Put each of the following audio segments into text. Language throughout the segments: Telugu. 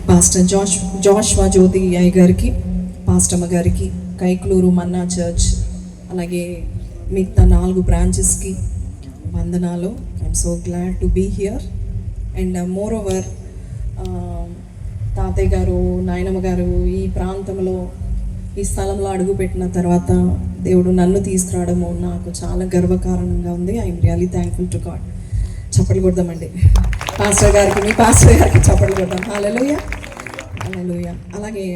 పాస్టర్ జాష్వా జ్యోతి అయ్య గారికి, పాస్టమ్మ గారికి, కైక్లూరు మన్నా చర్చ్, అలాగే మిగతా 4 బ్రాంచెస్కి వందనాలు. I'm so glad to be here. And moreover తాతయ్య గారు, నాయనమ్మ గారు ఈ ప్రాంతంలో, ఈ స్థలంలో అడుగుపెట్టిన తర్వాత దేవుడు నన్ను తీసుకురావడము నాకు చాలా గర్వకారణంగా ఉంది. I'm really thankful to God. చప్పట్లు కొడదామండి పాస్టర్ గారికి, మీ పాస్టర్ గారికి చప్పట్లు కొడదాం. హల్లెలూయా, హల్లెలూయా. అలాగే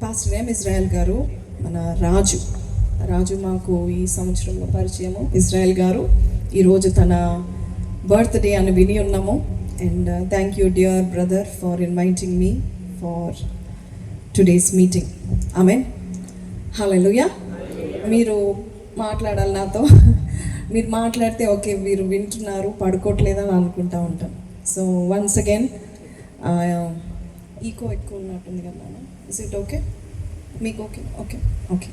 పాస్టర్ ఎం ఇజ్రాయెల్ గారు, మన రాజు మాకు ఈ సంవత్సరంలో పరిచయము. ఇజ్రాయెల్ గారు ఈరోజు తన బర్త్డే అని విని ఉన్నాము. And thank you dear brother for inviting me for today's meeting. Amen, hallelujah. మీరు మాట్లాడాలి నాతో. మీరు మాట్లాడితే ఓకే వీరు వింటున్నారు, పడుకోవట్లేదని అనుకుంటా ఉంటాం. సో వన్స్ అగైన్ ఈకో ఎక్కువ ఉన్నట్టుంది కదా, ఇస్ ఇట్ ఓకే? మీకు ఓకే? Okay okay.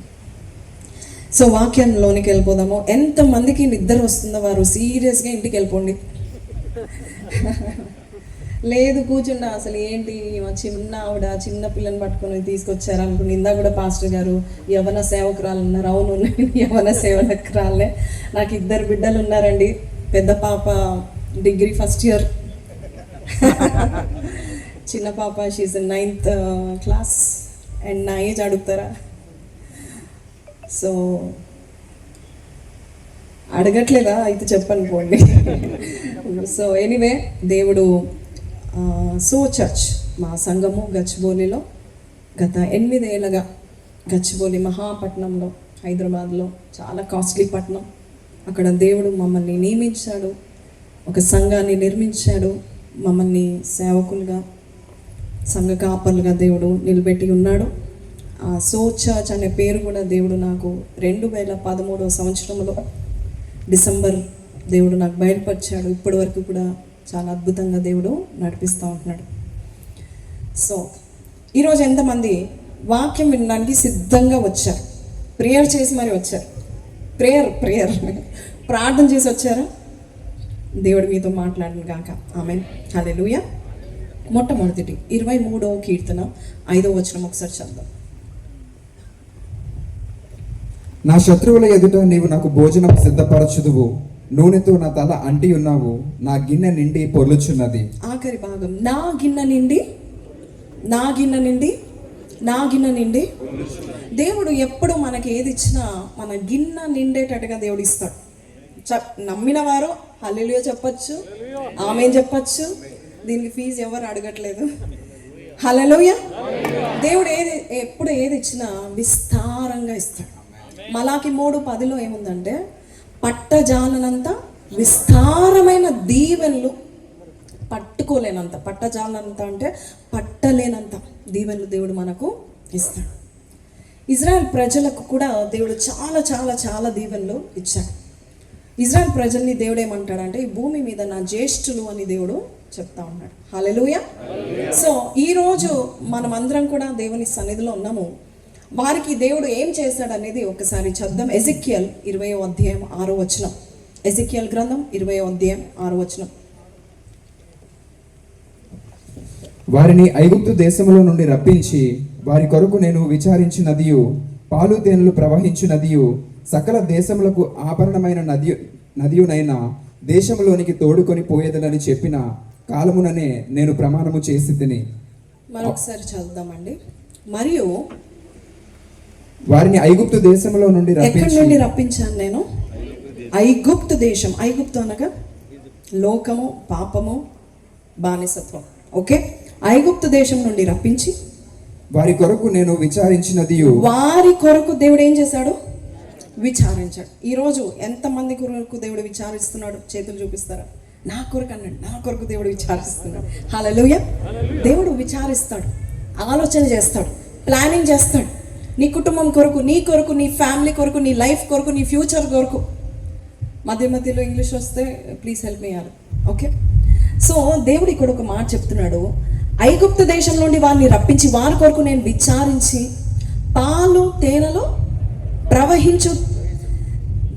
సో వాక్యంలోనికి వెళ్ళిపోదాము. ఎంతమందికి నిద్ర వస్తుందో వారు సీరియస్గా ఇంటికి వెళ్ళిపోండి. లేదు కూర్చుండా, అసలు ఏంటి చిన్న ఆవిడ చిన్న పిల్లని పట్టుకొని తీసుకొచ్చారు అనుకుని. ఇందా కూడా పాస్టర్ గారు యవన సేవకురాలు ఉన్నారు. అవును, యవన సేవకురాలే. నాకు 2 బిడ్డలు ఉన్నారండి. పెద్ద పాప డిగ్రీ ఫస్ట్ ఇయర్, చిన్న పాప she's in 9th class. And నా ఏజ్ అడుగుతారా? సో అడగట్లేదా? అయితే చెప్పను పోండి. సో ఎనీవే, దేవుడు సో చర్చ్ మా సంఘము గచ్చిబౌలిలో గత 8 ఏళ్ళగా, గచ్చిబౌలి మహాపట్నంలో, హైదరాబాద్లో చాలా కాస్ట్లీ పట్టణం. అక్కడ దేవుడు మమ్మల్ని నియమించాడు, ఒక సంఘాన్ని నిర్మించాడు, మమ్మల్ని సేవకులుగా, సంఘ కాపర్లుగా దేవుడు నిలబెట్టి ఉన్నాడు. సో చర్చ్ అనే పేరు కూడా దేవుడు నాకు 2013వ సంవత్సరంలో డిసెంబర్ దేవుడు నాకు బయలుపరిచాడు. ఇప్పటి వరకు కూడా చాలా అద్భుతంగా దేవుడు నడిపిస్తూ ఉంటున్నాడు. సో ఈరోజు ఎంతమంది వాక్యం వినడానికి సిద్ధంగా వచ్చారు? ప్రేయర్ చేసి మరి వచ్చారు. ప్రేయర్ ప్రార్థన చేసి వచ్చారా? దేవుడు మీతో మాట్లాడిన గాక. ఆమేన్, హల్లెలూయా. మొట్టమొదటి 23వ కీర్తన 5వ వచనం ఒకసారి చదువు. నా శత్రువుల ఎదుట నీవు నాకు భోజనం సిద్ధపరచుదువు, నూనెతో నా తల అంటి ఉన్నావు, నా గిన్నె నిండి పొర్లుచున్నది. ఆఖరి భాగం, నా గిన్నె నిండి. దేవుడు ఎప్పుడు మనకి ఏది ఇచ్చినా మన గిన్నె నిండేటట్టుగా దేవుడు ఇస్తాడు. నమ్మిన వారు హల్లెలూయా చెప్పచ్చు, ఆమేన్ చెప్పచ్చు. దీనికి ఫీజు ఎవరు అడగట్లేదు. హల్లెలూయా. దేవుడు ఎప్పుడు ఏది ఇచ్చినా విస్తారంగా ఇస్తాడు. మలాకి 3:10 ఏముందంటే, పట్టజాలనంత విస్తారమైన దీవెనలు, పట్టుకోలేనంత, పట్టజాలనంత అంటే పట్టలేనంత దీవెనలు దేవుడు మనకు ఇస్తాడు. ఇజ్రాయెల్ ప్రజలకు కూడా దేవుడు చాలా చాలా చాలా దీవెనలు ఇచ్చాడు. ఇజ్రాయెల్ ప్రజల్ని దేవుడు ఏమంటాడంటే, ఈ భూమి మీద నా జ్యేష్ఠులు అని దేవుడు చెప్తా ఉన్నాడు. హల్లెలూయా. సో ఈరోజు మనం అందరం కూడా దేవుని సన్నిధిలో ఉన్నాము. వారికి దేవుడు ఏం చేశాడు అనేది ఒకసారి చదువుదాం. ఎజెకియల్ 20వ అధ్యాయం 6వ వచనం. ఎజెకియల్ గ్రంథం 20వ అధ్యాయం 6వ వచనం. వారిని ఐగుప్తు దేశములో నుండి రప్పించి వారి కొరకు నేను విచారించినదియు, పాలు తేనెలు ప్రవహించినదియు, సకల దేశములకు ఆభరణమైన నదియునైనా దేశంలోనికి తోడుకొని పోయేదలని చెప్పిన కాలముననే నేను ప్రమాణము చేసి తిని. మరొకసారి చదువుదామండి. మరియు వారిని ఐగుప్తు దేశంలో నుండి ఎక్కడి నుండి రప్పించాను నేను? ఐగుప్తు దేశం. ఐగుప్తు అనగా లోకము, పాపము, బానిసత్వం. ఓకే, ఐగుప్తు దేశం నుండి రప్పించి వారి కొరకు నేను విచారించినది. వారి కొరకు దేవుడు ఏం చేశాడు? విచారించాడు. ఈరోజు ఎంతమంది కొరకు దేవుడు విచారిస్తున్నాడు? చేతులు చూపిస్తారా? నా కొరకు అన్నాడు. నా కొరకు దేవుడు విచారిస్తున్నాడు. హల్లెలూయా. దేవుడు విచారిస్తాడు, ఆలోచన చేస్తాడు, ప్లానింగ్ చేస్తాడు. నీ కుటుంబం కొరకు, నీ కొరకు, నీ ఫ్యామిలీ కొరకు, నీ లైఫ్ కొరకు, నీ ఫ్యూచర్ కొరకు. మధ్యలో ఇంగ్లీష్ వస్తే please help me. Okay, so దేవుడు ఇక్కడ ఒక మాట చెప్తున్నాడు. ఐగుప్తు దేశం నుండి వారిని రప్పించి వారి కొరకు నేను విచారించి పాలు తేనెలు ప్రవహించు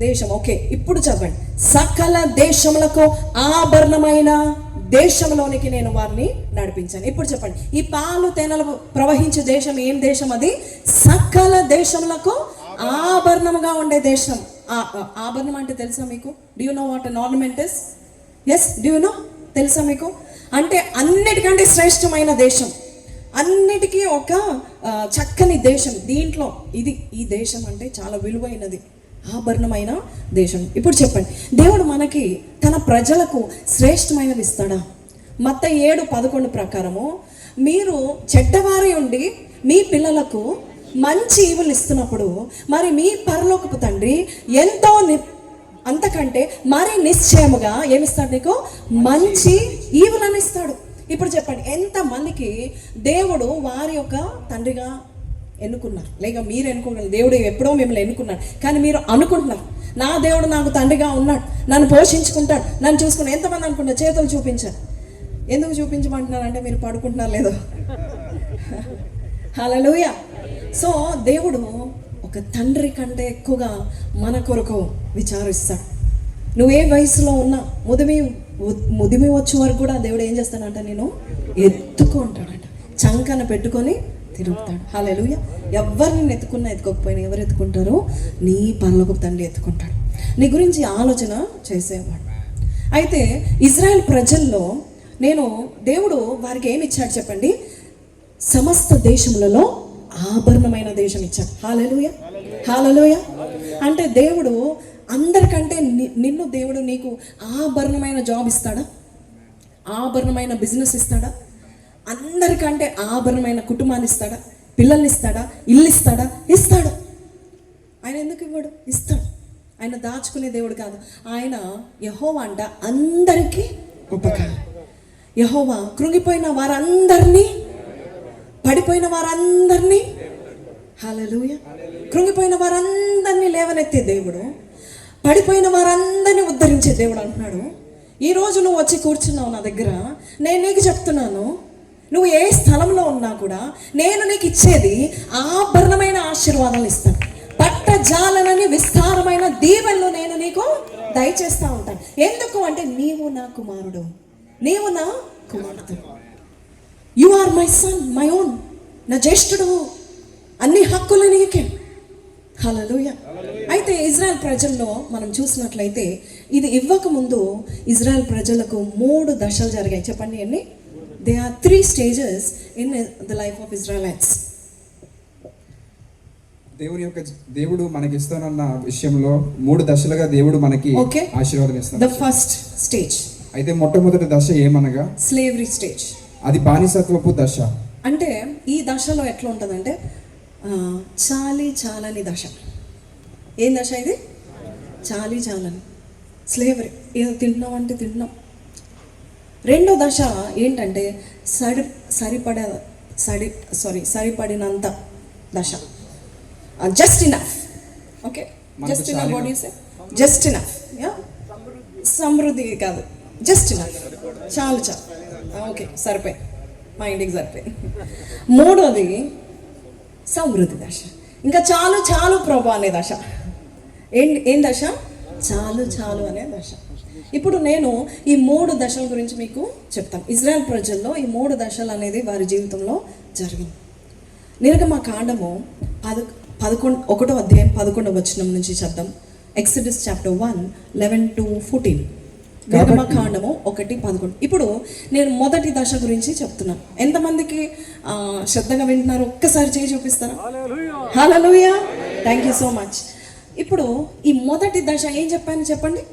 దేశం. ఓకే, ఇప్పుడు చదవండి. సకల దేశములకు ఆభరణమైన దేశంలోనికి నేను వారిని నడిపించాను. ఇప్పుడు చెప్పండి, ఈ పాలు తేనెలు ప్రవహించే దేశం ఏం దేశం? అది సకల దేశములకు ఆభరణముగా ఉండే దేశం. ఆభరణం అంటే తెలుసా మీకు? Do you know what an ornament is? Yes, do you know? తెలుసా మీకు? అంటే అన్నిటికంటే శ్రేష్టమైన దేశం, అన్నిటికీ ఒక చక్కని దేశం. దీంట్లో ఈ దేశం అంటే చాలా విలువైనది, ఆభరణమైన దేశం. ఇప్పుడు చెప్పండి, దేవుడు మనకి తన ప్రజలకు శ్రేష్టమైనది ఇస్తాడా? మత్తయి 7:11 ప్రకారము మీరు చెడ్డవారి ఉండి మీ పిల్లలకు మంచి ఈవులు ఇస్తున్నప్పుడు మరి మీ పరలోకపు తండ్రి ఎంతో అంతకంటే మరి నిశ్చయముగా ఏమిస్తాడు? నీకు మంచి ఈవులను ఇస్తాడు. ఇప్పుడు చెప్పండి, ఎంతమందికి దేవుడు వారి యొక్క తండ్రిగా ఎన్నుకున్నారు? లేక మీరు ఎన్నుకోగలరు, దేవుడు ఎప్పుడో మిమ్మల్ని ఎన్నుకున్నాడు, కానీ మీరు అనుకుంటున్నారు నా దేవుడు నాకు తండ్రిగా ఉన్నాడు, నన్ను పోషించుకుంటాడు, నన్ను చూసుకుని. ఎంతమంది అనుకుంటారు? చేతులు చూపించారు. ఎందుకు చూపించమంటున్నారంటే మీరు పడుకుంటున్నారు లేదో. హల్లెలూయా. సో దేవుడు ఒక తండ్రి కంటే ఎక్కువగా మన కొరకు విచారిస్తాడు. నువ్వే వయసులో ఉన్నా ముదిమి వచ్చే వరకు కూడా దేవుడు ఏం చేస్తాడంట? నేను ఎత్తుకుంటాడంట, చంకన పెట్టుకొని తిరుగుతాడు. హల్లెలూయా. ఎవరిని ఎత్తుకోకపోయినా ఎవరు ఎత్తుకుంటారో? నీ పరలోకపు తండ్రి ఎత్తుకుంటాడు. నీ గురించి ఆలోచన చేసేవాడు. అయితే ఇజ్రాయెల్ ప్రజల్లో దేవుడు వారికి ఏమి ఇచ్చాడు చెప్పండి? సమస్త దేశములలో ఆభరణమైన దేశం ఇచ్చాడు. హల్లెలూయా, హల్లెలూయా. అంటే దేవుడు అందరికంటే దేవుడు నీకు ఆభరణమైన జాబ్ ఇస్తాడా? ఆభరణమైన బిజినెస్ ఇస్తాడా? అందరికంటే ఆభరణమైన కుటుంబాన్ని ఇస్తాడా? పిల్లల్ని ఇస్తాడా? ఇల్లు ఇస్తాడా? ఇస్తాడు. ఆయన ఎందుకు ఇవ్వడు? ఇస్తాడు. ఆయన దాచుకునే దేవుడు కాదు. ఆయన యెహోవా అంట అందరికీ ఉపకారం. యెహోవా కృంగిపోయిన వారందరినీ, పడిపోయిన వారందరినీ, హల్లెలూయా, కృంగిపోయిన వారందరినీ లేవనెత్తే దేవుడు, పడిపోయిన వారందరినీ ఉద్ధరించే దేవుడు అంటున్నాడు. ఈరోజు నువ్వు వచ్చి కూర్చున్నావు నా దగ్గర, నేను నీకు చెప్తున్నాను, నువ్వు ఏ స్థలంలో ఉన్నా కూడా నేను నీకు ఇచ్చేది ఆభరణమైన ఆశీర్వాదాలు ఇస్తాను. పట్టజాలనని విస్తారమైన దీవెనలు నేను నీకు దయచేస్తూ ఉంటాను. ఎందుకు అంటే నీవు నా కుమారుడు, నీవు నా కుమార్తె. You are my son, my own, నా జ్యేష్ఠుడు, అన్ని హక్కులు నీకే. హల్లెలూయా. అయితే ఇజ్రాయెల్ ప్రజల్లో మనం చూసినట్లయితే ఇది ఇవ్వకముందు ఇజ్రాయెల్ ప్రజలకు 3 దశలు జరిగాయి. చెప్పండి ఎన్ని? They are 3 stages in the life of Israelites. దేవుడు మనకి ఇస్తానన్న విషయంలో 3 దశలుగా దేవుడు మనకి ఆశీర్వాదం ఇస్తాడు. The first stage. అయితే మొట్టమొదటి దశ ఏమనగా స్లేవరీ స్టేజ్. అది బానిసత్వపు దశ. అంటే ఈ దశలో ఎట్లా ఉంటుందంటే చాలని దశ. ఏం దశ ఇది? చాలని స్లేవరీ. ఏదో తింటున్నాం అంటే తింటున్నాం. రెండో దశ ఏంటంటే సరిపడినంత దశ. Just enough. Okay, just enough. What you say? Just enough. Yeah, సమృద్ధి కాదు, జస్ట్ ఇనఫ్. చాలు. ఓకే, సరిపోయి, మా ఇంటికి సరిపోయి. మూడోది సమృద్ధి దశ. ఇంకా చాలు ప్రభు అనే దశ. ఏం దశ? చాలు అనే దశ. ఇప్పుడు నేను ఈ 3 దశల గురించి మీకు చెప్తాను. ఇజ్రాయెల్ ప్రజల్లో ఈ 3 దశలు అనేది వారి జీవితంలో జరిగింది. నిర్గమకాండము 1వ అధ్యాయం 11వ వచనం నుంచి చదువుదాం. Exodus chapter 1:11-14. నిర్గమకాండము 1:11. ఇప్పుడు నేను మొదటి దశ గురించి చెప్తున్నాను. ఎంతమందికి శ్రద్ధగా వింటున్నారు? ఒక్కసారి చేయి చూపిస్తారా? హల్లెలూయా, థ్యాంక్ యూ సో మచ్. ఇప్పుడు ఈ మొదటి దశ ఏం చెప్పాను చెప్పండి?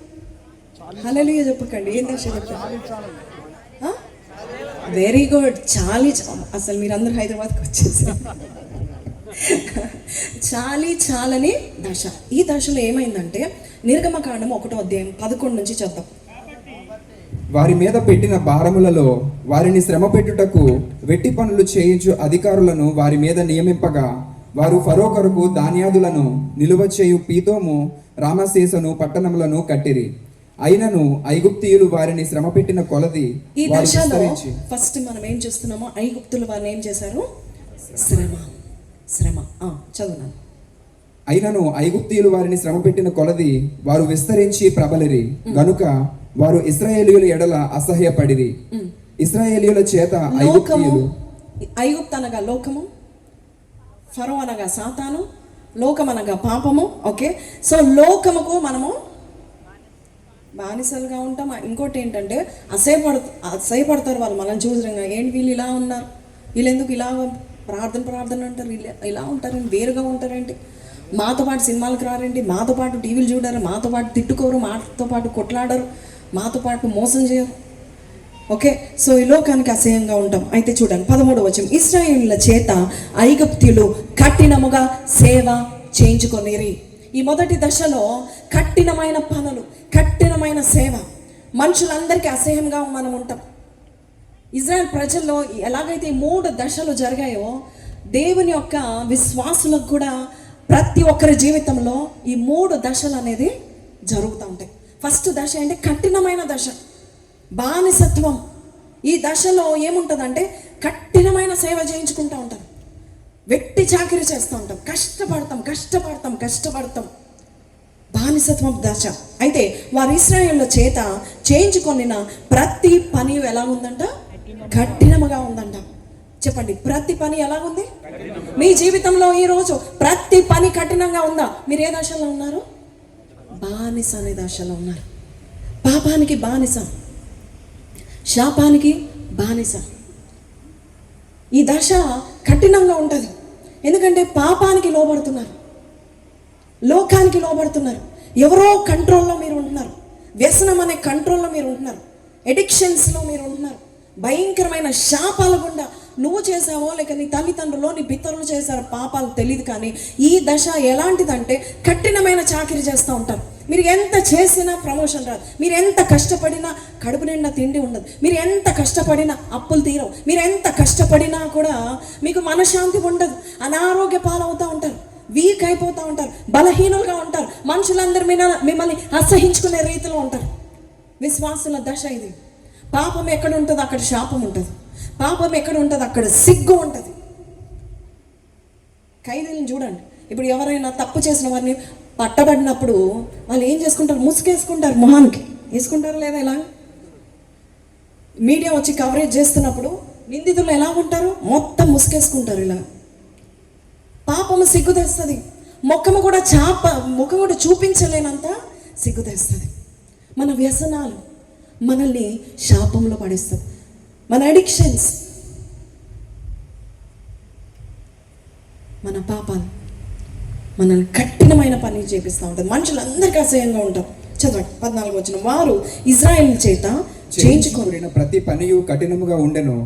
హల్లెలూయా చెప్పకండి. ఏం దశ చెప్పాను? Very good. అసలు మీరందరూ హైదరాబాద్కి వచ్చేసారు. చాలని దశ. ఈ దశలో ఏమైందంటే నిర్గమకాండం 1వ అధ్యాయం 11 నుంచి చదువుతాం. వారి మీద పెట్టిన భారములలో వారిని శ్రమ పెట్టుటకు వెట్టి పనులు చేయించు అధికారులను వారి మీద నియమింపగా వారు ఫరో కొరకు ధాన్యాదులను నిలువ చేయు పీతోము రామశేషను పట్టణములను కట్టిరి. అయినను ఐగుప్తీయులు వారిని శ్రమ పెట్టిన కొలది. ఈ దశలో ఫస్ట్ మనం ఏం చేస్తున్నామో, ఐగుప్తులు వారిని ఏం చేశారు? శ్రమ. చదువున్నాను. అయినను ఐగుప్తీయులు వారిని శ్రమ పెట్టిన కొలది వారు విస్తరించి ప్రబలిరి గనుక వారు ఇశ్రాయేలీయుల ఎడల అసహ్యపడిరి. ఇశ్రాయేలీయుల చేత లోకము, ఐగుప్తీయులు, ఐగుప్తు అనగా లోకము, ఫరో అనగా సాతాను, లోకం అనగా పాపము. ఓకే, సో లోకముకు మనము బానిసలుగా ఉంటాం. ఇంకోటి ఏంటంటే అసహ్యపడతారు వాళ్ళు మనల్ని చూసిరంగా. ఏంటి వీళ్ళు ఇలా ఉన్నారు, వీళ్ళు ఎందుకు ఇలా ప్రార్థన అంటారు, వీళ్ళు ఇలా ఉంటారండి, వేరుగా ఉంటారేంటి, మాతో పాటు సినిమాలకు రారండి, మాతో పాటు టీవీలు చూడరు, మాతో పాటు తిట్టుకోరు, మాతో పాటు కొట్లాడరు, మాతో పాటు మోసం చేయరు. ఓకే, సో ఈ లోకానికి అసహ్యంగా ఉంటాం. అయితే చూడండి 13వ వచనం, ఇశ్రాయేలుల చేత ఐగుప్తీయులు కఠినముగా సేవ చేయించుకొనిరి. ఈ మొదటి దశలో కఠినమైన పనులు, కఠినమైన సేవ, మనుషులందరికీ అసహ్యంగా మనం ఉంటాం. ఇజ్రాయెల్ ప్రజల్లో ఎలాగైతే ఈ 3 దశలు జరిగాయో, దేవుని యొక్క విశ్వాసులకు కూడా ప్రతి ఒక్కరి జీవితంలో ఈ 3 దశలు అనేది జరుగుతూ ఉంటాయి. ఫస్ట్ దశ అంటే కఠినమైన దశ, బానిసత్వం. ఈ దశలో ఏముంటుందంటే కఠినమైన సేవ చేయించుకుంటూ ఉంటాం, వెట్టి చాకిరీ చేస్తూ ఉంటాం, కష్టపడతాం. బానిసత్వం దశ. అయితే వారు ఇశ్రాయేలుల చేత చేయించుకొనిన ప్రతి పని ఎలా ఉందంట? కఠినముగా ఉందంట. చెప్పండి, ప్రతి పని ఎలాగుంది? మీ జీవితంలో ఈరోజు ప్రతి పని కఠినంగా ఉందా? మీరు ఏ దశలో ఉన్నారు? బానిస అనే దశలో ఉన్నారు. పాపానికి బానిస, శాపానికి బానిస. ఈ దశ కఠినంగా ఉంటుంది. ఎందుకంటే పాపానికి లోబడుతున్నారు, లోకానికి లోబడుతున్నారు, ఎవరో కంట్రోల్లో మీరు ఉంటున్నారు, వ్యసనం అనే కంట్రోల్లో మీరు ఉంటున్నారు, ఎడిక్షన్స్లో మీరు ఉంటున్నారు, భయంకరమైన శాపాల గుండా నువ్వు చేసావో లేక నీ తల్లిదండ్రులు నీ పితరులు చేశారో పాపాలు తెలియదు. కానీ ఈ దశ ఎలాంటిదంటే కఠినమైన చాకిరీ చేస్తూ ఉంటారు. మీరు ఎంత చేసినా ప్రమోషన్ రాదు, మీరు ఎంత కష్టపడినా కడుపు నిండా తిండి ఉండదు, మీరు ఎంత కష్టపడినా అప్పులు తీరవు, మీరు ఎంత కష్టపడినా కూడా మీకు మనశ్శాంతి ఉండదు, అనారోగ్య పాలవుతూ ఉంటారు, వీక్ అయిపోతూ ఉంటారు, బలహీనులుగా ఉంటారు, మనుషులందరూ మిమ్మల్ని అసహించుకునే రీతిలో ఉంటారు. విశ్వాసుల దశ ఇది. పాపం ఎక్కడ ఉంటుందో అక్కడ శాపం ఉంటుంది, పాపం ఎక్కడ ఉంటుందో అక్కడ సిగ్గు ఉంటుంది. ఖైదీలను చూడండి, ఇప్పుడు ఎవరైనా తప్పు చేసిన వారిని పట్టబడినప్పుడు వాళ్ళు ఏం చేసుకుంటారు? ముసుగేసుకుంటారు, మొహానికి వేసుకుంటారు లేదా ఇలా. మీడియా వచ్చి కవరేజ్ చేస్తున్నప్పుడు నిందితులు ఎలా ఉంటారు? మొత్తం ముసుగేసుకుంటారు ఇలా. పాపము సిగ్గు తెస్తుంది, ముఖము కూడా చూపించలేనంత సిగ్గు తెస్తుంది. మన వ్యసనాలు మనల్ని శాపంలో పడేస్తాం, మన అడిక్షన్స్, మన పాపాలు మనల్ని కఠినమైన పని చేపిస్తూ ఉంటుంది. మనుషులందరికీ అసహ్యంగా ఉంటాం. చదవండి 14వ వచనం, వారు ఇశ్రాయేలు చేత చేయించుకొనిన ప్రతి పనియు కఠినముగా ఉండెను.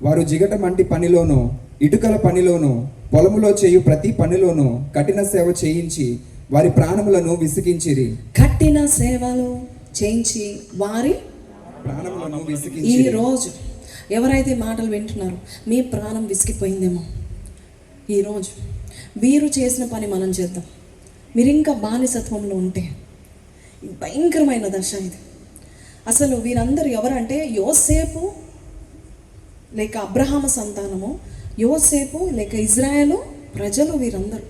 వారు జిగట మంటి పనిలోను ఇటుకల పనిలోను పొలములో చేయు ప్రతి పనిలోను కఠిన సేవ చేయించి వారి ప్రాణములను విసిగించిరి. కఠిన సేవలు చేయించి వారి ప్రాణములను విసిగించి. ఈ రోజు ఎవరైతే మాటలు వింటున్నారో మీ ప్రాణం విసిగిపోయిందేమో, ఈరోజు వీరు చేసిన పని మనం చేద్దాం. మీరు ఇంకా బానిసత్వంలో ఉంటే భయంకరమైన దశ ఇది. అసలు వీరందరూ ఎవరంటే యోసేపు లేక అబ్రహాము సంతానము, యోసేపు లేక ఇజ్రాయేలు ప్రజలు, వీరందరూ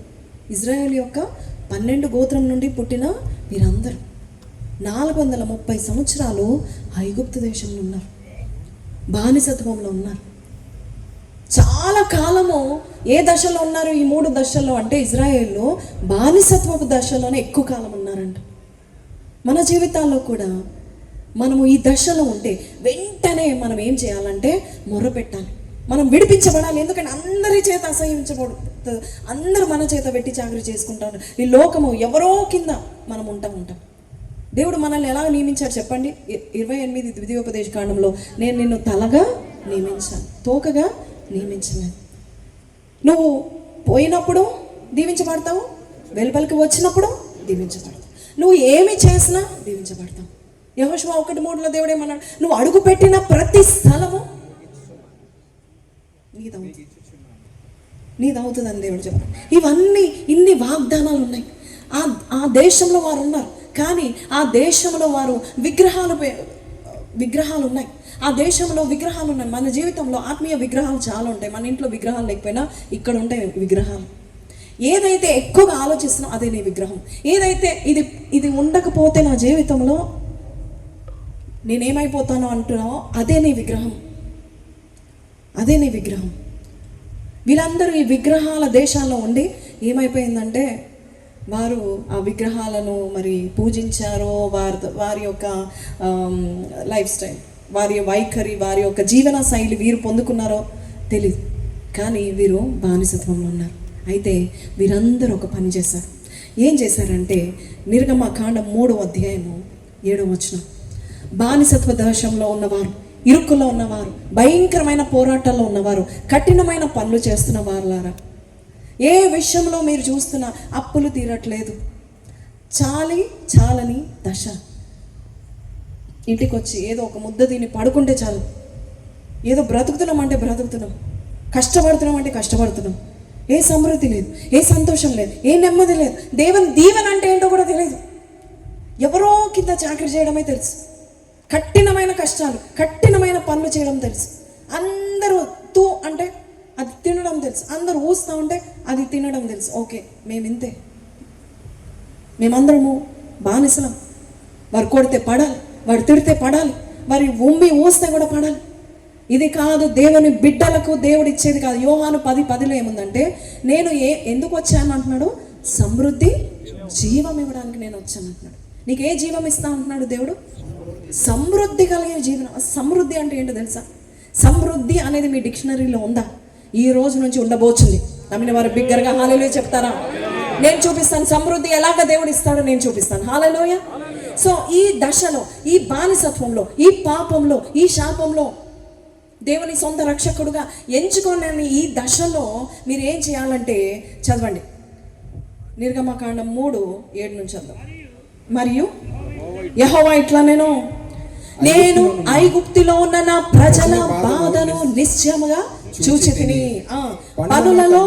ఇజ్రాయేల్ యొక్క 12 గోత్రం నుండి పుట్టిన వీరందరూ 430 సంవత్సరాలు ఐగుప్తు దేశంలో ఉన్నారు, బానిసత్వంలో ఉన్నారు. చాలా కాలము ఏ దశలో ఉన్నారు? ఈ 3 దశల్లో. అంటే ఇజ్రాయేల్లో బానిసత్వపు దశలోనే ఎక్కువ కాలం ఉన్నారంట. మన జీవితాల్లో కూడా మనము ఈ దశలో ఉంటే వెంటనే మనం ఏం చేయాలంటే మొర్రపెట్టాలి, మనం విడిపించబడాలి. ఎందుకంటే అందరి చేత అసహించబడుతుంది, అందరూ మన చేత వెట్టి చాకరీ చేసుకుంటారు. ఈ లోకము ఎవరో కింద మనం ఉంటాం. దేవుడు మనల్ని ఎలా నియమించాడు చెప్పండి? 28 ద్వితీయోపదేశ కాండంలో, నేను నిన్ను తలగా నియమించాను, తోకగా నియమించలేదు. నువ్వు పోయినప్పుడు దీవించబడతావు, వెలుపలికి వచ్చినప్పుడు దీవించబడతావు. నువ్వు ఏమి చేసినా దీవించబడతావు. యెహోషువ 1:3లో దేవుడు ఏమన్నాడు? నువ్వు అడుగు పెట్టిన ప్రతి స్థలము నీదవుతుందని దేవుడు చెప్పాడు. ఇవన్నీ ఇన్ని వాగ్దానాలు ఉన్నాయి. ఆ దేశంలో వారు ఉన్నారు, కానీ ఆ దేశంలో వారు విగ్రహాలు ఉన్నాయి. ఆ దేశంలో విగ్రహాలు ఉన్నాయి. మన జీవితంలో ఆత్మీయ విగ్రహాలు చాలా ఉంటాయి. మన ఇంట్లో విగ్రహాలు లేకపోయినా ఇక్కడ ఉంటాయి విగ్రహాలు. ఏదైతే ఎక్కువగా ఆలోచిస్తున్నావు అదే నీ విగ్రహం. ఏదైతే ఇది ఉండకపోతే నా జీవితంలో నేనేమైపోతానో అంటున్నావో అదే నీ విగ్రహం, అదే నీ విగ్రహం. వీళ్ళందరూ ఈ విగ్రహాల దేశాల్లో ఉండి ఏమైపోయిందంటే వారు ఆ విగ్రహాలను మరి పూజించారో, వారి యొక్క లైఫ్ స్టైల్, వారి వైఖరి, వారి యొక్క జీవన శైలి వీరు పొందుకున్నారో తెలీదు, కానీ వీరు బానిసత్వంలో ఉన్నారు. అయితే వీరందరూ ఒక పని చేశారు. ఏం చేశారంటే నిర్గమకాండం 3వ అధ్యాయము 7వ వచనం, బానిసత్వ దేశంలో ఉన్నవారు, ఇరుక్కులో ఉన్నవారు, భయంకరమైన పోరాటాల్లో ఉన్నవారు, కఠినమైన పనులు చేస్తున్న వారులారా, ఏ విషయంలో మీరు చూస్తున్న అప్పులు తీరట్లేదు, చాలని దశ, ఇంటికి వచ్చి ఏదో ఒక ముద్ద తిని పడుకుంటే చాలు, ఏదో బ్రతుకుతున్నాం అంటే బ్రతుకుతున్నాం, కష్టపడుతున్నాం అంటే కష్టపడుతున్నాం, ఏ సమృద్ధి లేదు, ఏ సంతోషం లేదు, ఏ నెమ్మది లేదు, దేవుని దీవెన అంటే ఏంటో కూడా తెలియదు, ఎవరో కింద చాకరీ చేయడమే తెలుసు, కఠినమైన కష్టాలు, కఠినమైన పనులు చేయడం తెలుసు, అందరూ తూ అంటే అది తినడం తెలుసు, అందరూ ఊస్తూ ఉంటే అది తినడం తెలుసు. ఓకే, మేమింతే, మేమందరము బానిసలం. వారు కొడితే పడాలి, వాడు తిడితే పడాలి, వారి ఊస్తే కూడా పడాలి. ఇది కాదు దేవుని బిడ్డలకు దేవుడు ఇచ్చేది కాదు. యోహాను 10:10 ఏముందంటే, నేను ఎందుకు వచ్చాను అంటున్నాడు, సమృద్ధి జీవం ఇవ్వడానికి నేను వచ్చాను అంటున్నాడు. నీకు ఏ జీవం ఇస్తా అంటున్నాడు దేవుడు? సమృద్ధి కలిగిన జీవనం. సమృద్ధి అంటే ఏంటో తెలుసా? సమృద్ధి అనేది మీ డిక్షనరీలో ఉందా? ఈ రోజు నుంచి ఉండబోతుంది. నమ్మిన వారు బిగ్గరగా హల్లెలూయా చెప్తారా? నేను చూపిస్తాను సమృద్ధి ఎలాగ దేవుడు ఇస్తాడో నేను చూపిస్తాను. హల్లెలూయా. సో ఈ దశలో, ఈ బానిసత్వంలో, ఈ పాపంలో, ఈ శాపంలో దేవుని సొంత రక్షకుడుగా ఎంచుకోనని ఈ దశలో మీరు ఏం చేయాలంటే చదవండి, నిర్గమకాండం 3:7 నుంచి చదువు. మరియు యెహోవా ఇట్లా నేను ఐగుప్తులో ఉన్న నా ప్రజల బాధను నిశ్చయముగా చూచి తిని, పనులలో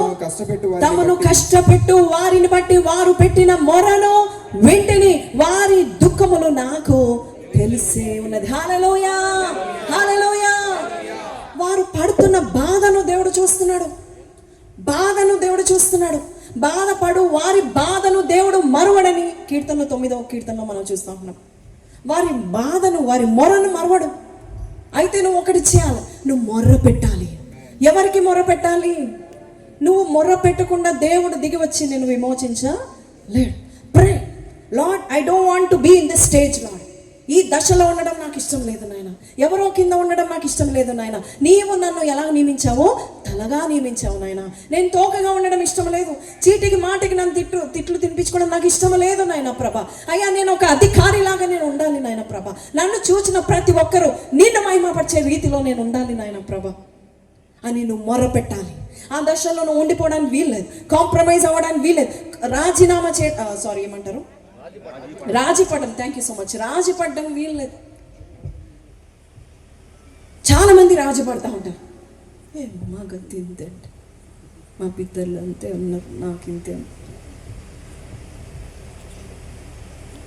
తమను కష్టపెట్టు వారిని బట్టి వారు పెట్టిన మొరను వెంటనే వారి దుఃఖములు నాకు తెలిసే ఉన్నది. హల్లెలూయా, హల్లెలూయా. వారు పడుతున్న బాధను దేవుడు చూస్తున్నాడు, బాధను దేవుడు చూస్తున్నాడు. బాధపడు వారి బాధను దేవుడు మరువడని కీర్తనలో 9వ కీర్తనలో మనం చూస్తూ ఉన్నాం. వారి బాధను, వారి మొరను మరవడు. అయితే నువ్వు ఒకటి చేయాలి, నువ్వు మొర్ర పెట్టాలి. ఎవరికి మొర్ర పెట్టాలి? నువ్వు మొర్ర పెట్టకుండా దేవుడు దిగి వచ్చి నేను విమోచించలేడు. Pray, Lord, I don't want to be in this stage Lord. ఈ దశలో ఉండడం నాకు ఇష్టం లేదు నాయన, ఎవరో కింద ఉండడం నాకు ఇష్టం లేదు నాయన. నీవు నన్ను ఎలా నియమించావో తలగా నియమించావు నాయన. నేను తోకగా ఉండడం ఇష్టం లేదు, చీటికి మాటికి నన్ను తిట్లు తినిపించుకోవడం నాకు ఇష్టం లేదు నాయన ప్రభ. అయ్యా, నేను ఒక అధికారిలాగా నేను ఉండాలి నాయన ప్రభ. నన్ను చూచిన ప్రతి ఒక్కరూ నిన్ను మహిమపరిచే రీతిలో నేను ఉండాలి నాయన ప్రభ అని నువ్వు మొర్ర పెట్టాలి. ఆ దశలో నువ్వు ఉండిపోవడానికి వీల్లేదు, కాంప్రమైజ్ అవ్వడానికి వీల్లేదు, రాజీనామా ఏమంటారు, రాజీపడ్డం. Thank you so much. రాజీపడ్డం వీల్లేదు. చాలా మంది రాజీపడతా ఉంటారు. మా గతి ఇంతే అంటే, మా పిల్లలు అంతే ఉన్నారు, నాకు ఇంతే.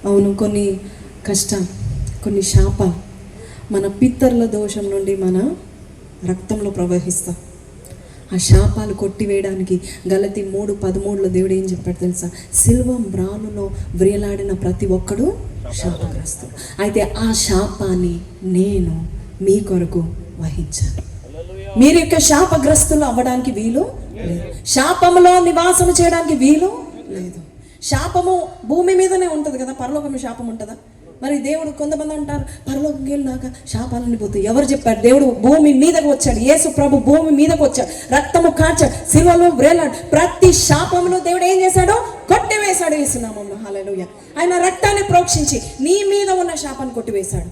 అవును, కొన్ని కష్టాలు, కొన్ని శాపాలు మన పితరుల దోషం నుండి మన రక్తంలో ప్రవహిస్తాం. ఆ శాపాలు కొట్టివేయడానికి గలతీ 3:13 దేవుడు ఏం చెప్పాడు తెలుసా? సిల్వ మ్రానులో వ్రేలాడిన ప్రతి ఒక్కడు శాపగ్రస్తుడు. అయితే ఆ శాపాన్ని నేను మీ కొరకు వహించాను. మీరు యొక్క శాపగ్రస్తులు అవ్వడానికి వీలు లేదు, శాపములో నివాసం చేయడానికి వీలు లేదు. శాపము భూమి మీదనే ఉంటుంది కదా, పరలోకం శాపం ఉంటుందా? మరి దేవుడు, కొంతమంది అంటారు పరలోకంకి వెళ్ళాక శాపాలని పోతాయి. ఎవరు చెప్పారు? దేవుడు భూమి మీదకు వచ్చాడు, యేసు ప్రభు భూమి మీదకు వచ్చాడు, రక్తము కార్చాడు, సిలువలో వ్రేలాడు. ప్రతి శాపమును దేవుడు ఏం చేశాడు? కొట్టివేశాడు యేసునామములో. హల్లెలూయా. ఆయన రక్తాన్ని ప్రోక్షించి నీ మీద ఉన్న శాపాన్ని కొట్టివేశాడు.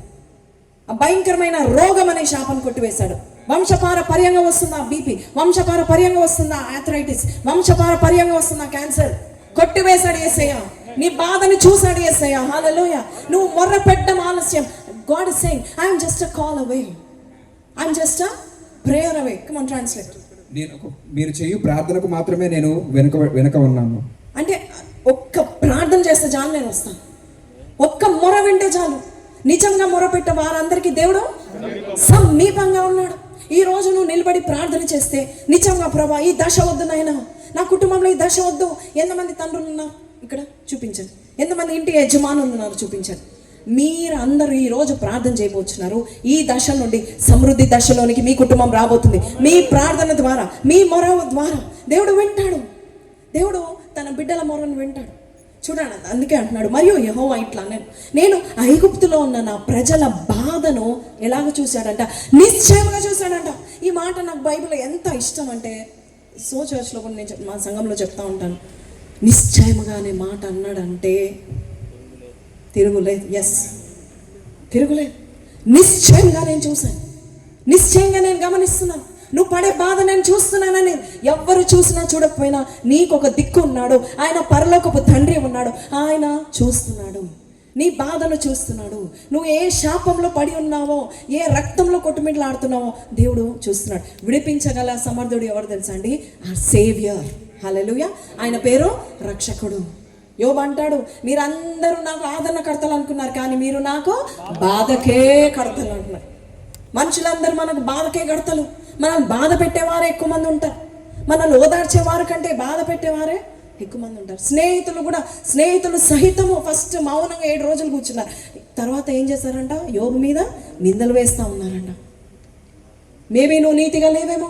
ఆ భయంకరమైన రోగం అనే శాపాన్ని కొట్టివేశాడు. వంశపారపర్యంగా వస్తుందా బీపీ, వంశపారపర్యంగా వస్తుందా ఆర్థరైటిస్, వంశపారపర్యంగా వస్తుందా క్యాన్సర్, కొట్టివేశాడు యేసయ్య. నీ బాధని చూశాడు యేసయ్య. హల్లెలూయా. నువ్వు మొర్ర పెట్టడం ఆలస్యం. God is saying, I am just a call away, I am just a prayer away. Come on, translate. మీరు చేయు ప్రార్థనకు మాత్రమే నేను వెనక ఉన్నాను. అంటే ఒక్క ప్రార్థన చేస్తే చాలు, నేను వస్తాను. ఒక్క మొర వింటే చాలు. నిజంగా మొర పెట్టే వారందరికీ దేవుడు సమీపంగా ఉన్నాడు. ఈ రోజు నువ్వు నిలబడి ప్రార్థన చేస్తే నిజంగా ప్రభా ఈ దశ వద్దు నాయనా, నా కుటుంబంలో ఈ దశ వద్దు. ఎంతమంది తండ్రులు ఉన్నారు ఇక్కడ చూపించండి, ఎంతమంది ఇంటి యజమానులు ఉన్నారు చూపించండి. మీరు అందరూ ఈ రోజు ప్రార్థన చేయబోతున్నారు. ఈ దశ నుండి సమృద్ధి దశలోనికి మీ కుటుంబం రాబోతుంది. మీ ప్రార్థన ద్వారా, మీ మొర ద్వారా దేవుడు వింటాడు. దేవుడు తన బిడ్డల మొరను వింటాడు. చూడండి, అందుకే అంటున్నాడు, మరియు యెహోవా ఇట్లా అన్నాడు, నేను ఐగుప్తులో ఉన్న నా ప్రజల బాధను ఎలాగ చూశాడంట, నిశ్చయంగా చూశాడంట. ఈ మాట నాకు బైబిల్లో ఎంత ఇష్టం అంటే, సో చర్చ్లో కూడా నేను మా సంఘంలో చెప్తా ఉంటాను, నిశ్చయముగా అనే మాట అన్నాడంటే తిరుగులేదు. ఎస్, తిరుగులేదు. నిశ్చయంగా నేను చూశాను, నిశ్చయంగా నేను గమనిస్తున్నాను. నువ్వు పడే బాధ నేను చూస్తున్నానని. ఎవ్వరు చూసినా చూడకపోయినా నీకు ఒక దిక్కు ఉన్నాడు. ఆయన పరలోకపు తండ్రి ఉన్నాడు. ఆయన చూస్తున్నాడు, నీ బాధను చూస్తున్నాడు. నువ్వు ఏ శాపంలో పడి ఉన్నావో, ఏ రక్తంలో కొట్టుమిట్లాడుతున్నావో దేవుడు చూస్తున్నాడు. విడిపించగల సమర్థుడు ఎవరు తెలుసా అండి? ఆ సేవియర్. హల్లెలూయా. ఆయన పేరు రక్షకుడు. యోబు అంటాడు, మీరందరూ నాకు ఆదరణకర్తలు అనుకున్నారు, కానీ మీరు నాకు బాధకే కర్తలు అంటున్నారు. మనుషులందరూ మనకు బాధకే కడతలు. మనల్ని బాధ పెట్టేవారే ఎక్కువ మంది ఉంటారు. మనల్ని ఓదార్చేవారు కంటే బాధ పెట్టేవారే ఎక్కువ మంది ఉంటారు. స్నేహితులు సహితము ఫస్ట్ మౌనంగా 7 రోజులు కూర్చున్నారు. తర్వాత ఏం చేశారంట? యోబు మీద నిందలు వేస్తూ ఉన్నారంట. మేబీ నువ్వు నీతిగా లేవేమో,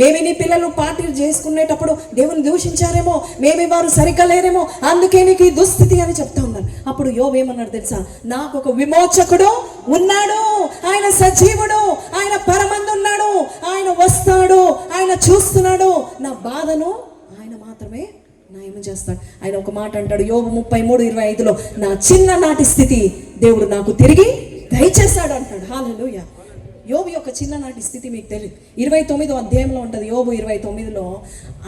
మేబీ నీ పిల్లలు పార్టీలు చేసుకునేటప్పుడు దేవుని దూషించారేమో, మేబీ వారు సరిగ్గా లేరేమో, అందుకే నీకు ఈ దుస్థితి అని చెప్తా ఉన్నారు. అప్పుడు యోబు ఏమన్నాడు తెలుసా? నాకు ఒక విమోచకుడు ఉన్నాడు, ఆయన సజీవుడు, ఆయన పరమందు ఉన్నాడు, ఆయన వస్తాడు, ఆయన చూస్తున్నాడు, నా బాధను ఆయన మాత్రమే నయం చేస్తాడు. ఆయన ఒక మాట అంటాడు, యోబు 33:25లో, నా చిన్ననాటి స్థితి దేవుడు నాకు తిరిగి దయచేశాడు అంటాడు. హల్లెలూయా. యోబు యొక్క చిన్ననాటి స్థితి మీకు తెలియదు. 29వ అధ్యాయంలో ఉంటుంది. యోబు 29లో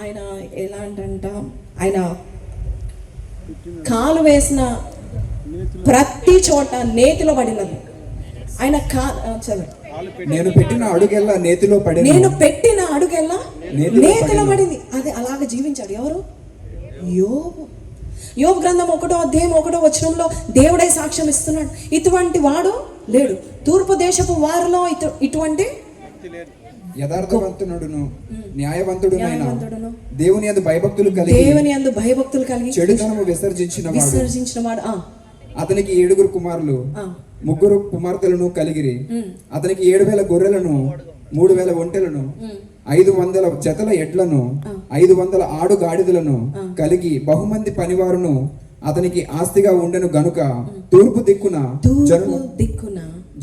ఆయన ఎలా అంట, ఆయన కాలు వేసిన ప్రతి చోట నేతిలో పడినది. ఆయన నేను పెట్టిన అడుగెల్లా నేతిలో పడింది. అది అలాగ జీవించాడు. ఎవరు? యోబు. యోబు గ్రంథం 1వ అధ్యాయం 1వ వచనంలో దేవుడే సాక్ష్యం ఇస్తున్నాడు, ఇటువంటి వాడు లేడు. తూర్పు దేశపు వారిలో ఇటువంటి యథార్థవంతుడును న్యాయవంతుడునైన దేవుని యందు భయభక్తులు కలిగి చెడుతనము విసర్జించిన వాడు. అతనికి 7 కుమారులు 3 కుమార్తెలను కలిగిరి. అతనికి 7,000 గొర్రెలను, 3,000 ఒంటెలను, 500 జతల ఎడ్లను, 500 ఆడు గాడిదలను కలిగి బహుమంది పనివారును అతనికి ఆస్తిగా ఉండెను గనుక తూర్పు దిక్కున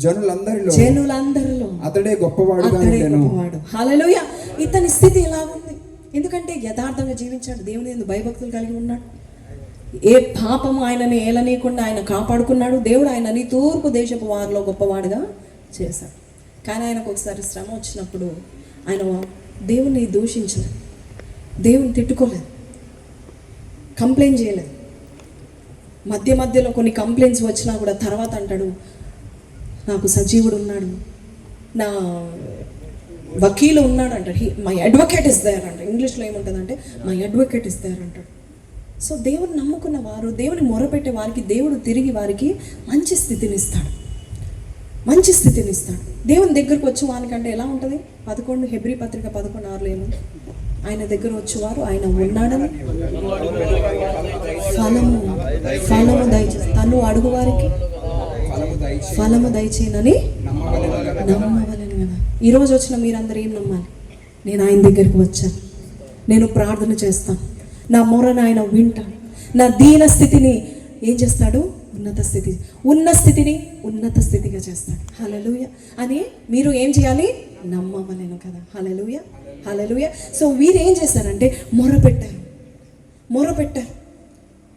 జనులందరిలో అతడే గొప్పవాడుగా ఉండెను. హల్లెలూయా. ఇతని స్థితి ఎలా ఉంది? ఎందుకంటే యథార్థంగా జీవించాడు, దేవుని యందు భయభక్తులు కలిగి ఉన్నాడు, ఏ పాపము ఆయనని ఏలనీయకుండా ఆయన కాపాడుకున్నాడు. దేవుడు ఆయనని తూర్పు దేశపు వారిలో గొప్పవాడుగా చేశాడు. కానీ ఆయనకు ఒకసారి శ్రమ వచ్చినప్పుడు ఆయన దేవుని దూషించలేదు, దేవుని తిట్టుకోలేదు, కంప్లైంట్ చేయలేదు. మధ్యలో కొన్ని కంప్లైంట్స్ వచ్చినా కూడా తర్వాత అంటాడు, నాకు సజీవుడు ఉన్నాడు, నా వకీలు ఉన్నాడు అంటాడు. మై అడ్వకేట్ ఇస్ దేర్ అంట. ఇంగ్లీష్లో ఏముంటుందంటే మై అడ్వకేట్ ఇస్ దేర్ అంటాడు. సో దేవుని నమ్ముకున్న వారు, దేవుని మొరపెట్టే వారికి దేవుడు తిరిగి వారికి మంచి స్థితిని ఇస్తాడు. దేవుని దగ్గరకు వచ్చి వానికంటే ఎలా ఉంటుంది? 11 హెబ్రీ పత్రిక 11:6 ఆయన దగ్గర వచ్చేవారు ఆయన ఉన్నాడని ఫలము దయచేసి తను అడుగు వారికి ఫలము దయచేయనని నమ్మవలెను కదా. ఈరోజు వచ్చిన మీరందరూ ఏం నమ్మాలి? నేను ఆయన దగ్గరికి వచ్చాను, నేను ప్రార్థన చేస్తాను, నా మొరను ఆయన వింటాడు, నా దీన స్థితిని ఏం చేస్తాడు? ఉన్నత స్థితిగా చేస్తాడు. హల్లెలూయా అని మీరు ఏం చేయాలి? నమ్మవలెను కదా. హల్లెలూయా. సో వీరు ఏం చేశారంటే మొరపెట్టారు.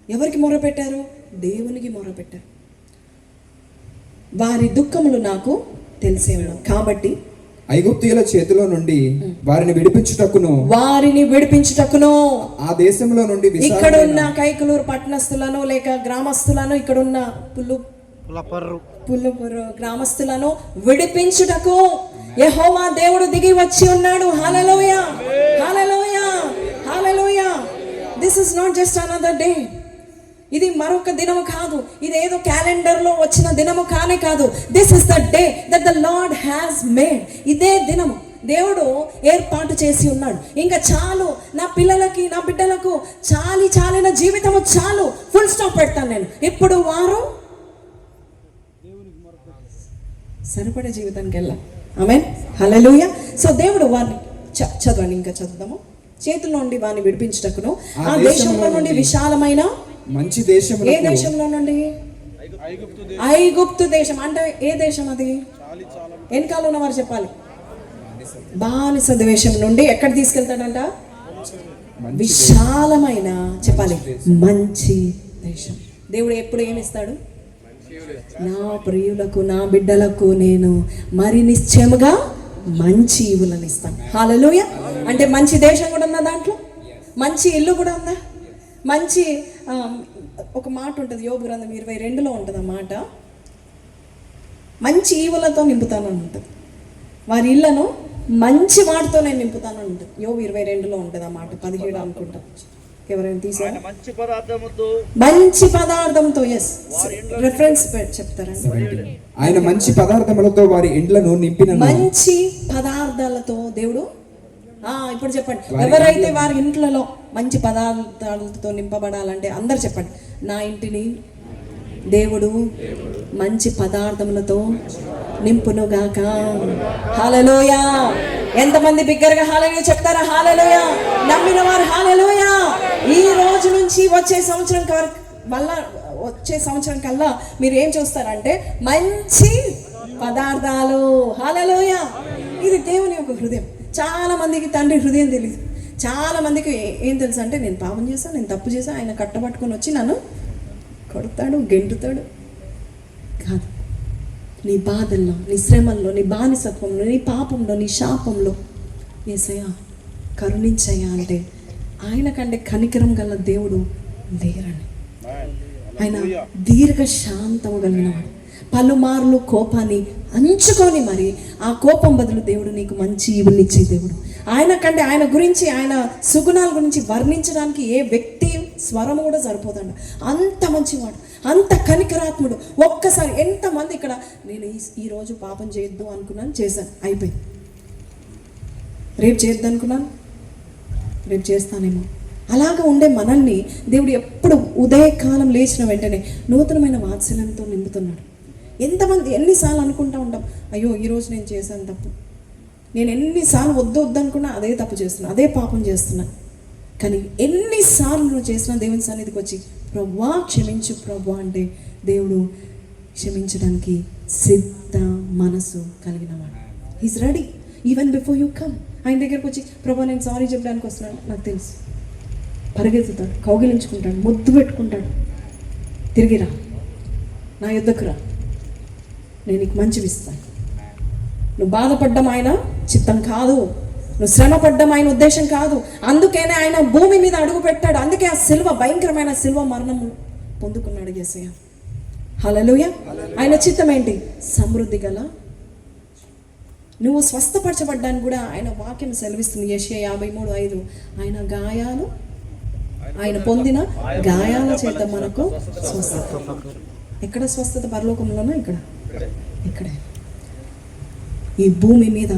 ఎవరికి మొరపెట్టారు? దేవునికి మొరపెట్టారు. వారి దుఃఖములు నాకు తెలిసే ఉన్నాం కాబట్టి ఐగుప్తీయుల చేతిలో నుండి వారిని విడిపించుటకును ఆ దేశంలో నుండి ఇక్కడ ఉన్న కైకలూరు పట్టణస్థులను లేక గ్రామస్తులను, ఇక్కడ ఉన్న పుల్లుపురు గ్రామస్తులను విడిపించుటకు యెహోవా దేవుడు దిగి వచ్చి ఉన్నాడు. Hallelujah. This is not just another day. ఇది మరొక దినము కాదు, ఇదేదో క్యాలెండర్లో వచ్చిన దినము కానే కాదు. This is the day that the lord has made. ఇదే దినము దేవుడు ఏర్పాటు చేసి ఉన్నాడు. ఇంకా చాలు, నా పిల్లలకి నా బిడ్డలకు చాలిన జీవితము చాలు, ఫుల్ స్టాప్ పెడతాను నేను. ఇప్పుడు వారు సరిపడే జీవితానికి వెళ్ళాలి. ఆమేన్, హల్లెలూయా. సో దేవుడు వారిని చదవండి, ఇంకా చదువుదాము. చేతుల్లో నుండి వారిని విడిపించుటకును ఆ దేశంలో నుండి విశాలమైన మంచి దేశం. ఏ దేశంలో నుండి? ఐగుప్తు దేశం. అంటే ఏ దేశం అది? వెనకాల ఉన్నవారు చెప్పాలి. బానిస దేశం నుండి ఎక్కడ తీసుకెళ్తాడంట? విశాలమైన, చెప్పాలి, మంచి దేశం. దేవుడు ఎప్పుడు ఏమిస్తాడు? నా ప్రియులకు నా బిడ్డలకు నేను మరి నిశ్చయముగా మంచి ఈవులను ఇస్తాను. హల్లెలూయా. అంటే మంచి దేశం కూడా ఉందా దాంట్లో, మంచి ఇల్లు కూడా ఉందా, మంచి ఒక మాట ఉంటుంది యోబు గ్రంథం 22లో ఉంటుంది ఆ మాట, మంచి ఈవులతో నింపుతానని ఉంటుంది, వారి ఇళ్లను మంచి వాటితో నేను నింపుతానని ఉంటుంది. యోబు 22లో ఉంటుంది ఆ మాట, 17 అనుకుంటా. ఎవరైనా తీసారా? మంచి పదార్థంతో. ఎస్, రెఫరెన్స్ చెప్తారండి. ఆయన మంచి పదార్థములతో వారి ఇండ్లను నింపిన. మంచి పదార్థాలతో దేవుడు, ఇప్పుడు చెప్పండి, ఎవరైతే వారి ఇంట్లలో మంచి పదార్థాలతో నింపబడాలంటే అందరు చెప్పండి, నా ఇంటిని దేవుడు మంచి పదార్థములతో నింపునుగాక. హల్లెలూయా. ఎంతమంది బిగ్గరగా హల్లెలూయా చెప్తారా? హల్లెలూయా. నమ్మిన వారు హల్లెలూయా. ఈ రోజు నుంచి వచ్చే సంవత్సరం కల్లా మీరు ఏం చూస్తారంటే మంచి పదార్థాలు. హల్లెలూయా. ఇది దేవుని యొక్క హృదయం. చాలా మందికి తండ్రి హృదయం తెలియదు. చాలా మందికి ఏం తెలుసు అంటే, నేను పాపం చేశాను, నేను తప్పు చేశాను, ఆయన కట్టబట్టుకొని వచ్చి నన్ను కొడతాడు, గెంటుతాడు. కాదు, నీ బాధల్లో, నీ శ్రమల్లో, నీ బానిసత్వంలో, నీ పాపంలో, నీ శాపంలో యేసయ్యా కరుణించయ్యా అంటే ఆయన కంటే కనికరం గల దేవుడు లేరని. ఆయన దీర్ఘ శాంతము కలిగినవాడు. పలుమార్లు కోపాన్ని అంచుకొని మరి ఆ కోపం బదులు దేవుడు నీకు మంచి ఈవుల్నిచ్చే దేవుడు. ఆయన కంటే, ఆయన గురించి, ఆయన సుగుణాల గురించి వర్ణించడానికి ఏ వ్యక్తి స్వరము కూడా సరిపోదండి. అంత మంచివాడు, అంత కనికరాత్ముడు. ఒక్కసారి ఎంతమంది ఇక్కడ, నేను ఈరోజు పాపం చేయొద్దు అనుకున్నాను, చేశాను, అయిపోయింది. రేపు చేయొద్దు అనుకున్నాను, రేపు చేస్తానేమో. అలాగా ఉండే మనల్ని దేవుడు ఎప్పుడు ఉదయకాలం లేచిన వెంటనే నూతనమైన వాత్సల్యంతో నింపుతున్నాడు. ఎంతమంది ఎన్నిసార్లు అనుకుంటూ ఉంటాం, అయ్యో ఈరోజు నేను చేశాను తప్పు, నేను ఎన్నిసార్లు వద్దు అనుకున్నా అదే తప్పు చేస్తున్నా, అదే పాపం చేస్తున్నా. కానీ ఎన్నిసార్లు నువ్వు చేసినా దేవుని సన్నిధికి వచ్చి ప్రభువా క్షమించు ప్రభువా అంటే దేవుడు క్షమించడానికి సిద్ధ మనసు కలిగినవాడు. He's ready even before you come. ఆయన దగ్గరకు వచ్చి ప్రభా నేను సారీ చెప్పడానికి వస్తున్నాను, నాకు తెలుసు. పరిగెత్తుతాడు, కౌగిలించుకుంటాడు, ముద్దు పెట్టుకుంటాడు, తిరిగిరా, నా యుద్ధకు రా, నేను నీకు మంచివి ఇస్తాను. నువ్వు బాధపడ్డం ఆయన చిత్తం కాదు, నువ్వు శ్రమ పడ్డం ఆయన ఉద్దేశం కాదు. అందుకనే ఆయన భూమి మీద అడుగు పెట్టాడు. అందుకే ఆ సిలువ, భయంకరమైన సిలువ మరణము పొందుకున్నాడు యేసయ్య. హల్లెలూయా. ఆయన చిత్తం ఏంటి? సమృద్ధి గల, నువ్వు స్వస్థపరచబడ్డానికి కూడా ఆయన వాక్యం సెలవిస్తుంది. యెషయా 53:5 ఆయన గాయాలు, ఆయన పొందిన గాయాల చేత మనకు స్వస్థత. ఎక్కడ స్వస్థత? పరలోకంలోనా? ఇక్కడే. ఈ భూమి మీద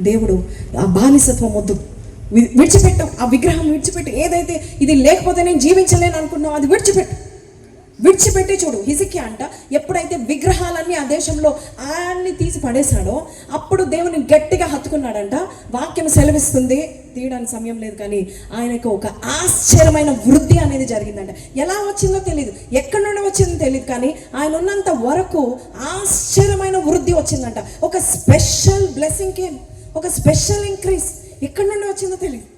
దేవుడు ఆ బానిసత్వం వద్దు, విడిచిపెట్టు, ఆ విగ్రహం విడిచిపెట్టు. ఏదైతే ఇది లేకపోతే నేను జీవించలేను అనుకున్నావు అది విడిచిపెట్టి చూడు. హిజ్కియా అంట ఎప్పుడైతే విగ్రహాలన్నీ ఆ దేశంలో అన్ని తీసి పడేశాడో అప్పుడు దేవుని గట్టిగా హత్తుకున్నాడంట. వాక్యం సెలవిస్తుంది, తీయడానికి సమయం లేదు కానీ ఆయనకు ఒక ఆశ్చర్యమైన వృద్ధి అనేది జరిగిందంట. ఎలా వచ్చిందో తెలియదు, ఎక్కడి నుండి వచ్చిందో తెలియదు, కానీ ఆయన ఉన్నంత వరకు ఆశ్చర్యమైన వృద్ధి వచ్చిందంట. ఒక స్పెషల్ బ్లెస్సింగ్ కేమ్, ఒక స్పెషల్ ఇంక్రీజ్. ఎక్కడి నుండి వచ్చిందో తెలియదు.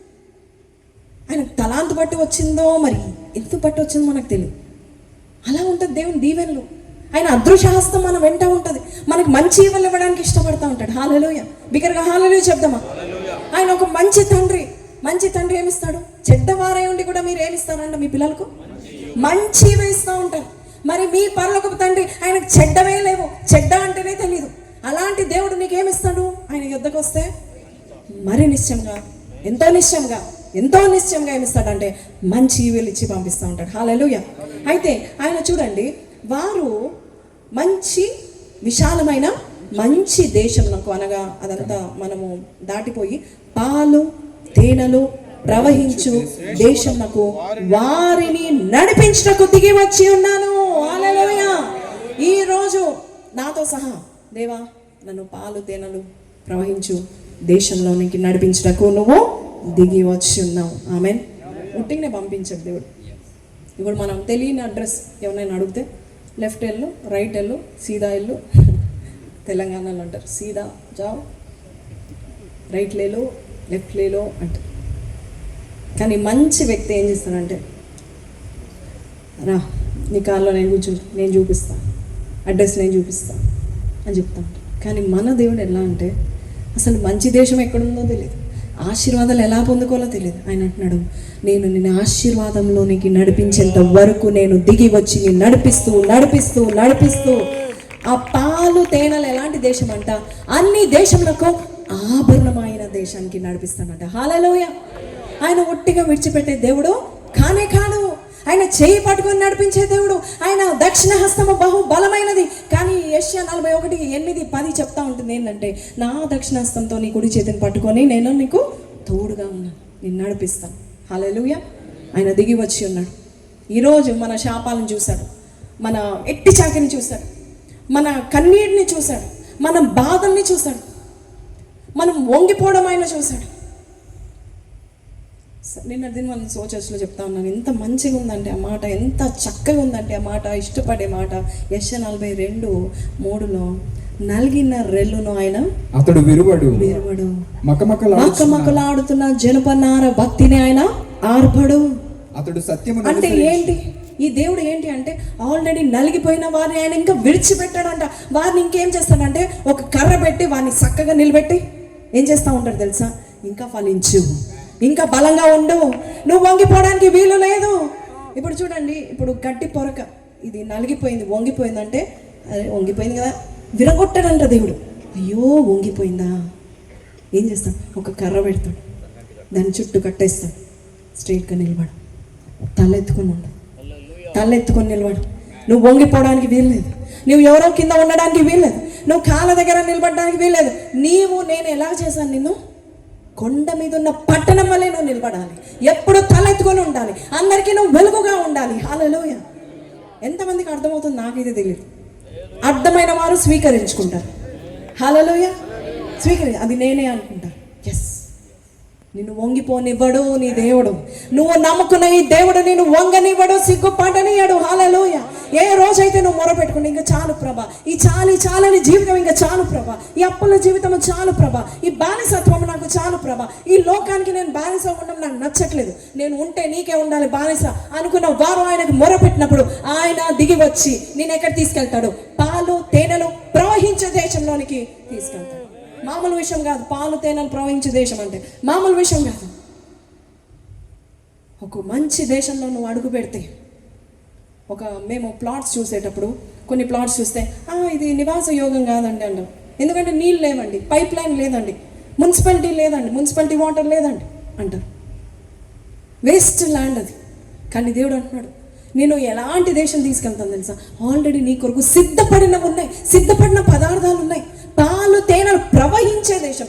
ఆయన తలాంతు బట్టి వచ్చిందో మరి ఎంత బట్టి వచ్చిందో మనకు తెలియదు. అలా ఉంటుంది దేవుని దీవెనలు. ఆయన అదృశ్యహస్తం మన వెంట ఉంటుంది, మనకు మంచి ఈవెనలు ఇవ్వడానికి ఇష్టపడతా ఉంటాడు. హల్లెలూయా. బిగ్గరగా హల్లెలూయా చెప్దామా? ఆయన ఒక మంచి తండ్రి. మంచి తండ్రి ఏమిస్తాడు? చెడ్డవారై ఉండి కూడా మీరు ఏమిస్తారంట మీ పిల్లలకు? మంచి ఇస్తూ ఉంటారు. మరి మీ పరలోకపు తండ్రి ఆయనకు చెడ్డవే లేవు, చెడ్డ అంటేనే తెలియదు. అలాంటి దేవుడు నీకేమిస్తాడు? ఆయన యుద్ధకు వస్తే మరి నిశ్చయంగా, ఎంతో నిశ్చయంగా ఏమిస్తాడంటే మంచి ఈవులు ఇచ్చి పంపిస్తూ ఉంటాడు. హల్లెలూయా. అయితే ఆయన చూడండి, వారు మంచి విశాలమైన మంచి దేశంకు, అనగా అదంతా మనము దాటిపోయి పాలు తేనెలు ప్రవహించు దేశంకు వారిని నడిపించుటకు దిగి వచ్చి ఉన్నాను. హల్లెలూయా. ఈ రోజు నాతో సహా దేవా నన్ను పాలు తేనెలు ప్రవహించు దేశంలోనికి నడిపించుటకు నువ్వు దిగి వచ్చి ఉన్నావు. ఆమెన్. ఉట్టిగానే పంపించాడు దేవుడు. ఇప్పుడు మనం తెలియని అడ్రస్ ఎవరైనా అడిగితే లెఫ్ట్ వెళ్ళు, రైట్ వెళ్ళు, సీదా వెళ్ళు. తెలంగాణలో అంటారు సీదా జావ్, రైట్ లేలో, లెఫ్ట్ లేలో అంటారు. కానీ మంచి వ్యక్తి ఏం చేస్తానంటే, రా నీ కార్లో నేను కూర్చుంటా, నేను చూపిస్తాను, అడ్రస్ నేను చూపిస్తాను అని చెప్తాను. కానీ మన దేవుడు ఎలా అంటే అసలు మంచి దేశం ఎక్కడుందో తెలియదు, ఆశీర్వాదాలు ఎలా పొందుకోవాలో తెలియదు. ఆయన అంటున్నాడు, నేను నిన్ను ఆశీర్వాదంలోనికి నడిపించేంత వరకు నేను దిగి వచ్చి నేను నడిపిస్తూ నడిపిస్తూ నడిపిస్తూ. ఆ పాలు తేనెలు ఎలాంటి దేశం అంట, అన్ని దేశములకు ఆభరణమైన దేశానికి నడిపిస్తానంట. హల్లెలూయా. ఆయన ఒట్టిగా విడిచిపెట్టే దేవుడు కానే కాదు. ఆయన చేయి పట్టుకొని నడిపించే దేవుడు. ఆయన దక్షిణ హస్తము బహు బలమైనది. కానీ యెషయా 41:8-10 చెప్తా ఉంటుంది ఏంటంటే, నా దక్షిణ హస్తంతో నీ కుడి చేతిని పట్టుకొని నేను నీకు తోడుగా ఉన్నాను, నేను నడిపిస్తాను. హల్లెలూయా. ఆయన దిగి వచ్చి ఉన్నాడు. ఈరోజు మన శాపాలను చూశాడు, మన ఎట్టి చాకిని చూశాడు, మన కన్నీటిని చూశాడు, మన బాధల్ని చూశాడు, మనం వంగిపోవడం ఆయన చూశాడు. నిన్న దీన్ని మనం సోచర్స్లో చెప్తా ఉన్నాను, ఎంత మంచిగా ఉందంటే ఆ మాట, ఎంత చక్కగా ఉందంటే ఆ మాట, ఇష్టపడే మాట. యెషయా 42:3 నలిగిన రెల్లును ఆయన అతడు విరువడు మకమకలాడుతున్న జనపనార భక్తిని ఆయన ఆర్పడు. అతడు సత్యము అంటే ఏంటి? ఈ దేవుడు ఏంటి అంటే ఆల్రెడీ నలిగిపోయిన వారిని ఆయన ఇంకా విడిచిపెట్టాడంట. వారిని ఇంకేం చేస్తాడంటే ఒక కర్ర పెట్టి వారిని చక్కగా నిలబెట్టి ఏం చేస్తూ ఉంటాడు తెలుసా? ఇంకా ఫలించు, ఇంకా బలంగా ఉండు, నువ్వు వంగిపోవడానికి వీలు లేదు. ఇప్పుడు చూడండి, ఇప్పుడు గట్టి పొరక ఇది నలిగిపోయింది, వంగిపోయిందంటే అదే వంగిపోయింది కదా, విరగొట్టాడంట దేవుడు. అయ్యో వంగిపోయిందా, ఏం చేస్తాడు? ఒక కర్ర పెడతాడు, దాని చుట్టూ కట్టేస్తాడు, స్ట్రైట్గా నిలబడు, తలెత్తుకొని ఉండు, తలెత్తుకొని నిలబడు. నువ్వు వంగిపోవడానికి వీల్లేదు, నువ్వు ఎవరో కింద ఉండడానికి వీల్లేదు, నువ్వు కాళ్ళ దగ్గర నిలబడడానికి వీల్లేదు. నేను ఎలా చేశాను? నిన్ను కొండ మీద ఉన్న పట్టణం వల్లే నువ్వు నిలబడాలి, ఎప్పుడు తలెత్తుకొని ఉండాలి, అందరికీ నువ్వు వెలుగుగా ఉండాలి. హల్లెలూయా. ఎంతమందికి అర్థమవుతుంది నాకైతే తెలియదు. అర్థమైన వారు స్వీకరించుకుంటారు. హల్లెలూయా. అది నేనే అనుకుంటా. ఎస్, నిన్ను వంగిపోనివ్వడు నీ దేవుడు. నువ్వు నమ్ముకున్న ఈ దేవుడు నిన్ను వంగనివ్వడు, సిగ్గుపడనియడు. హల్లెలూయా. ఏ రోజైతే నువ్వు మొరపెట్టుకుని ఇంకా చాలు ప్రభా, ఈ చాలని జీవితం ఇంకా చాలు ప్రభా, ఈ అప్పుల జీవితం చాలు ప్రభా, ఈ బానిసత్వం నాకు చాలు ప్రభా, ఈ లోకానికి నేను బానిస ఉండడం నాకు నచ్చట్లేదు, నేను ఉంటే నీకే ఉండాలి బానిస అనుకున్న వారు ఆయనకు మొరపెట్టినప్పుడు ఆయన దిగి వచ్చి నేను ఎక్కడ తీసుకెళ్తాడు? పాలు తేనెలు ప్రవహించే దేశంలోనికి తీసుకెళ్తాడు. మామూలు విషయం కాదు. పాలు తేనెలు ప్రవహించే దేశం అంటే మామూలు విషయం కాదు. ఒక మంచి దేశంలో నువ్వు అడుగు పెడితే, మేము ప్లాట్స్ చూసేటప్పుడు కొన్ని ప్లాట్స్ చూస్తే ఇది నివాస యోగం కాదండి అంటాం. ఎందుకంటే నీళ్ళు లేవండి, పైప్ లైన్ లేదండి, మున్సిపాలిటీ లేదండి, మున్సిపాలిటీ వాటర్ లేదండి అంటారు. వేస్ట్ ల్యాండ్ అది. కానీ దేవుడు అంటున్నాడు, నేను ఎలాంటి దేశం తీసుకెళ్తాను తెలుసా? ఆల్రెడీ నీ కొరకు సిద్ధపడిన పదార్థాలు ఉన్నాయి. పాలు తేనెలు ప్రవహించే దేశం,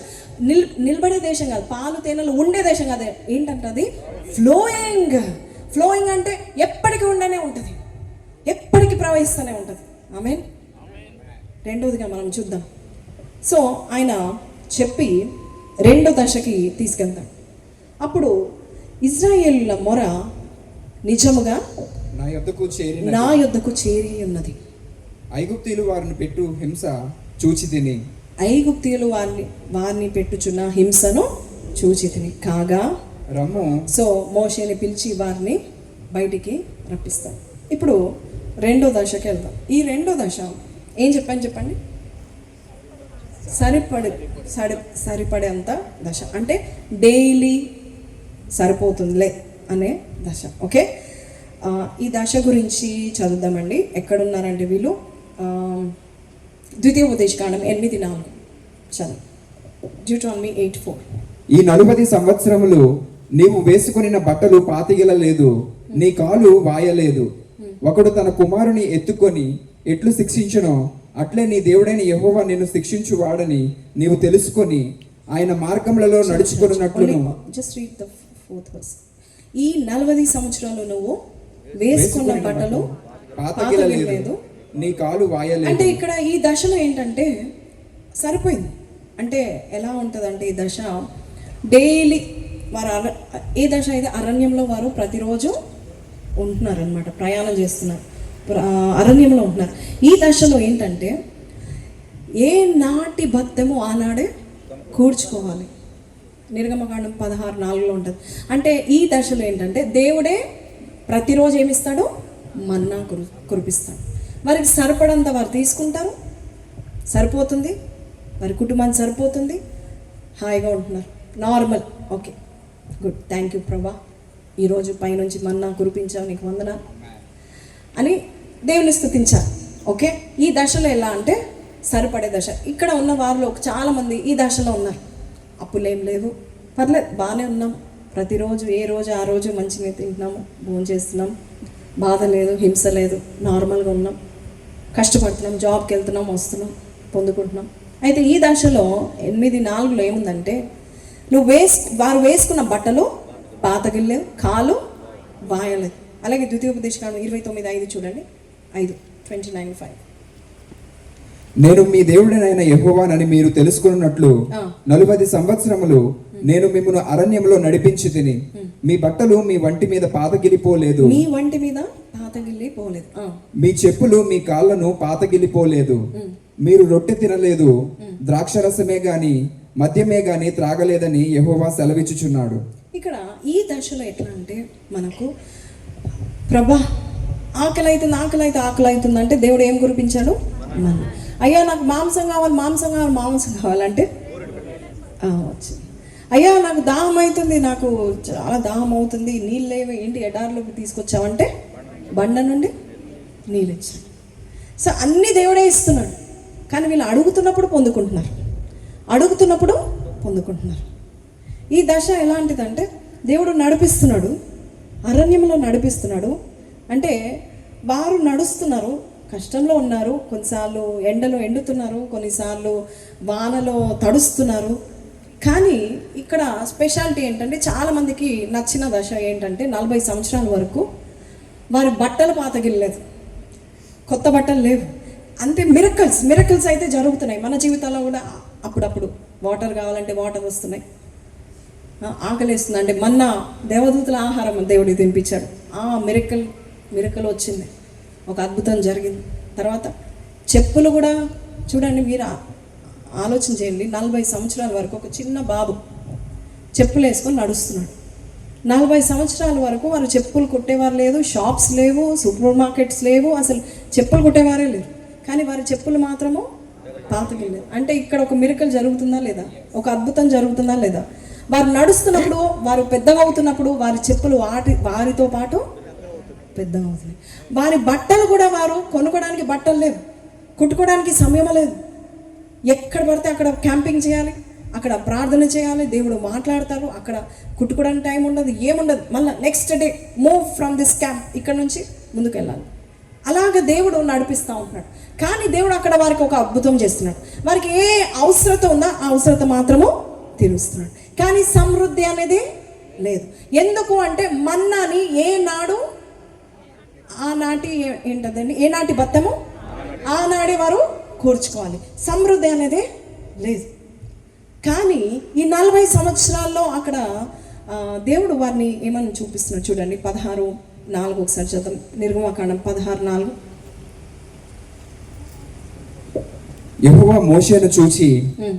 నిలబడే దేశం కాదు, పాలు తేనెలు ఉండే దేశం కాదు. ఏంటంటే అది ఫ్లోయింగ్ అంటే ఎప్పటికీ ఉండనే ఉంటుంది, ఎప్పటికీ ప్రవహిస్తూనే ఉంటుంది. ఆమేన్. రెండవదిగా మనం చూద్దాం. సో ఆయన చెప్పి రెండో దశకి తీసుకెళ్తాడు. అప్పుడు ఇశ్రాయేలుల మొర నిజముగా నా యొద్దకు చేరి ఉన్నది. ఐగుప్తీయులు వారిని పెట్టు హింస చూచి తిని, ఐగుప్తీయులు వారిని పెట్టుచున్న హింసను చూచి తిని కాగా రమ్ము. సో మోషేని పిలిచి వారిని బయటికి రప్పిస్తాడు. ఇప్పుడు రెండో దశకి వెళ్దాం. ఈ రెండో దశ ఏం చెప్పండి? సరిపడేంత దశ, అంటే డైలీ సరిపోతుందిలే అనే దశ. ఓకే, ఈ దశ గురించి చదువుదామండి. ఎక్కడున్నారంటే వీళ్ళు ద్వితీయోపదేశకాండం 8:4 చదువు. Deuteronomy 8:4. ఈ 40 సంవత్సరములు నీవు వేసుకొనిన బట్టలు పాతిగలలేదు, నీ కాలు వాయలేదు. ఒకడు తన కుమారుని ఎత్తుకొని ఎట్లు శిక్షించునో అట్లే నీ దేవుడైన యెహోవా నిన్ను శిక్షించువాడని నీవు తెలుసుకొని ఆయన మార్గములలో నడుచుకున్నట్లును. Just read the 4th verse. ఈ 40 సంవత్సరాలు నువ్వు వేసుకున్న బట్టలు పాతగిలలేదు, నీ కాలు వాయలేదు. అంటే ఇక్కడ ఈ దశలో ఏంటంటే సరిపోయింది. అంటే ఎలా ఉంటుందంటే ఈ దశ డైలీ వారు ఏ దశ అయితే అరణ్యంలో వారు ప్రతిరోజు ఉంటున్నారు అనమాట, ప్రయాణం చేస్తున్నారు, అరణ్యంలో ఉంటున్నారు. ఈ దశలో ఏంటంటే ఏ నాటి భత్తమో ఆనాడే కూర్చుకోవాలి. నిర్గమకాండం 16:4 ఉంటుంది. అంటే ఈ దశలో ఏంటంటే దేవుడే ప్రతిరోజు ఏమిస్తాడు, మన్నా కురిపిస్తాడు. వారికి సరిపడంత వారు తీసుకుంటారు, సరిపోతుంది, వారి కుటుంబానికి సరిపోతుంది, హాయిగా ఉంటున్నారు, normal. Okay, good, thank you ప్రభా, ఈరోజు పైనుంచి మన్నా కురిపించావు, నీకు వందనాలు అని దేవుని స్తుతించాలి. ఓకే, ఈ దశలో ఎలా అంటే సరిపడే దశ. ఇక్కడ ఉన్న వారిలో చాలామంది ఈ దశలో ఉన్నారు. అప్పులేం లేదు, పర్లేదు, బాగానే ఉన్నాం, ప్రతిరోజు ఏ రోజు ఆ రోజు మంచిగా తింటున్నాము, భోజనం చేస్తున్నాం, బాధ లేదు, హింస లేదు, నార్మల్గా ఉన్నాం, కష్టపడుతున్నాం, జాబ్కి వెళ్తున్నాం, వస్తున్నాం, పొందుకుంటున్నాం. అయితే ఈ దశలో 8:4 ఏముందంటే వారు వేసుకున్న బట్టలు పాతగిల్లేవు, కాలు వాయలేదు. అలాగే ద్వితీయోపదేశకాండం 29:5 చూడండి, 5:29-5. నేను మీ దేవుడైన యెహోవానని మీరు తెలుసుకున్నట్లు 40 సంవత్సరములు నేను మిమ్మల్ని అరణ్యంలో నడిపించి తిని మీ బట్టలు మీ వంటి మీద పాతగిలిపోలేదు, మీ వంటి మీద పాతగిలిపోలేదు, మీ చెప్పులు మీ కాళ్ళను పాతగిలిపోలేదు, మీరు రొట్టె తినలేదు, ద్రాక్షరసమే గాని మద్యమే గాని త్రాగలేదని యెహోవా సెలవిచ్చుచున్నాడు. ఇక్కడ ఈ దశలో ఎట్లా అంటే మనకు ప్రభా ఆకలి అవుతుంది అంటే దేవుడు ఏం కురిపించాడు, మన్నా. అయ్యా నాకు మాంసం కావాలంటే వచ్చింది. అయ్యా నాకు దాహం అవుతుంది, నాకు చాలా దాహం అవుతుంది, నీళ్ళు లేవు, ఏంటి ఎడారిలోకి తీసుకొచ్చావంటే బండ నుండి నీళ్ళు ఇచ్చాడు. సో అన్నీ దేవుడే ఇస్తున్నాడు, కానీ వీళ్ళు అడుగుతున్నప్పుడు పొందుకుంటున్నారు. ఈ దశ ఎలాంటిదంటే దేవుడు నడిపిస్తున్నాడు, అరణ్యంలో నడిపిస్తున్నాడు. అంటే వారు నడుస్తున్నారు, కష్టంలో ఉన్నారు, కొన్నిసార్లు ఎండలో ఎండుతున్నారు, కొన్నిసార్లు వానలో తడుస్తున్నారు. కానీ ఇక్కడ స్పెషాలిటీ ఏంటంటే చాలామందికి నచ్చిన దశ ఏంటంటే 40 సంవత్సరాల వరకు వారి బట్టలు పాతగిల్లేదు, కొత్త బట్టలు లేవు. అంతే, మిరకల్స్ అయితే జరుగుతున్నాయి మన జీవితాల్లో కూడా. అప్పుడప్పుడు వాటర్ కావాలంటే వాటర్ వస్తున్నాయి, ఆకలిస్తుంది అంటే మన్నా దేవదూతల ఆహారం దేవుడికి తినిపించాడు. మిరకల్ వచ్చింది, ఒక అద్భుతం జరిగింది. తర్వాత చెప్పులు కూడా చూడండి, మీరు ఆలోచన చేయండి. 40 సంవత్సరాల వరకు ఒక చిన్న బాబు చెప్పులు వేసుకొని నడుస్తున్నాడు. 40 సంవత్సరాల వరకు వారు చెప్పులు కుట్టేవారు లేదు, షాప్స్ లేవు, సూపర్ మార్కెట్స్ లేవు, అసలు చెప్పులు కుట్టేవారే లేరు. కానీ వారి చెప్పులు మాత్రము పాతగిలేదు. అంటే ఇక్కడ ఒక మిరకల్ జరుగుతుందా లేదా, ఒక అద్భుతం జరుగుతుందా లేదా? వారు నడుస్తున్నప్పుడు, వారు పెద్దగా అవుతున్నప్పుడు వారి చెప్పులు వారితో పాటు పెద్దగా అవుతున్నాయి. వారి బట్టలు కూడా వారు కొనుక్కోవడానికి బట్టలు లేవు, కుట్టుకోవడానికి సమయం లేదు. ఎక్కడ పడితే అక్కడ క్యాంపింగ్ చేయాలి, అక్కడ ప్రార్థన చేయాలి, దేవుడు మాట్లాడతారు, అక్కడ కుట్టుకోవడానికి టైం ఉండదు, ఏముండదు. మళ్ళీ next day move from this camp, ఇక్కడ నుంచి ముందుకు వెళ్ళాలి. అలాగ దేవుడు నడిపిస్తూ ఉంటున్నాడు. కానీ దేవుడు అక్కడ వారికి ఒక అద్భుతం చేస్తున్నాడు. వారికి ఏ అవసరత ఉందో ఆ అవసరత మాత్రము తీరుస్తున్నాడు, కానీ సమృద్ధి అనేది లేదు. ఎందుకు అంటే మన్నాని ఏనాటి బత్తము ఆనాడే వారు కూర్చుకోవాలి, సమృద్ధి అనేది లేదు. కానీ ఈ 40 సంవత్సరాల్లో అక్కడ దేవుడు వారిని ఏమని చూపిస్తున్నాడు చూడండి. 16:4 ఒకసారి చదువు, నిర్గమకాండం 16:4. యెహోవా మోషేను చూచి,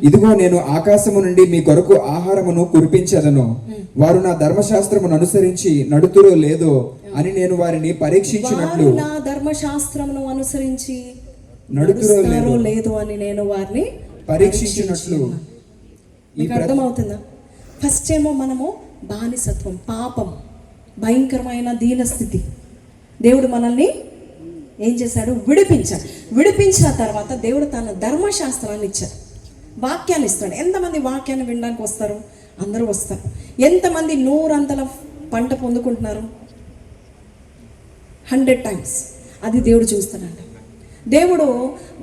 ఇదిగో నేను ఆకాశము నుండి మీ కొరకు ఆహారమును కురిపించదను, వారు నా ధర్మశాస్త్రమును అనుసరించి నడుతురో లేదో అని నేను వారిని పరీక్షించినట్లు, నా ధర్మశాస్త్రమును అనుసరించి నడుతురో లేదో అని నేను వారిని పరీక్షించినట్లు. మీకు అర్థమవుతుందా? ఫస్ట్ ఏమో మనము బానిసత్వం, పాపం, భయంకరమైన దీనస్థితి. దేవుడు మనల్ని ఏం చేశాడు? విడిపించిన తర్వాత దేవుడు తన ధర్మశాస్త్రాన్ని ఇచ్చాడు, వాక్యాన్ని ఇస్తాడు. ఎంతమంది వాక్యాన్ని వినడానికి వస్తారు? అందరూ వస్తారు. ఎంతమంది 100 పంట పొందుకుంటున్నారు? 100 times. అది దేవుడు చూస్తాడంట. దేవుడు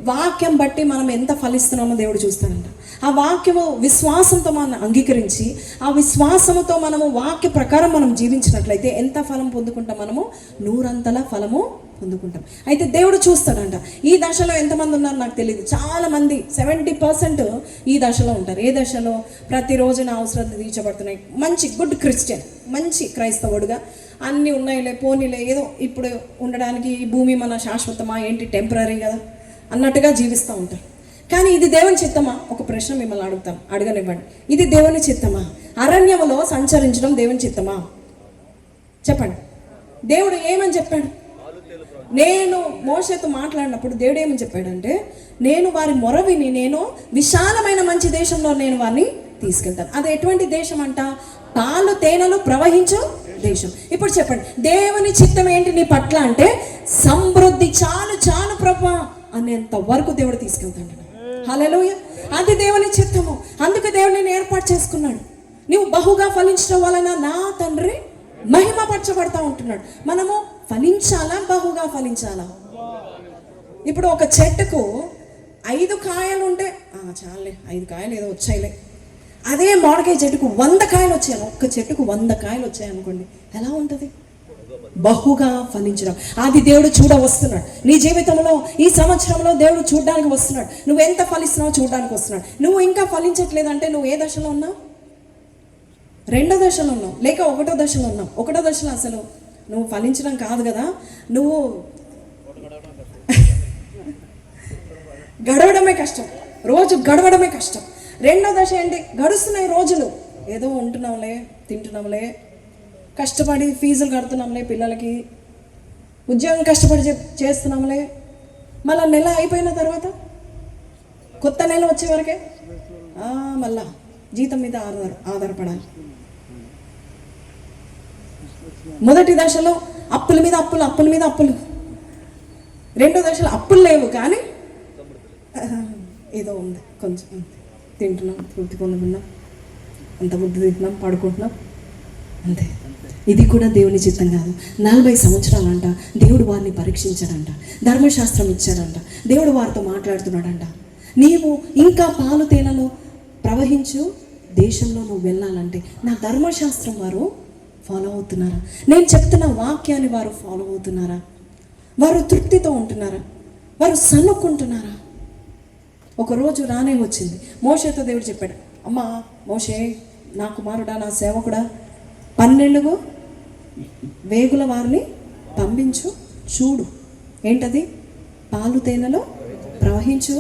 వాక్యం బట్టి మనం ఎంత ఫలిస్తున్నామో దేవుడు చూస్తాడంట. ఆ వాక్యము విశ్వాసంతో మనం అంగీకరించి ఆ విశ్వాసముతో మనము వాక్య ప్రకారం మనం జీవించినట్లయితే ఎంత ఫలం పొందుకుంటాం? మనము 100 ఫలము పొందుకుంటాం. అయితే దేవుడు చూస్తాడంట. ఈ దశలో ఎంతమంది ఉన్నారు నాకు తెలియదు. చాలామంది 70% ఈ దశలో ఉంటారు. ఏ దశలో? ప్రతిరోజు నా అవసరాలు తీర్చబడుతున్నాయి, మంచి గుడ్ క్రిస్టియన్, మంచి క్రైస్తవుడుగా అన్నీ ఉన్నాయిలే పోనీలే, ఏదో ఇప్పుడు ఉండడానికి ఈ భూమి మన శాశ్వతమా ఏంటి, టెంపరీ కదా అన్నట్టుగా జీవిస్తూ ఉంటారు. కానీ ఇది దేవుని చిత్తమా? ఒక ప్రశ్న మిమ్మల్ని అడగనివ్వండి. ఇది దేవుని చిత్తమా? అరణ్యములో సంచరించడం దేవుని చిత్తమా? చెప్పండి. దేవుడు ఏమని చెప్పాడు? నేను మోషేతో మాట్లాడినప్పుడు దేవుడు ఏమని చెప్పాడంటే, నేను వారి మొర విని నేను విశాలమైన మంచి దేశంలో నేను వారిని తీసుకెళ్తాను. అది ఎటువంటి దేశం అంట? పాలు తేనెలు ప్రవహించు దేశం. ఇప్పుడు చెప్పండి, దేవుని చిత్తం ఏంటి నీ పట్ల అంటే సమృద్ధి, చాలు చాలు ప్రభా అనేంత వరకు దేవుడు తీసుకెళ్తాడు. హల్లెలూయా. అది దేవుని చిత్తము. అందుకు దేవుడు నేను ఏర్పాటు చేసుకున్నాడు. నువ్వు బహుగా ఫలించడం వలన నా తండ్రి మహిమపరచబడతా ఉంటున్నాడు. మనము ఫలించాలా, బహుగా ఫలించాలా? ఇప్పుడు ఒక చెట్టుకు 5 కాయలు ఉంటే చాలే, 5 కాయలు ఏదో వచ్చాయిలే. అదే మామిడికాయ చెట్టుకు 100 కాయలు వచ్చాయి, ఒక్క చెట్టుకు 100 కాయలు వచ్చాయి అనుకోండి, ఎలా ఉంటుంది? బహుగా ఫలించడం. అది దేవుడు చూడ వస్తున్నాడు నీ జీవితంలో. ఈ సంవత్సరంలో దేవుడు చూడడానికి వస్తున్నాడు. నువ్వు ఎంత ఫలిస్తున్నావో చూడడానికి వస్తున్నాడు. నువ్వు ఇంకా ఫలించట్లేదంటే నువ్వు ఏ దశలో ఉన్నావు? 2వ దశలో ఉన్నావు, లేక 1వ దశలో ఉన్నావు. 1వ దశలో అసలు నువ్వు ఫలించడం కాదు కదా, నువ్వు గడవడమే కష్టం, రోజు గడవడమే కష్టం. 2వ దశ ఏంటి? గడుస్తున్నాయి రోజులు, ఏదో ఉంటున్నాంలే, తింటున్నాంలే, కష్టపడి ఫీజులు కడుతున్నాంలే, పిల్లలకి ఉద్యోగం కష్టపడి చేస్తున్నాంలే. మళ్ళీ నెల అయిపోయిన తర్వాత కొత్త నెల వచ్చే వరకే మళ్ళా జీతం మీద ఆధారపడాలి. మొదటి దశలో అప్పుల మీద అప్పులు, అప్పుల మీద అప్పులు. 2వ దశలో అప్పులు లేవు కానీ ఏదో ఉంది, కొంచెం తింటున్నాం, తృప్తి పొందుతున్నాం, అంత బుద్ధి తింటున్నాం, పడుకుంటున్నాం, అంతే. ఇది కూడా దేవుని చిత్తం కాదు. 40 సంవత్సరాలంట దేవుడు వారిని పరీక్షించాడంట, ధర్మశాస్త్రం ఇచ్చాడంట, దేవుడు వారితో మాట్లాడుతున్నాడంట. నీవు ఇంకా పాలు తేనెలు ప్రవహించు దేశంలో నువ్వు వెళ్ళాలంటే నా ధర్మశాస్త్రం వారు ఫాలో అవుతున్నారా? నేను చెప్తున్న వాక్యాన్ని వారు ఫాలో అవుతున్నారా? వారు తృప్తితో ఉంటున్నారా? వారు సన్నుకుంటున్నారా? ఒకరోజు రానే వచ్చింది, మోషేతో దేవుడు చెప్పాడు, అమ్మా మోషే, నా కుమారుడా, నా సేవకుడా, 12 వేగుల వారిని పంపించు, చూడు ఏంటది, పాలు తేనెలో ప్రవహించు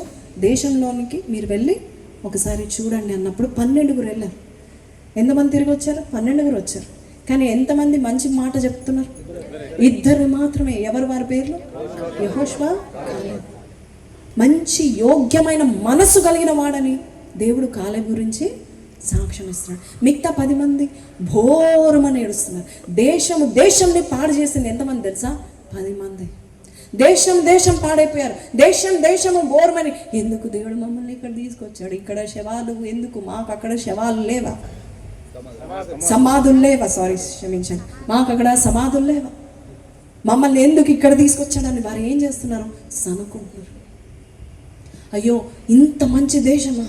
దేశంలోనికి మీరు వెళ్ళి ఒకసారి చూడండి అన్నప్పుడు 12 వెళ్ళారు. ఎంతమంది తిరిగి వచ్చారు? 12 వచ్చారు. కానీ ఎంతమంది మంచి మాట చెప్తున్నారు? 2 మాత్రమే. ఎవరు వారి పేర్లు? యెహోషువ, కాలేబు. మంచి యోగ్యమైన మనసు కలిగిన వాడని దేవుడు కాలేబు గురించి సాక్ష్యం ఇస్తున్నాడు. మిగతా 10 మంది భోరమని ఏడుస్తున్నారు. దేశంని పాడు చేసింది ఎంతమంది తెలుసా? 10 మంది. దేశం పాడైపోయారు. దేశము బోరమని, ఎందుకు దేవుడు మమ్మల్ని ఇక్కడ తీసుకొచ్చాడు? ఇక్కడ శవాలు ఎందుకు? మాకు అక్కడ శవాలు లేవా? సమాధులు లేవా? క్షమించండి, మాకు అక్కడ సమాధులు లేవా? మమ్మల్ని ఎందుకు ఇక్కడ తీసుకొచ్చాడని వారు ఏం చేస్తున్నారు? సనుకుంటున్నారు. అయ్యో ఇంత మంచి దేశమా?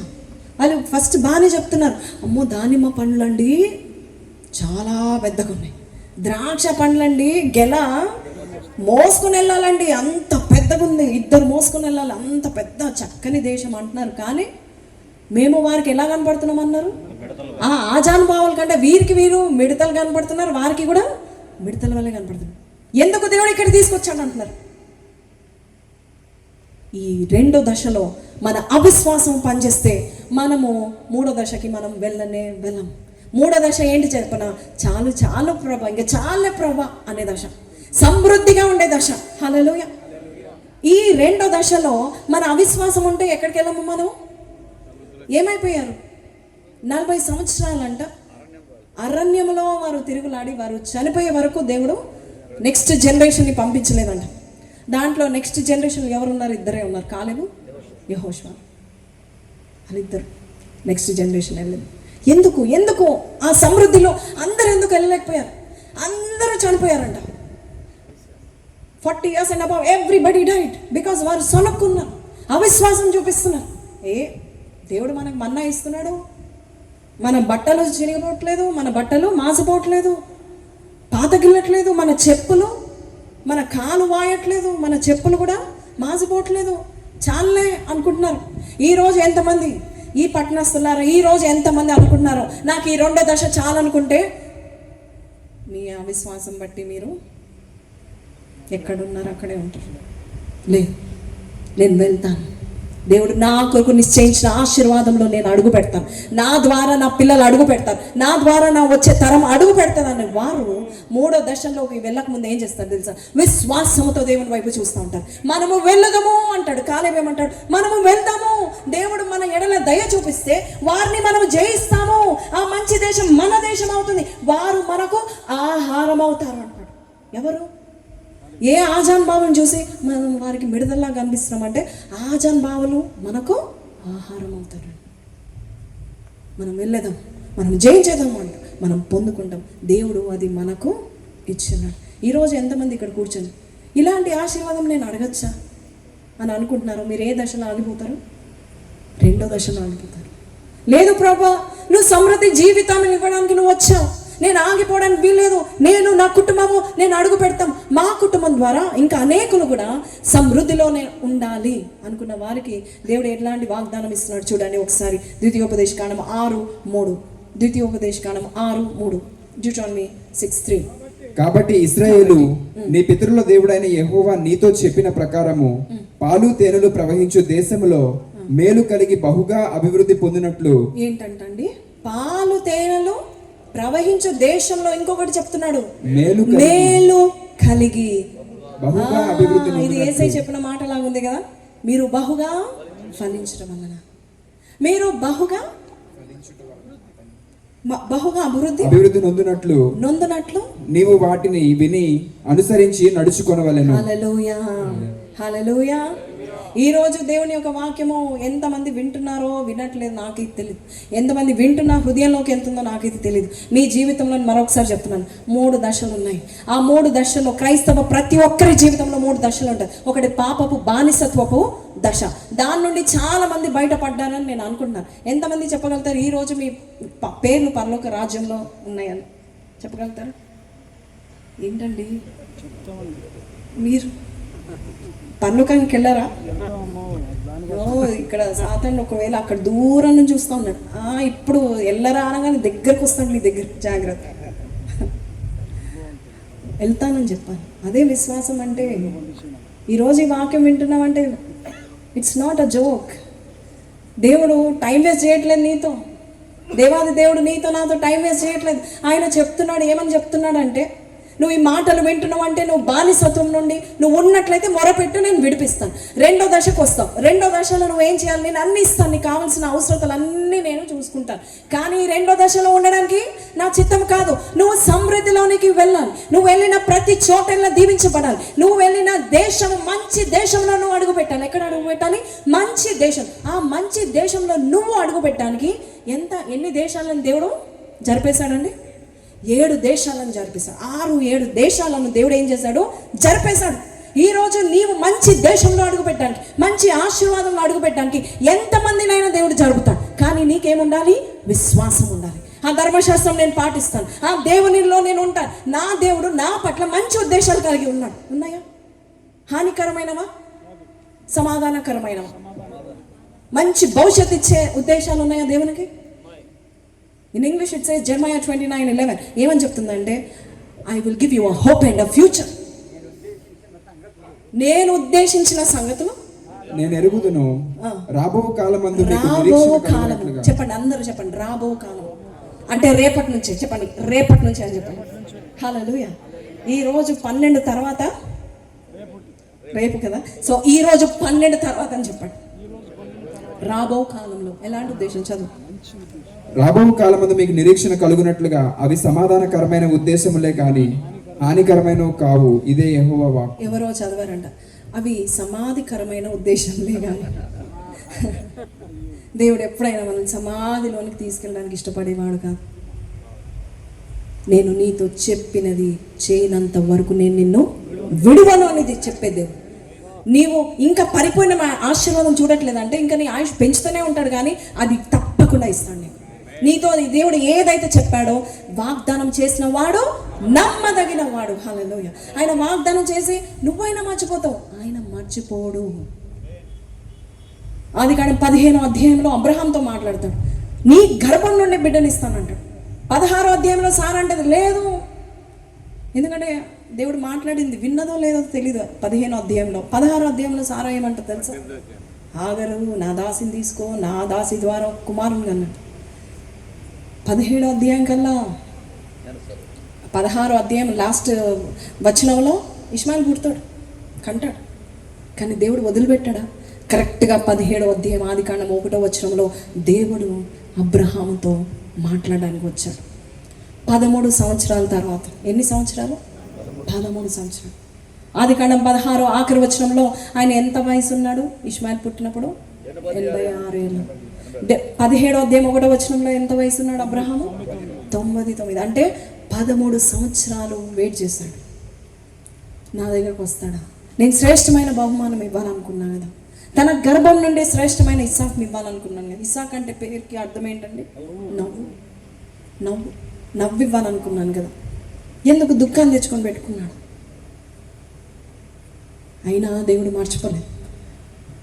వాళ్ళు ఫస్ట్ బాగానే చెప్తున్నారు, అమ్మో దానిమ్మ పండ్లండి చాలా పెద్దగా ఉన్నాయి, ద్రాక్ష పండ్లండి గెల మోసుకొని వెళ్ళాలండి, అంత పెద్దగా ఉంది, 2 మోసుకొని వెళ్ళాలి, అంత పెద్ద చక్కని దేశం అంటున్నారు. కానీ మేము వారికి ఎలా కనపడుతున్నాం అన్నారు? ఆజానుభావాల కంటే వీరు మిడతలు కనపడుతున్నారు, వారికి కూడా మిడతల వల్లే కనపడుతున్నారు. ఎందుకు దేవుడు ఇక్కడ తీసుకొచ్చాడు అంటున్నారు. ఈ 2వ దశలో మన అవిశ్వాసం పనిచేస్తే మనము 3వ దశకి మనం వెళ్ళం. 3వ దశ ఏంటి చెప్పనా? చాలు ప్రభా, ఇంకా చాలే ప్రభా అనే దశ, సమృద్ధిగా ఉండే దశ. హల్లెలూయా. ఈ 2వ దశలో మన అవిశ్వాసం ఉంటే ఎక్కడికి వెళ్ళము? మనం ఏమైపోయారు? 40 సంవత్సరాలంట అరణ్యంలో వారు తిరుగులాడి వారు చనిపోయే వరకు దేవుడు నెక్స్ట్ జనరేషన్ని పంపించలేదంట. దాంట్లో నెక్స్ట్ జనరేషన్ ఎవరున్నారు? 2 ఉన్నారు, కాలేబు, యెహోషువ. వాళ్ళిద్దరు నెక్స్ట్ జనరేషన్ వెళ్ళింది. ఎందుకు ఆ సమృద్ధిలో అందరూ ఎందుకు వెళ్ళలేకపోయారు? అందరూ చనిపోయారంట. 40 years and above everybody died because వారు సొనక్కున్నారు, అవిశ్వాసం చూపిస్తున్నారు. దేవుడు మనకు మన్నా ఇస్తున్నాడు, మన బట్టలు చినిగిపోవట్లేదు, మన బట్టలు మాసిపోవట్లేదు, పాతగిల్లట్లేదు, మన చెప్పులు, మన కాలు వాయట్లేదు, మన చెప్పులు కూడా మాసిపోవట్లేదు, చాలే అనుకుంటున్నారు. ఈరోజు ఎంతమంది ఈ పట్టణస్తున్నారు, ఈరోజు ఎంతమంది అనుకుంటున్నారు నాకు ఈ 2వ దశ చాలనుకుంటే, మీ అవిశ్వాసం బట్టి మీరు ఎక్కడున్నారు అక్కడే ఉంటారు. లేదు, నేను వెళ్తాను, దేవుడు నా కొరకు నిశ్చయించిన ఆశీర్వాదంలో నేను అడుగు పెడతాను, నా ద్వారా నా పిల్లలు అడుగు పెడతారు, నా ద్వారా నా వచ్చే తరం అడుగు పెడతానని వారు 3వ దశలోకి వెళ్ళక ముందు ఏం చేస్తారు తెలుసా? విశ్వాసంతో దేవుని వైపు చూస్తూ ఉంటారు. మనము వెళ్ళదము అంటాడు, కాలేబు ఏమంటాడు? మనము వెళ్దాము, దేవుడు మన ఎడల దయ చూపిస్తే వారిని మనము జయిస్తాము, ఆ మంచి దేశం మన దేశం అవుతుంది, వారు మనకు ఆహారం అవుతారు అంటాడు. ఎవరు? ఏ ఆజాన్ బావుని చూసి మనం వారికి మిడతల్లా కనిపిస్తున్నామంటే ఆజాన్ బావులు మనకు ఆహారం అవుతారు. మనం వెళ్ళేదాం, మనం జయించేద్దాం అంట, మనం పొందుకుంటాం. దేవుడు అది మనకు ఇచ్చినాడు. ఈరోజు ఎంతమంది ఇక్కడ కూర్చొని ఇలాంటి ఆశీర్వాదం నేను అడగచ్చా అని అనుకుంటున్నారు? మీరు ఏ దశలో ఆగిపోతారు? 2వ దశలో ఆగిపోతారు. లేదు ప్రభా, నువ్వు సమృద్ధి జీవితాన్ని ఇవ్వడానికి నువ్వు వచ్చావు, నేను ఆగిపోవడానికి వీల్లేదు, నేను నా కుటుంబము నేను అడుగు పెడతాం, మా కుటుంబం ద్వారా ఇంకా అనేకులు కూడా సమృద్ధిలోనే ఉండాలి అనుకున్న వారికి దేవుడు ఎట్లాంటి వాగ్దానం ఇస్తున్నాడు చూడండి ఒకసారి. ద్వితీయోపదేశకాండం 6:3, ద్వితీయోపదేశకాండం 6:3, డ్యూటరానమీ 6:3. కాబట్టి ఇశ్రాయేలు, నీ పితరుల దేవుడైన యెహోవా నీతో చెప్పిన ప్రకారము పాలు తేనెలు ప్రవహించు దేశములో మేలు కలిగి బహుగా అభివృద్ధి పొందినట్లు. ఏంటంటండి? పాలు తేనెలు ప్రవహించు దేశంలో ఇంకొకటి చెప్తున్నాడు, మేలు కలిగి బహుగా అభివృద్ధి. ఇది యేసయ్య చెప్పిన మాట లాగా ఉంది కదా, మీరు బహుగా ఫలించడం వలన, మీరు బహుగా అభివృద్ధి నొందునట్లు నీవు వాటిని విని అనుసరించి నడుచుకొనవలెను. హల్లెలూయా, హల్లెలూయా. ఈ రోజు దేవుని యొక్క వాక్యము ఎంతమంది వింటున్నారో వినట్లేదు నాకైతే తెలియదు, ఎంతమంది వింటున్నా హృదయంలోకి వెళ్తుందో నాకైతే తెలియదు. మీ జీవితంలో మరొకసారి చెప్తున్నాను, 3 దశలు ఉన్నాయి. ఆ 3 దశల్లో క్రైస్తవ ప్రతి ఒక్కరి జీవితంలో 3 దశలు ఉంటాయి. ఒకటి పాపపు బానిసత్వపు దశ, దాని నుండి చాలా మంది బయటపడ్డారని నేను అనుకుంటున్నాను. ఎంతమంది చెప్పగలుగుతారు ఈ రోజు మీ పేర్లు పరలోక రాజ్యంలో ఉన్నాయని చెప్పగలుగుతారు? ఏంటండి మీరు పరలోకానికి వెళ్ళారా? ఇక్కడ సాతాను ఒకవేళ అక్కడ దూరం నుంచి చూస్తూ ఉన్నాడు, ఇప్పుడు వెళ్ళరా అనగానే దగ్గరకు వస్తాడు మీ దగ్గర, జాగ్రత్త, వెళ్తానని చెప్పాను. అదే విశ్వాసం అంటే. ఈరోజు ఈ వాక్యం వింటున్నామంటే ఇట్స్ నాట్ అ జోక్. దేవుడు టైం వేస్ట్ చేయట్లేదు నీతో, దేవాది దేవుడు నీతో నాతో టైం వేస్ట్ చేయట్లేదు. ఆయన చెప్తున్నాడు, ఏమని చెప్తున్నాడు అంటే, నువ్వు ఈ మాటలు వింటున్నావు అంటే నువ్వు బానిసత్వం నుండి నువ్వు ఉన్నట్లయితే మొరపెట్టు, నేను విడిపిస్తాను. 2వ దశకు వస్తావు. 2వ దశలో నువ్వు ఏం చేయాలి? నేను అన్ని ఇస్తాను, నీకు కావాల్సిన అవసరతలు అన్నీ నేను చూసుకుంటాను. కానీ 2వ దశలో ఉండడానికి నా చిత్తం కాదు. నువ్వు సమృద్ధిలోనికి వెళ్ళాలి, నువ్వు వెళ్ళిన ప్రతి చోటల్లా దీవించబడాలి, నువ్వు వెళ్ళిన దేశం మంచి దేశంలో నువ్వు అడుగు పెట్టాలి. ఎక్కడ అడుగు పెట్టాలి? మంచి దేశం. ఆ మంచి దేశంలో నువ్వు అడుగు పెట్టడానికి ఎన్ని దేశాలను దేవుడు జరిపేశాడండి? 7 దేశాలను జరిపేశాడు. 6-7 దేశాలను దేవుడు ఏం చేశాడు? జరిపేశాడు. ఈరోజు నీవు మంచి దేశంలో అడుగు పెట్టడానికి, మంచి ఆశీర్వాదంలో అడుగు పెట్టడానికి ఎంతమందినైనా దేవుడు జరుపుతాడు. కానీ నీకేముండాలి? విశ్వాసం ఉండాలి. ఆ ధర్మశాస్త్రం నేను పాటిస్తాను, ఆ దేవునిలో నేను ఉంటాను, నా దేవుడు నా పట్ల మంచి ఉద్దేశాలు కలిగి ఉన్నాడు. ఉన్నాయా? హానికరమైనవా? సమాధానకరమైనవా? మంచి భవిష్యత్తు ఇచ్చే ఉద్దేశాలు ఉన్నాయా దేవునికి? ఇన్ ఇంగ్లీష్ ఇట్ సేస్ జెర్మయా 29:11 ఏమని చెప్తుందంటే, I will give you a hope and a future. నేను ఉద్దేశించిన సంగతులు నేను ఎరుగుదును, రాబో కాలమందు చెప్పండి, అందరూ చెప్పండి, రాబో కాలం అంటే రేపటి నుంచే చెప్పండి, రేపటి నుంచే అని చెప్పండి. హల్లెలూయా. ఈ రోజు 12 తర్వాత రేపు కదా, సో ఈ రోజు 12 తర్వాత అని చెప్పండి. రాబో కాలంలో ఎలాంటి ఉద్దేశం? చదువు. రాబో కాలమందు మీకు నిరీక్షణ కలుగునట్లుగా అవి సమాధానకరమైన ఉద్దేశములే కానీ హానికరమైనవి కావు, ఇదే యెహోవా వాక్కు. ఎవరో చదవారంట, అవి సమాధికరమైన ఉద్దేశంలే కానీ. దేవుడు ఎప్పుడైనా మనల్ని సమాధిలోనికి తీసుకెళ్ళడానికి ఇష్టపడేవాడు కాదు. నేను నీతో చెప్పినది చేయనంత వరకు నేను నిన్ను విడువను అనేది చెప్పే దేవుడు. నీవు ఇంకా పరిపూర్ణ ఆశీర్వాదం చూడట్లేదంటే ఇంకా నీ ఆయుష్ పెంచుతూనే ఉంటాడు, కానీ అది తప్పకుండా ఇస్తాడు నీకు. నీతో దేవుడు ఏదైతే చెప్పాడో వాగ్దానం చేసిన వాడు నమ్మదగిన వాడు. హల్లెలూయా. ఆయన వాగ్దానం చేసి నువ్వైనా మర్చిపోతావు, ఆయన మర్చిపోడు. ఆదికాండం 15వ అధ్యాయంలో అబ్రహాంతో మాట్లాడతాడు, నీ గర్భం నుండి బిడ్డనిస్తానంటాడు. 16వ అధ్యాయంలో సారా అంటది లేదు, ఎందుకంటే దేవుడు మాట్లాడింది విన్నదో లేదో తెలీదు 15వ అధ్యాయంలో. 16వ అధ్యాయంలో సారా ఏమంటారు తెలుసా? ఆగరు, నా దాసిని తీసుకో, నా దాసి ద్వారా కుమారుని అన్నట్టు. 17వ అధ్యాయం కల్లా 16వ అధ్యాయం లాస్ట్ వచనంలో ఇష్మాయిల్ పుడతాడు, కంటాడు. కానీ దేవుడు వదిలిపెట్టాడా? కరెక్ట్గా 17వ అధ్యాయం ఆదికాండం 1వ వచనంలో దేవుడు అబ్రహాముతో మాట్లాడడానికి వచ్చాడు. 13 సంవత్సరాల తర్వాత. ఎన్ని సంవత్సరాలు? 13 సంవత్సరాలు. ఆదికాండం 16 ఆఖరి వచనంలో ఆయన ఎంత వయసు ఉన్నాడు ఇష్మాయిల్ పుట్టినప్పుడు? 86 ఏళ్ళు. 17వ అధ్యాయం 1వ వచనంలో ఎంత వయసు ఉన్నాడు అబ్రహాము? 99. అంటే 13 సంవత్సరాలు వెయిట్ చేశాడు. నా దగ్గరకు వస్తాడా, నేను శ్రేష్టమైన బహుమానం ఇవ్వాలనుకున్నాను కదా, తన గర్భం నుండి శ్రేష్టమైన ఇస్సాక్ని ఇవ్వాలనుకున్నాను కదా. ఇస్సాక్ అంటే పేరుకి అర్థం ఏంటండి? నవ్వు. నవ్వు నవ్వు ఇవ్వాలనుకున్నాను కదా, ఎందుకు దుఃఖాన్ని తెచ్చుకొని పెట్టుకున్నాడు? అయినా దేవుడు మర్చిపోలేదు.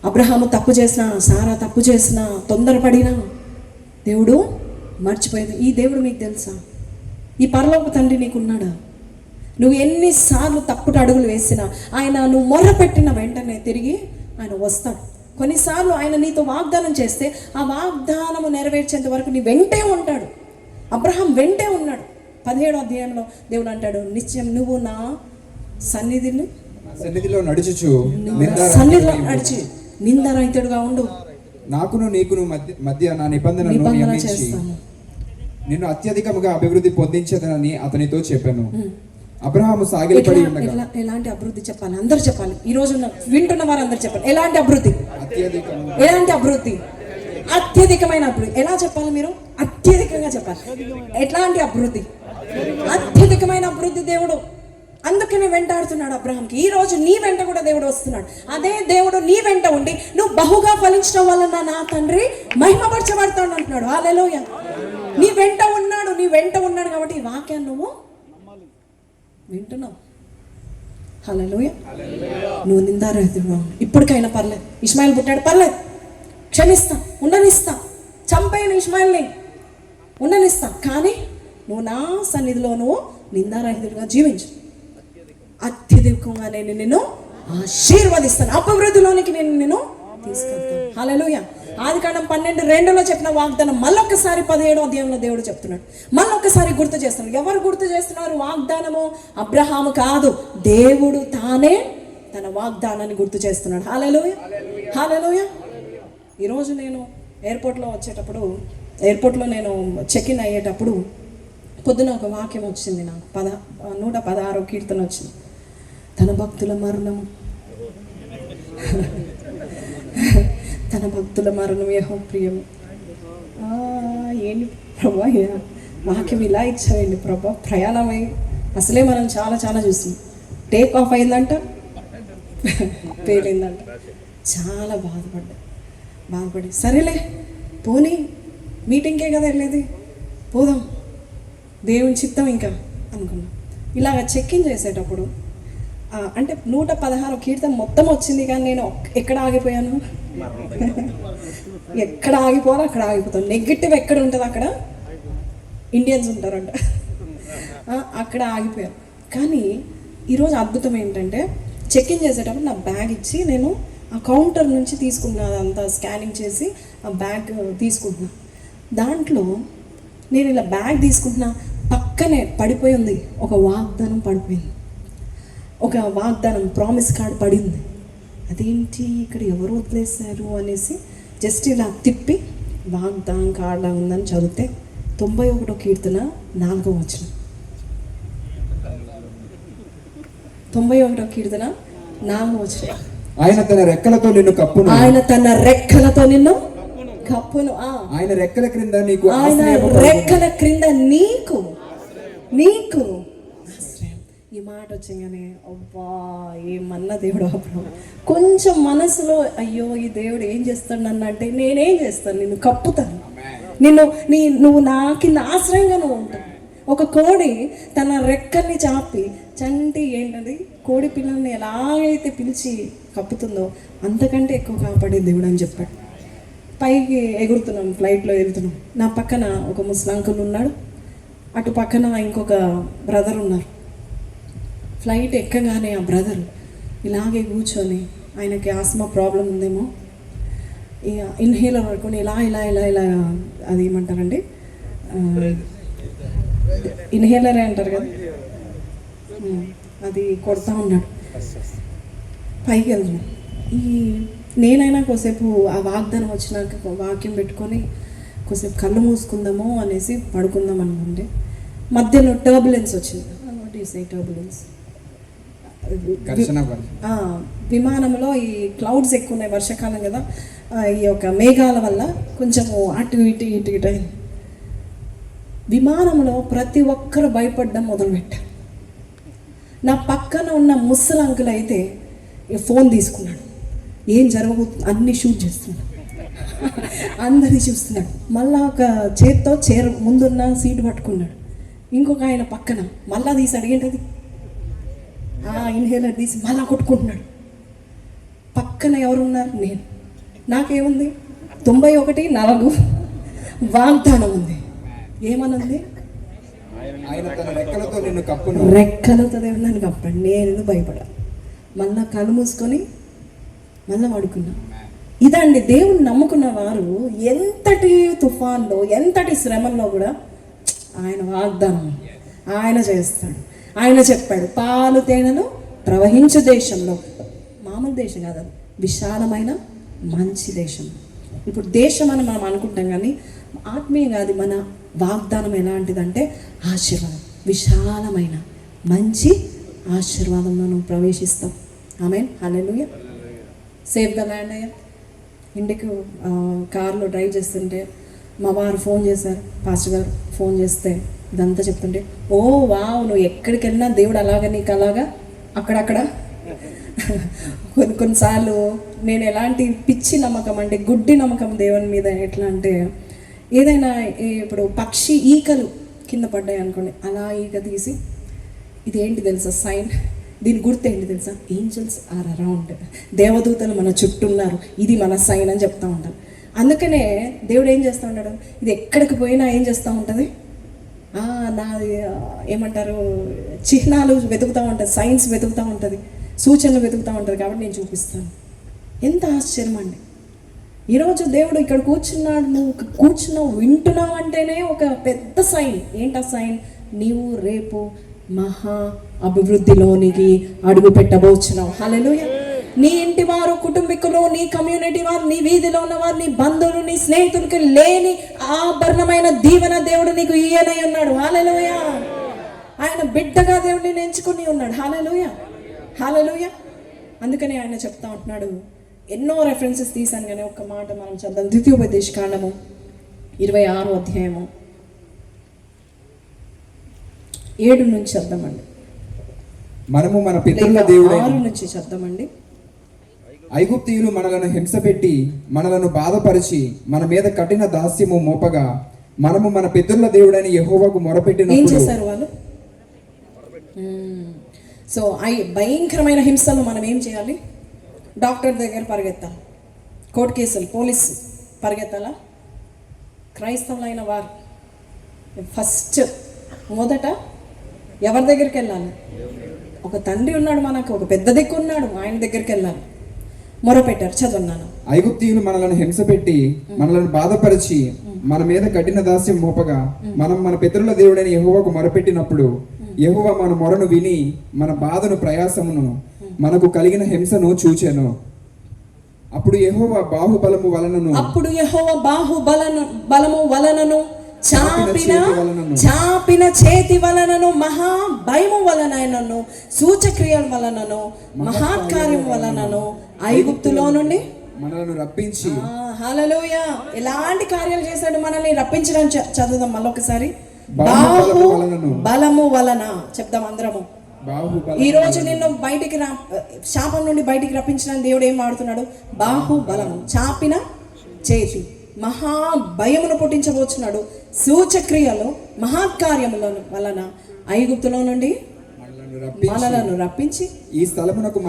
అబ్రహాము తప్పు చేసినా, సారా తప్పు చేసినా, తొందరపడినా దేవుడు మర్చిపోయేది. ఈ దేవుడు మీకు తెలుసా? ఈ పరలోక తండ్రి నీకున్నాడా? నువ్వు ఎన్నిసార్లు తప్పుడు అడుగులు వేసినా ఆయన నువ్వు మొర్రపెట్టిన వెంటనే తిరిగి ఆయన వస్తాడు. కొన్నిసార్లు ఆయన నీతో వాగ్దానం చేస్తే ఆ వాగ్దానము నెరవేర్చేంత వరకు నీ వెంటే ఉంటాడు. అబ్రహాం వెంటే ఉన్నాడు. 17వ అధ్యాయంలో దేవుడు అంటాడు, నిత్యం నువ్వు నా సన్నిధిలో నడుచుచు నిందారహితుడుగా ఉండు, నాకును నీకును మధ్య నా నిబంధన చేస్తాను, నిన్ను అత్యధికముగా అభివృద్ధి పొందించదనని అతనితో చెప్పాను. అబ్రహాము సాగిలపడి ఉండగా. ఎలాంటి అభివృద్ధి చెప్పాలి? అందరూ చెప్పాలి. ఈ రోజు వింటున్న వారు అందరూ చెప్పాలి. ఎలాంటి అభివృద్ధి? ఎలాంటి అభివృద్ధి? అత్యధికమైన అభివృద్ధి. ఎలా చెప్పాలి మీరు? అత్యధికంగా చెప్పాలి. ఎట్లాంటి అభివృద్ధి? అత్యధికమైన అభివృద్ధి. దేవుడు అందుకనే వెంటాడుతున్నాడు అబ్రహాంకి. ఈ రోజు నీ వెంట కూడా దేవుడు వస్తున్నాడు. అదే దేవుడు నీ వెంట ఉండి నువ్వు బహుగా ఫలించడం వలన నా తండ్రి మహిమపరచబడతాడు అంటున్నాడు. హల్లెలూయా. నీ వెంట ఉన్నాడు, నీ వెంట ఉన్నాడు కాబట్టి ఈ వాక్యాన్ని నువ్వు వింటున్నావు. హల్లెలూయా. నువ్వు నిందారహితుడుగా ఉండు. ఇప్పటికైనా పర్లేదు, ఇష్మాయిల్ పుట్టాడు, పర్లేదు, క్షమిస్తా, ఉండనిస్తా, చంపైన ఇష్మాయిల్ని ఉండనిస్తా, కానీ నువ్వు నా సన్నిధిలో నువ్వు నిందారహితుడిగా జీవించు. అత్యధికంగా నేను నిన్ను ఆశీర్వదిస్తాను, అపవృద్ధిలోనికి నేను నిన్ను తీసుకెళ్తాను. హల్లెలూయా. ఆదికాండం 12:2లో చెప్పిన వాగ్దానం మళ్ళొక్కసారి 17వ అధ్యాయంలో దేవుడు చెప్తున్నాడు. మళ్ళొక్కసారి గుర్తు చేస్తున్నాడు. ఎవరు గుర్తు చేస్తున్నారు వాగ్దానము? అబ్రహాము కాదు, దేవుడు తానే తన వాగ్దానాన్ని గుర్తు చేస్తున్నాడు. హల్లెలూయా, హల్లెలూయా. ఈరోజు నేను ఎయిర్పోర్ట్లో నేను చెక్ ఇన్ అయ్యేటప్పుడు పొద్దున ఒక వాక్యం వచ్చింది నాకు. 116వ కీర్తన వచ్చింది. తన భక్తుల మరణము తన భక్తుల మరణం యెహోవా ప్రియము. ఏంటి ప్రభా వాక్యం ఇలా ఇచ్చాయండి ప్రభా. ప్రయాణమై అసలే మనం చాలా చాలా చూస్తాం. టేక్ ఆఫ్ అయిందంట, పేలిందంట. చాలా బాధపడి సరేలే పోనీ, మీటింగ్కే కదా వెళ్ళేది, పోదాం, దేవుని చిత్తం ఇంకా అనుకున్నాం. ఇలాగ చెక్ ఇన్ చేసేటప్పుడు అంటే 116 కీర్తన మొత్తం వచ్చింది, కానీ నేను ఎక్కడ ఆగిపోయాను? ఎక్కడ ఆగిపోవాలో అక్కడ ఆగిపోతాను. నెగిటివ్ ఎక్కడ ఉంటుంది అక్కడ ఇండియన్స్ ఉంటారంట, అక్కడ ఆగిపోయాను. కానీ ఈరోజు అద్భుతం ఏంటంటే చెక్ ఇన్ చేసేటప్పుడు నా బ్యాగ్ ఇచ్చి నేను ఆ కౌంటర్ నుంచి తీసుకుంటున్నా, అదంతా స్కానింగ్ చేసి ఆ బ్యాగ్ తీసుకుంటున్నా. దాంట్లో నేను ఇలా బ్యాగ్ తీసుకుంటున్నా, పక్కనే పడిపోయి ఉంది ఒక వాగ్దానం, పడిపోయింది ఒక వాగ్దానం, ప్రామిస్ కార్డ్ పడింది. అదేంటి ఇక్కడ ఎవరు వదిలేశారు అనేసి జస్ట్ ఇలా తిప్పి వాగ్దానం కార్డ్ ఉందని చదివితే 91వ కీర్తన 4వ వచనం. 91వ కీర్తన 4వ వచనం. ఆయన తన రెక్కలతో నిన్ను కప్పును, ఆయన తన రెక్కలతో నిన్ను కప్పును. ఆయన రెక్కల క్రింద నీకు, ఆయన రెక్కల క్రింద నీకు ఈ మాట వచ్చాగానే అబ్బా ఏమన్నా దేవుడు అప్పుడు కొంచెం మనసులో అయ్యో ఈ దేవుడు ఏం చేస్తాడు నన్ను అంటే నేనేం చేస్తాను, నిన్ను కప్పుతాను, నువ్వు నా కింద ఆశ్రయంగా నువ్వు ఉంటావు. ఒక కోడి తన రెక్కల్ని చాపి చంటి ఏంటది కోడి పిల్లల్ని ఎలాగైతే పిలిచి కప్పుతుందో అంతకంటే ఎక్కువ కాపాడే దేవుడు అని చెప్పాడు. పైకి ఎగురుతున్నాం, ఫ్లైట్లో వెళ్తున్నాం. నా పక్కన ఒక ముస్లిం అంకుల్ ఉన్నాడు, అటు పక్కన ఇంకొక బ్రదర్ ఉన్నారు. ఫ్లైట్ ఎక్కగానే ఆ బ్రదర్ ఇలాగే కూర్చొని, ఆయనకి ఆస్మా ప్రాబ్లం ఉందేమో, ఇన్హేలర్ పడుకొని ఇలా ఇలా ఇలా ఇలా అది ఏమంటారండి ఇన్హేలరే అంటారు కదా, అది కొడతా ఉన్నాడు. పైకి వెళ్తున్నాం. నేనైనా కొద్దిసేపు ఆ వాగ్దానం వచ్చినాక వాక్యం పెట్టుకొని కొద్దిసేపు కళ్ళు మూసుకుందాము అనేసి పడుకుందాం అనుకుంటే మధ్యలో టర్బులెన్స్ వచ్చింది. What is a turbulence? విమానంలో ఈ క్లౌడ్స్ ఎక్కువ ఉన్నాయి, వర్షాకాలం కదా, ఈ యొక్క మేఘాల వల్ల కొంచెము అటు ఇటు ఇటు ఇటు అయింది. విమానంలో ప్రతి ఒక్కరు భయపడడం మొదలుపెట్టారు. నా పక్కన ఉన్న ముసలి అంకుల్ అయితే ఫోన్ తీసుకున్నాడు, ఏం జరగబోతుంది అన్నీ షూట్ చేస్తున్నాడు, అందరినీ చూస్తున్నాడు. మళ్ళా ఒక చేత్తో ముందున్న సీటు పట్టుకున్నాడు. ఇంకొక ఆయన పక్కన మళ్ళా తీసి అడిగేంటది ఇన్హేలర్ తీసి మళ్ళా కొట్టుకుంటున్నాడు. పక్కన ఎవరున్నారు? నేను. నాకేముంది 91 వాగ్దానం ఉంది. ఏమనుంది? రెక్కలతో దేవుడు నన్ను కప్పాడు, నేను భయపడా. మళ్ళా కళ్ళు మూసుకొని మళ్ళీ పడుకున్నా. ఇదండి దేవుని నమ్ముకున్న వారు ఎంతటి తుఫాన్లో ఎంతటి శ్రమల్లో కూడా ఆయన వాగ్దానం ఆయన చేస్తాడు. ఆయన చెప్పాడు పాలు తేనెలు ప్రవహించు దేశంలో, మామూలు దేశం కాదు, విశాలమైన మంచి దేశం. ఇప్పుడు దేశం అని మనం అనుకుంటాం కానీ ఆత్మీయంగా అది మన వాగ్దానం ఎలాంటిదంటే ఆశీర్వాదం, విశాలమైన మంచి ఆశీర్వాదంలో నువ్వు ప్రవేశిస్తావు. ఆమేన్, హల్లెలూయా. సేఫ్గా ల్యాండ్ అయ్యా. ఇంటికి కార్లో డ్రైవ్ చేస్తుంటే మా వారు ఫోన్ చేశారు, పాస్టర్ గారు ఫోన్ చేస్తే ఇదంతా చెప్తుంటే ఓ వావ్ నువ్వు ఎక్కడికి వెళ్ళినా దేవుడు అలాగా నీకు అలాగా అక్కడక్కడ. కొన్నిసార్లు నేను ఎలాంటి పిచ్చి నమ్మకం అంటే గుడ్డి నమ్మకం దేవుని మీద ఎట్లా అంటే, ఏదైనా ఇప్పుడు పక్షి ఈకలు కింద పడ్డాయి అనుకోండి, అలా ఈక తీసి ఇదేంటి తెలుసా సైన్, దీని గుర్తు ఏంటి తెలుసా, ఏంజల్స్ ఆర్ అరౌండ్, దేవదూతలు మన చుట్టూ ఉన్నారు, ఇది మన సైన్ అని చెప్తూ ఉంటారు. అందుకనే దేవుడు ఏం చేస్తూ ఉంటాడు, ఇది ఎక్కడికి పోయినా ఏం చేస్తూ ఉంటుంది, నాది ఏమంటారు చిహ్నాలు వెతుకుతూ ఉంటుంది, సైన్స్ వెతుకుతూ ఉంటుంది, సూచనలు వెతుకుతూ ఉంటుంది. కాబట్టి నేను చూపిస్తాను. ఎంత ఆశ్చర్యం అండి. ఈరోజు దేవుడు ఇక్కడ కూర్చున్నాడు, నువ్వు కూర్చున్నావు వింటున్నావు అంటేనే ఒక పెద్ద సైన్. ఏంటా సైన్? నీవు రేపు మహా అభివృద్ధిలోనికి అడుగు పెట్టబోచున్నావు. హల్లెలూయా. నీ ఇంటి వారు, కుటుంబీకులు, నీ కమ్యూనిటీ వారు, నీ వీధిలో ఉన్నవారు, నీ బంధువులు, నీ స్నేహితులకి లేని ఆభరణమైన దీవెన దేవుడు నీకు ఈయనై ఉన్నాడు. హల్లెలూయా. ఆయన బిడ్డగా దేవుడిని ఎంచుకుని ఉన్నాడు. హల్లెలూయా, హల్లెలూయా. అందుకని ఆయన చెప్తా ఉంటున్నాడు. ఎన్నో రెఫరెన్సెస్ తీశాను కానీ ఒక్క మాట మనం చదువుదాం. ద్వితీయోపదేశకాండము 26వ అధ్యాయము 7 నుంచి చద్దామండి. మనము మన పితరుల దేవుడు 6 నుంచి చద్దామండి. ఐగుప్తీయులు మనలను హింస పెట్టి మనలను బాధపరిచి మన మీద కఠిన దాస్యము మోపగా మనము మన పితరుల దేవుడని యెహోవాకు మొరపెట్టినప్పుడు ఏం చేశారు వాళ్ళు? సో భయంకరమైన హింసలు మనం ఏం చేయాలి? డాక్టర్ దగ్గర పరిగెత్తాలి, కోర్టు కేసులు, పోలీసు పరిగెత్తాలా? క్రైస్తవులైన వారు ఫస్ట్ మొదట ఎవరి దగ్గరికి వెళ్ళాలి? ఒక తండ్రి ఉన్నాడు మనకు, ఒక పెద్ద దిక్కు ఉన్నాడు, ఆయన దగ్గరికి వెళ్ళాలి. మొరపెట్టారు. చదువున్నాను. ఐగుప్తీయులు మనలను హింస పెట్టి మనలను బాధపరిచి మన మీద కఠిన దాస్యం మోపగా మనం మన పితరుల దేవుడని యెహోవాకు మొరపెట్టినప్పుడు యెహోవా మన మొరను విని మన బాధను ప్రయాసమును మనకు కలిగిన హింసను చూచెను. అప్పుడు యెహోవా బాహుబలము వలనను చాపిన చేతి వలనను మహా భయము వలనను సూచక్రియల వలనను మహాత్కార్యం వలనను ఐగుప్తులో నుండి మనలను రప్పించి. హల్లెలూయా. ఎలాంటి కార్యాలు చేశాడు మనల్ని రప్పించడం? చదువుదాం మళ్ళొకసారి. బలము వలన చెప్దాం అందరము. బాహుబలం ఈ రోజు నిన్ను శాపం నుండి బయటికి రప్పించిన దేవుడు ఏం వాడుతున్నాడు? బాహుబలము, చాపిన చేతి, మహాభయమును పుట్టించబోతున్నాడు. సూచక్రియలు, మహాకార్యముల వలన ఐగుప్తులో నుండి మనలను రప్పించి ఈ స్థలమునకు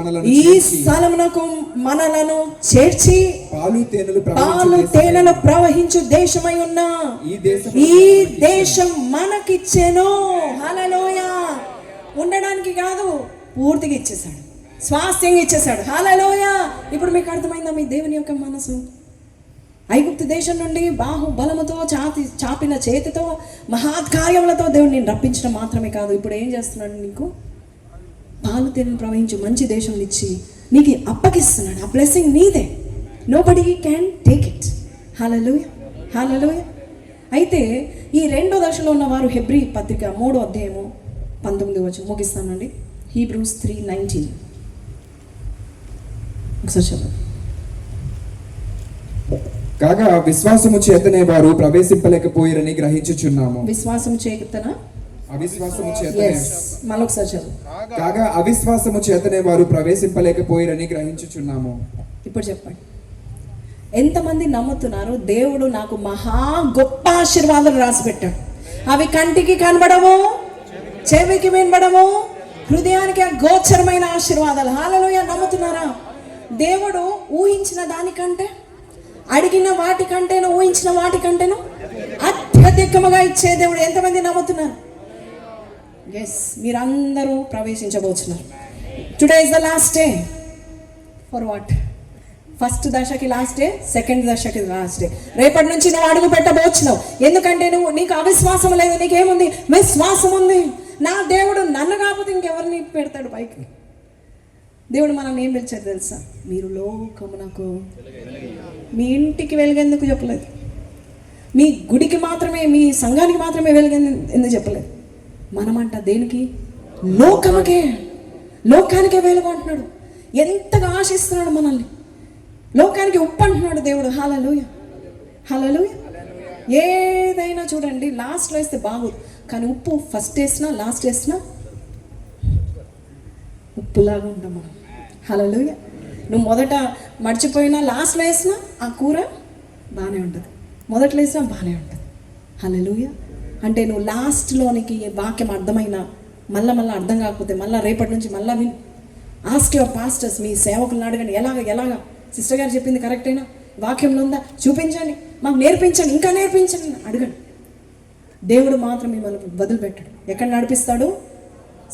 మనలను చేర్చి పాలు తేనెలు ప్రవహించు దేశమై ఉన్న ఈ దేశం మనకిచ్చెను. హల్లెలూయా. ఉండడానికి కాదు, పూర్తిగా ఇచ్చేసాడు, స్వాస్థ్యంగా ఇచ్చేసాడు. హల్లెలూయా. ఇప్పుడు మీకు అర్థమైందా మీ దేవుని యొక్క మనసు? ఐగుప్తు దేశం నుండి బాహుబలముతో చాపిన చేతితో మహాకార్యములతో దేవుడు నేను రప్పించడం మాత్రమే కాదు, ఇప్పుడు ఏం చేస్తున్నాడు? నీకు పాలు తేనెలు ప్రవహించు మంచి దేశం ఇచ్చి నీకు అప్పగిస్తున్నాడు. ఆ బ్లెస్సింగ్ నీదే, నోబడీ క్యాన్ టేక్ ఇట్. హల్లెలూయా, హల్లెలూయా. అయితే ఈ రెండో దశలో ఉన్నవారు హెబ్రీ పత్రిక 3వ అధ్యాయము 19వ వచనం ముగిస్తానండి. హీబ్రూస్ 3:19 ఒకసారి చదువు. కాగా విశ్వాసము చేతనే వారు ప్రవేశింపలేకపోయిరని గ్రహించుచున్నాము. విశ్వాసము చేతన అవిశ్వాసము చేతనే మరొకసారి చదువు. కాగా అవిశ్వాసము చేతనే వారు ప్రవేశింపలేకపోయిరని గ్రహించుచున్నాము. ఇప్పుడు చెప్పండి, ఎంతమంది నమ్ముతున్నారు దేవుడు నాకు మహా గొప్ప ఆశీర్వాదాలు రాసి పెట్టాడు? అవి కంటికి కనబడవు, చెవికి వినబడవు, హృదయానికి గోచరమైన ఆశీర్వాదాలు. హల్లెలూయా. నమ్ముతున్నారా? దేవుడు ఊహించిన దానికంటే, అడిగిన వాటికంటేను, ఊహించిన వాటికంటేను అత్యధికముగా ఇచ్చే దేవుడు. ఎంతమంది నమ్ముతున్నారు? ఎస్, మీరందరూ ప్రవేశించబోతున్నారు. Today is the last day. For what? First దశకి లాస్ట్ డే, సెకండ్ దశకి లాస్ట్ డే. రేపటి నుంచి నువ్వు అడుగు పెట్టబోతున్నావు. ఎందుకంటే నీకు అవిశ్వాసం లేదు, నీకేముంది? విశ్వాసం ఉంది. నా దేవుడు నన్ను కాకపోతే ఇంకెవరిని పెడతాడు పైకి? దేవుడు మనల్ని ఏం పిలిచాడు తెలుసా? మీరు లోకమునకు, మీ ఇంటికి వెలుగెందుకు చెప్పలేదు, మీ గుడికి మాత్రమే, మీ సంఘానికి మాత్రమే ఎందుకు చెప్పలేదు? మనమంట దేనికి? లోకముకే, లోకానికే వెలుగు అంటున్నాడు. ఎంతగా ఆశిస్తున్నాడు మనల్ని. లోకానికి ఉప్పు అంటున్నాడు దేవుడు. హల్లెలూయా, హల్లెలూయా. ఏదైనా చూడండి, లాస్ట్లో వేస్తే బాగోదు, కానీ ఉప్పు ఫస్ట్ వేసినా లాస్ట్ వేసినా ఉప్పులాగా ఉంటాం మనం. హల్లెలూయా. నువ్వు మొదట మర్చిపోయినా లాస్ట్లో వేసినా ఆ కూర బాగానే ఉంటుంది, మొదట్లో వేసినా బాగానే ఉంటుంది. హల్లెలూయా. అంటే నువ్వు లాస్ట్లోనికి వాక్యం అర్థమైనా మళ్ళీ అర్థం కాకపోతే మళ్ళీ రేపటి నుంచి మళ్ళీ విన్. ఆస్క్ యువర్ పాస్టర్స్, మీ సేవకులను అడగండి, ఎలాగా సిస్టర్ గారు చెప్పింది కరెక్టేనా, వాక్యంలో ఉందా, చూపించండి, మాకు నేర్పించండి, ఇంకా నేర్పించండి అడగండి. దేవుడు మాత్రం మిమ్మల్ని వదిలిపెట్టాడు. ఎక్కడ నడిపిస్తాడు?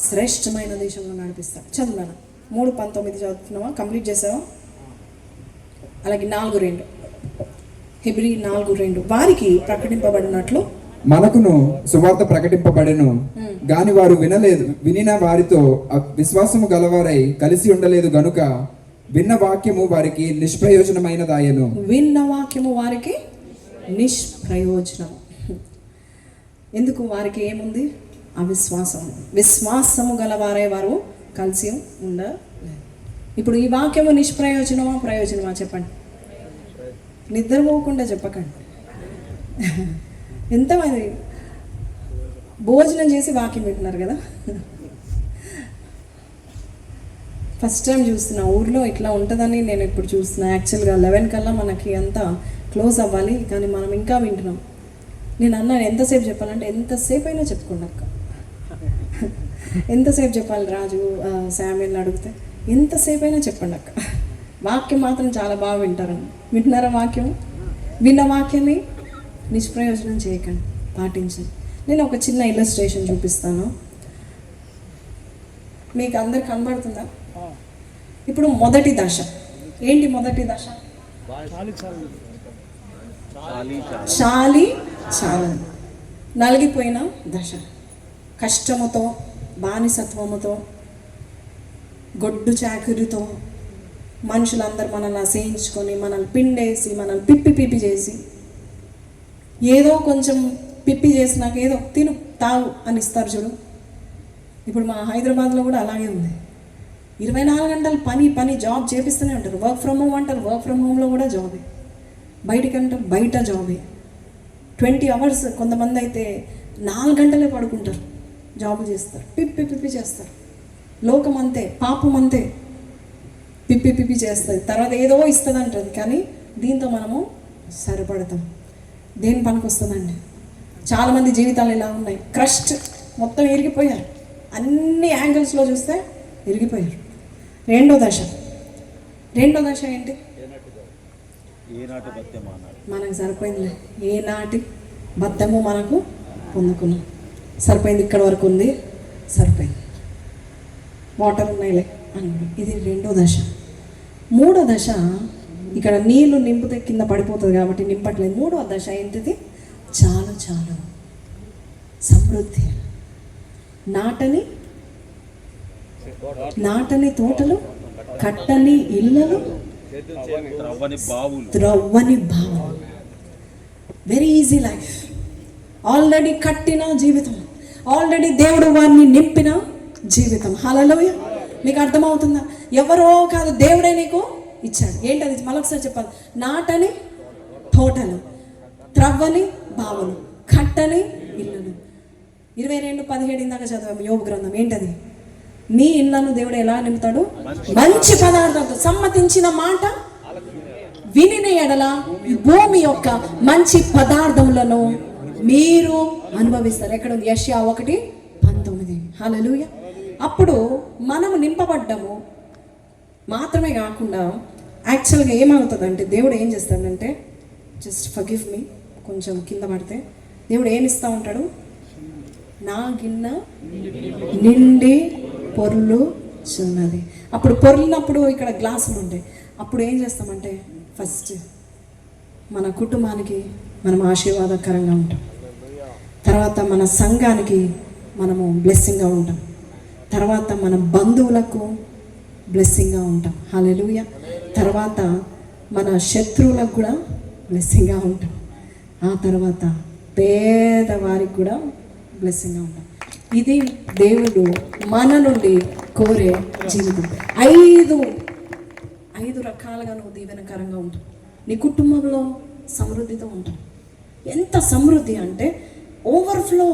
శ్రేష్టమైన దేశంలో నడిపిస్తాడు. చదువునా 3:19 చదువుతున్నావా? కంప్లీట్ చేసావా? అలాగే 4:2 హెబ్రీ 4:2 వారికి ప్రకటింపబడినట్లు మనకును సువార్త ప్రకటింపబడెను, గాని వారు వినలేదు. వినిన వారితో విశ్వాసము గలవారై కలిసి ఉండలేదు గనుక విన్న వాక్యము వారికి నిష్ప్రయోజనమైనదాయను. విన్న వాక్యము వారికి నిష్ప్రయోజనము. ఎందుకు? వారికి ఏముంది? అవిశ్వాసం. విశ్వాసము గలవారే వారు కలిసి ఉండలేదు. ఇప్పుడు ఈ వాక్యము నిష్ప్రయోజనమా ప్రయోజనమా చెప్పండి? నిద్రపోకుండా చెప్పకండి. ఎంతమంది భోజనం చేసి వాక్యం వింటున్నారు కదా? ఫస్ట్ టైం చూస్తున్నా, ఊర్లో ఇట్లా ఉంటుందని నేను ఇప్పుడు చూస్తున్నా. యాక్చువల్గా 11 కల్లా మనకి అంతా క్లోజ్ అవ్వాలి, కానీ మనం ఇంకా వింటున్నాం. నేను అన్నాను ఎంతసేపు చెప్పాలంటే, ఎంతసేపు అయినా చెప్పుకోండి అక్క, ఎంతసేపు చెప్పాలి రాజు శామ్యుల్ని అడిగితే, ఎంతసేపు అయినా చెప్పండి అక్క. వాక్యం మాత్రం చాలా బాగా వింటారండి. వింటున్నారా వాక్యం? విన్న వాక్యాన్ని నిష్ప్రయోజనం చేయకండి, పాటించండి. నేను ఒక చిన్న ఇల్లస్ట్రేషన్ చూపిస్తాను, మీకు అందరు కనబడుతుందా? ఇప్పుడు మొదటి దశ ఏంటి? మొదటి దశ చాలి నలిగిపోయిన దశ. కష్టముతో, బానిసత్వముతో, గొడ్డు చాకురితో మనుషులందరూ మనల్ని అసహించుకొని, మనల్ని పిండేసి, మనల్ని పిప్పి చేసి, ఏదో కొంచెం పిప్పి చేసినాక ఏదో తిను తాగు అని ఇస్తారు చూడు. ఇప్పుడు మా హైదరాబాద్లో కూడా అలాగే ఉంది. 24 గంటలు పని జాబ్ చేపిస్తూనే ఉంటారు. వర్క్ ఫ్రమ్ హోమ్ అంటారు, వర్క్ ఫ్రమ్ హోమ్లో కూడా జాబే. బయటికి అంటారు, బయట జాబే. 20 అవర్స్, కొంతమంది అయితే 4 గంటలే పడుకుంటారు, జాబ్ చేస్తారు, పిప్పి చేస్తారు. లోకం అంతే, పాపం అంతే, పిప్పి పిప్పి చేస్తుంది, తర్వాత ఏదో ఇస్తుంది అంటుంది, కానీ దీంతో మనము సరిపడతాం. దేని పనికి వస్తుందండి? చాలామంది జీవితాలు ఇలా ఉన్నాయి, క్రష్డ్, మొత్తం ఇరిగిపోయారు, అన్ని యాంగిల్స్లో చూస్తే ఇరిగిపోయారు. రెండో దశ ఏంటి? మనకు సరిపోయిందిలే, ఏనాటి బద్దము మనకు పొందుకున్నాం, సరిపోయింది, ఇక్కడ వరకు ఉంది, సరిపోయింది, వాటర్ ఉన్నాయిలే అనుకున్నాం. ఇది రెండో దశ. మూడో దశ, ఇక్కడ నీళ్లు నింపితే కింద పడిపోతుంది కాబట్టి నింపట్లేదు. మూడో దశ ఏంటిది? చాలు చాలు, సమృద్ధి. నాటని తోటలు, కట్టని ఇళ్ళలు, త్రవ్వని బావులు. Very easy life. ఆల్రెడీ కట్టిన జీవితం, ఆల్రెడీ దేవుడు వారిని నింపిన జీవితం. హల్లెలూయా. మీకు అర్థమవుతుందా? ఎవరో కాదు, దేవుడే నీకు ఇచ్చాడు. ఏంటది? మరొకసారి చెప్పాలి. నాటని తోటలు, త్రవ్వని బావులు, కట్టని ఇళ్ళలు. 22:17 ఇందాక చదివాము యోబు గ్రంథం. ఏంటది? మీ ఇళ్ళను దేవుడు ఎలా నింపుతాడు? మంచి పదార్థాలతో. సమ్మతించిన మాట వినిన ఎడల ఈ భూమి యొక్క మంచి పదార్థములను మీరు అనుభవిస్తారు. ఎక్కడ ఉంది? యెషయా 1:19. హల్లెలూయా. అప్పుడు మనము నింపబడ్డము మాత్రమే కాకుండా యాక్చువల్గా ఏమవుతుందంటే, దేవుడు ఏం చేస్తాడంటే, జస్ట్ ఫర్గివ్ మీ, కొంచెం కింద పడితే దేవుడు ఏమిస్తూ ఉంటాడు? నా గిన్నె నిండి పొర్లు చిన్నది. అప్పుడు పొర్లినప్పుడు ఇక్కడ గ్లాసులు ఉంటాయి. అప్పుడు ఏం చేస్తామంటే, ఫస్ట్ మన కుటుంబానికి మనం ఆశీర్వాదకరంగా ఉంటాం, తర్వాత మన సంఘానికి మనము బ్లెస్సింగ్గా ఉంటాం, తర్వాత మన బంధువులకు బ్లెస్సింగ్గా ఉంటాం. హల్లెలూయా. తర్వాత మన శత్రువులకు కూడా బ్లెస్సింగ్గా ఉంటాం, ఆ తర్వాత పేదవారికి కూడా బ్లెస్సింగ్గా ఉంటాం. ఇది దేవుడు మన నుండి కోరే జీవితం. ఐదు రకాలుగా నువ్వు దీవెనకరంగా ఉంటావు. నీ కుటుంబంలో సమృద్ధితో ఉంటావు. ఎంత సమృద్ధి అంటే ఓవర్ఫ్లో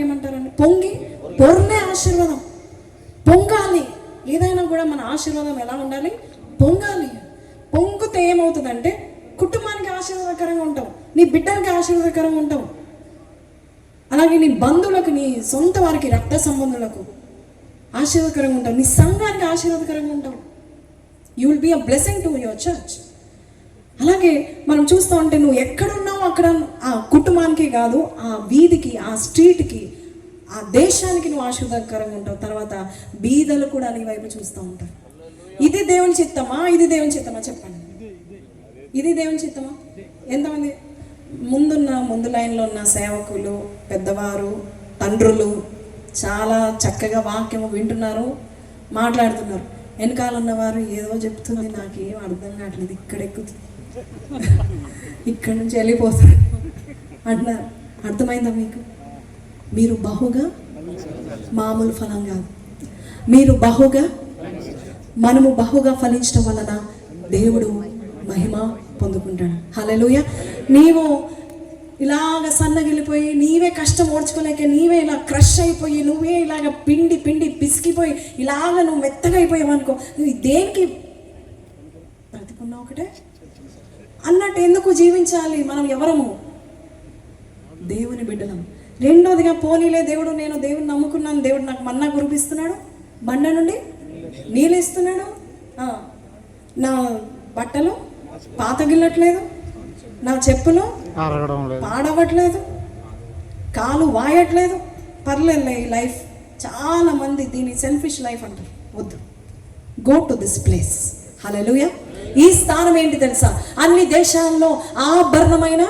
ఏమంటారండి? పొర్లే ఆశీర్వాదం. పొంగాలి. ఏదైనా కూడా మన ఆశీర్వాదం ఎలా ఉండాలి? పొంగాలి. పొంగితే ఏమవుతుందంటే కుటుంబానికి ఆశీర్వాదకరంగా ఉంటావు, నీ బిడ్డలకి ఆశీర్వాదకరంగా ఉంటావు, అలాగే నీ బంధువులకు, నీ సొంత వారికి, రక్త సంబంధులకు ఆశీర్వాదకరంగా ఉంటావు, నీ సంఘానికి ఆశీర్వాదకరంగా ఉంటావు. You will be a blessing to your church. అలాగే మనం చూస్తూ ఉంటే నువ్వు ఎక్కడున్నావు అక్కడ ఆ కుటుంబానికి కాదు, ఆ వీధికి, ఆ స్ట్రీట్కి, ఆ దేశానికి నువ్వు ఆశీర్వాదకరంగా ఉంటావు. తర్వాత బీదలు కూడా నీ వైపు చూస్తూ ఉంటారు. ఇది దేవుని చిత్తమా? చెప్పండి. ఇది దేవుని చిత్తమా? ఎంతమంది ముందు లైన్లో ఉన్న సేవకులు, పెద్దవారు, తండ్రులు చాలా చక్కగా వాక్యము వింటున్నారు, మాట్లాడుతున్నారు. వెనకాల ఉన్నవారు ఏదో చెప్తుంది, నాకేం అర్థం కావట్లేదు, ఇక్కడ ఎక్కుతుంది, ఇక్కడి నుంచి వెళ్ళిపోతారు అంటున్నారు. అర్థమైందా మీకు? మీరు బహుగా, మామూలు ఫలం కాదు, మనము బహుగా ఫలించడం వలన దేవుడు మహిమ పొందుకుంటాడు. హల్లెలూయా. నీవు ఇలాగ సన్నగిలిపోయి, నీవే కష్టం ఓడ్చుకోలేక, నీవే ఇలా క్రష్ అయిపోయి, నువ్వే ఇలాగ పిండి పిసికిపోయి, ఇలాగ నువ్వు మెత్తగా అయిపోయావు అనుకో, నువ్వు దేనికి బ్రతికున్నావు ఒకటే అన్నట్టు. ఎందుకు జీవించాలి? మనం ఎవరము? దేవుని బిడ్డలం. రెండోదిగా, పోనీలే దేవుడు, నేను దేవుడిని నమ్ముకున్నాను, దేవుడు నాకు మన్నా కురిపిస్తున్నాడు, బండ నుండి నీళ్ళు ఇస్తున్నాడు, నా బట్టలు పాతగిల్లట్లేదు, నా చెప్పులు పాడవట్లేదు, కాలు వాయట్లేదు, పర్లేదు ఈ లైఫ్. చాలా మంది దీన్ని సెల్ఫిష్ లైఫ్ అంటారు. వద్దు, గో టు దిస్ ప్లేస్. హల్లెలూయా. ఈ స్థానం ఏంటి తెలుసా? అన్ని దేశాల్లో ఆభరణమైన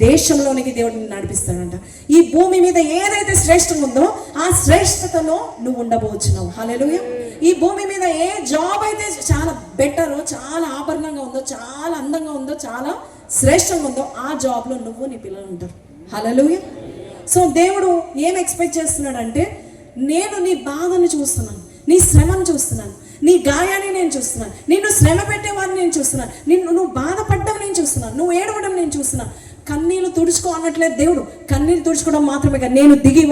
దేశంలోనికి దేవుడిని నడిపిస్తాడంట. ఈ భూమి మీద ఏదైతే శ్రేష్టంగా ఉందో ఆ శ్రేష్టతలో నువ్వు ఉండబోచున్నావు. హల్లెలూయా. ఈ భూమి మీద ఏ జాబ్ అయితే చాలా బెటరో, చాలా ఆభరణంగా ఉందో, చాలా అందంగా ఉందో, చాలా శ్రేష్టంగా ఉందో, ఆ జాబ్లో నువ్వు, నీ పిల్లలు ఉంటారు. హల్లెలూయా. సో దేవుడు ఏం ఎక్స్పెక్ట్ చేస్తున్నాడంటే, నేను నీ బాధను చూస్తున్నాను, నీ శ్రమను చూస్తున్నాను, నీ గాయాన్ని నేను చూస్తున్నాను, నిన్ను శ్రమ పెట్టేవాడిని నేను చూస్తున్నాను, నువ్వు బాధపడ్డం నేను చూస్తున్నాను, నువ్వు ఏడవడం నేను చూస్తున్నాను. కన్నీళ్ళు తుడుచుకో అనట్లేదు దేవుడు. కన్నీళ్ళు తుడుచుకోవడం మాత్రమే కాదు, నేను దిగి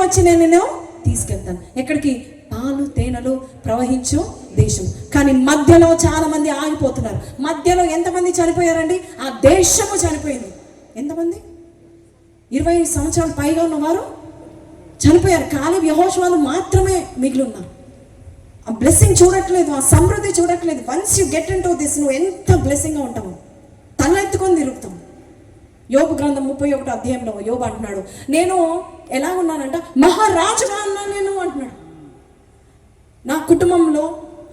వచ్చి నేను తీసుకెళ్తాను. ఎక్కడికి? పాలు తేనెలు ప్రవహించు దేశం. కానీ మధ్యలో చాలా మంది ఆగిపోతున్నారు. మధ్యలో ఎంతమంది చనిపోయారండి? ఆ దేశము చనిపోయింది. ఎంతమంది? 20 సంవత్సరాలు పైగా ఉన్నవారు చనిపోయారు. కాలేబు యెహోషువలు మాత్రమే మిగిలి ఉన్నారు. ఆ బ్లెస్సింగ్ చూడట్లేదు, ఆ సమృద్ధి చూడట్లేదు. Once you get in to this, నువ్వు ఎంత బ్లెస్సింగ్గా ఉంటావు, తల ఎత్తుకొని తిరుగుతాం. యోబు గ్రంథం 31వ అధ్యాయంలో యోబు అంటున్నాడు, నేను ఎలా ఉన్నానంట, మహారాజుగా ఉన్నాను నేను అంటున్నాడు. నా కుటుంబంలో,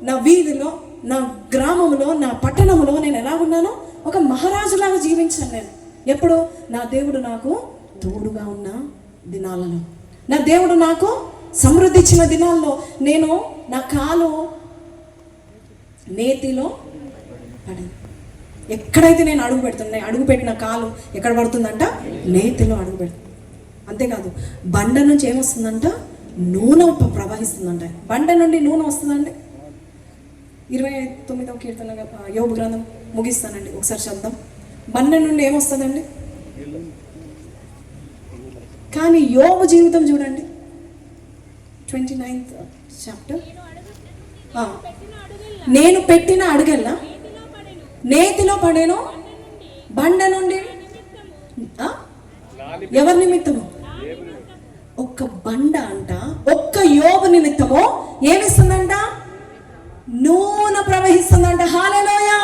నా వీధిలో, నా గ్రామంలో, నా పట్టణంలో నేను ఎలా ఉన్నానో ఒక మహారాజులాగా జీవించాను నేను. ఎప్పుడు? నా దేవుడు నాకు తోడుగా ఉన్న దినాలలో, నా దేవుడు నాకు సమృద్ధి ఇచ్చిన దినాల్లో నేను నా కాలు నేతిలో పడింది. ఎక్కడైతే నేను అడుగు పెడుతున్నా, అడుగు పెట్టిన కాలు ఎక్కడ పడుతుందంట? నేతిలో అడుగు పెడుతుంది. అంతేకాదు, బండ నుంచి ఏమొస్తుందంట? నూనె ప్రవహిస్తుందంట. బండ నుండి నూనె వస్తుందండి. 29వ కీర్తన యోబు గ్రంథం ముగిస్తానండి, ఒకసారి శబ్దం. బండ నుండి ఏమొస్తుందండి? కానీ యోబు జీవితం చూడండి, 29th చాప్టర్. నేను పెట్టిన అడుగెల్లా నేతిలో పడేను, బండ నుండి. ఎవరి నిమిత్తము? ఒక్క బండ అంట, ఒక్క యోబు నిమిత్తము ఏమిస్తుందంట? నూనె ప్రవహిస్తుందంట. హల్లెలూయా!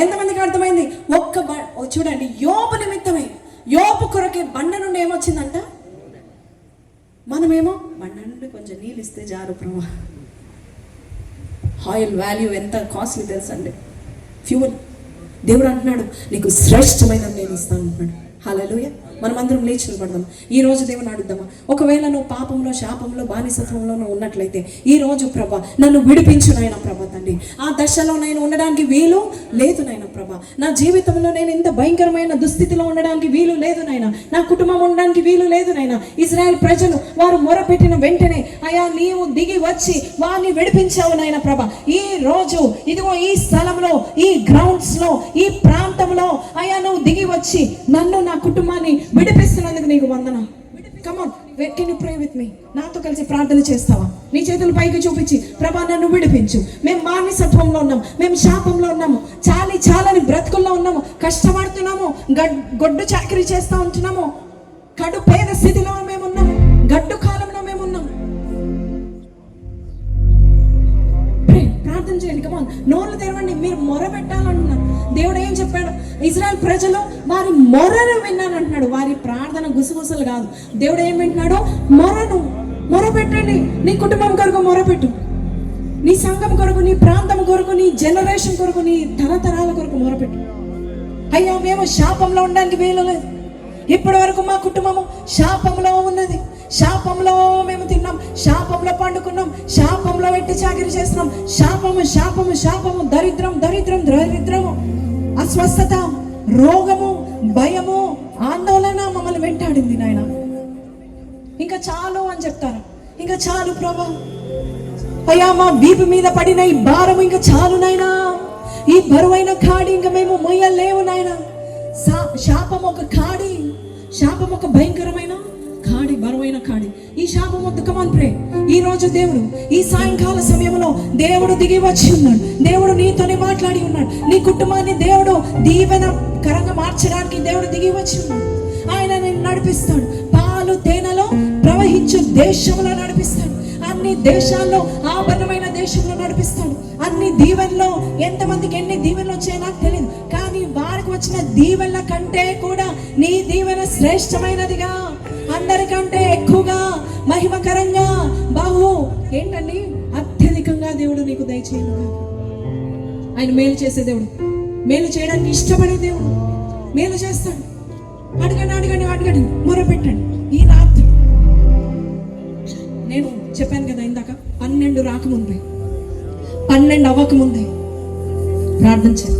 ఎంతమందికి అర్థమైంది? చూడండి, యోబు నిమిత్తమే, యోబు కొరకే బండ నుండి ఏమొచ్చిందంట? మనమేమో బండ నుండి కొంచెం నీళ్ళు ఇస్తే జారు ప్రభా. ఆయిల్ వాల్యూ ఎంత కాస్ట్లీ తెలుసండి, ఫ్యూల్. దేవుడు అంటున్నాడు, నీకు శ్రేష్టమైనది నేను ఇస్తాను అంటున్నాడు. హల్లెలూయా! మనమందరం లేచి నిలబడదాం. ఈ రోజు దేవుని అడుగుదామా? ఒకవేళ నువ్వు పాపంలో, శాపంలో, బానిసత్వంలో నువ్వు ఉన్నట్లయితే ఈ రోజు ప్రభా నన్ను విడిపించు నాయన ప్రభా తండ్రి. ఆ దశలో నేను ఉండడానికి వీలు లేదు నాయన ప్రభా. నా జీవితంలో నేను ఇంత భయంకరమైన దుస్థితిలో ఉండడానికి వీలు లేదు నాయన. నా కుటుంబం ఉండడానికి వీలు లేదు నాయన. ఇశ్రాయేల్ ప్రజలు వారు మొరపెట్టిన వెంటనే అయా నీవు దిగి వచ్చి వారిని విడిపించావు నాయన ప్రభా. ఈ రోజు ఇదిగో ఈ స్థలంలో, ఈ గ్రౌండ్స్ లో, ఈ ప్రాంతంలో అయా నువ్వు దిగి వచ్చి నన్ను, నా కుటుంబాన్ని విడిపిస్తున్నందుకు నీకు వందనాలు. Come on, can you pray with me? నాతో కలిసి ప్రార్థన చేస్తావా? నీ చేతులు పైకి చూపించి, ప్రభా నన్ను విడిపించు. మేము బానిసత్వంలో ఉన్నాము, మేము శాపంలో ఉన్నాము, చాలని బ్రతుకుల్లో ఉన్నాము, కష్టపడుతున్నాము, గొడ్డు చాకరీ చేస్తూ ఉంటున్నాము, కడు పేద స్థితిలో మేము ఉన్నాము, గడ్డు కాలంలో మేము ఉన్నాము. ప్రార్థన చేయండి. కమాన్, నోళ్ళు తెరవండి. మీరు మొర పెట్టాలంటున్నారు. దేవుడు ఏం చెప్పాడు? ఇశ్రాయేల్ ప్రజలు వారి మొరను విన్నాను అంటున్నాడు. వారి ప్రార్థన గుసగుసలు కాదు. దేవుడు ఏం వింటున్నాడు? మొర పెట్టండి. నీ కుటుంబం కొరకు మొరపెట్టు, నీ సంఘం కొరకు, నీ ప్రాంతం కొరకు, నీ జనరేషన్ కొరకు, నీ తరతరాల కొరకు మొరపెట్టు. అయ్యా మేము శాపంలో ఉండడానికి వీలు లేదు. ఇప్పటి వరకు మా కుటుంబము శాపంలో ఉన్నది, శాపంలో మేము తిన్నాం, శాపంలో పండుకున్నాం, శాపంలో వెట్టి చాకిరి చేస్తున్నాం. శాపము, దరిద్రము, అస్వస్థత, రోగము, భయము, ఆందోళన మమ్మల్ని వెంటాడింది నాయన. ఇంకా చాలు అని చెప్తారు. ఇంకా చాలు ప్రభా. అయ్యా మా వీపు మీద పడిన ఈ భారం ఇంకా చాలు నాయనా. ఈ బరువైన కాడి ఇంకా మేము మొయ్యలేవు నాయన. శాపం ఒక కాడి, శాపం ఒక భయంకరమైన కాడి, బరువైన కాడి. ఈ శాపం వద్దు. కమాన్ ప్రే. ఈ రోజు దేవుడు ఈ సాయంకాల సమయంలో దేవుడు దిగి వచ్చి ఉన్నాడు. దేవుడు నీతోనే మాట్లాడి ఉన్నాడు. నీ కుటుంబాన్ని దేవుడు దీవెనకరంగా మార్చడానికి దేవుడు దిగి వచ్చి ఉన్నాడు. ఆయన నేను నడిపిస్తాడు. పాలు తేనెలో ప్రవహించు దేశంలో నడిపిస్తాడు. అన్ని దేశాల్లో, ఆభరణమైన దేశంలో నడిపిస్తాడు. అన్ని దీవెనలో, ఎంతమందికి ఎన్ని దీవెనలు వచ్చాయో నాకు తెలియదు, కానీ వారికి వచ్చిన దీవెనల కంటే కూడా నీ దీవెన శ్రేష్టమైనదిగా, అందరికంటే ఎక్కువగా, మహిమకరంగా, ఏంటండి అత్యధికంగా దేవుడు నీకు దయచేయను. ఆయన మేలు చేసే దేవుడు, మేలు చేయడానికి ఇష్టపడే దేవుడు, మేలు చేస్తాడు. అడగండి, మొరపెట్టండి. ఈ రాత్రి నేను చెప్పాను కదా ఇందాక, 12 రాకముందే, 12 అవ్వకముందే ప్రార్థన చేయండి.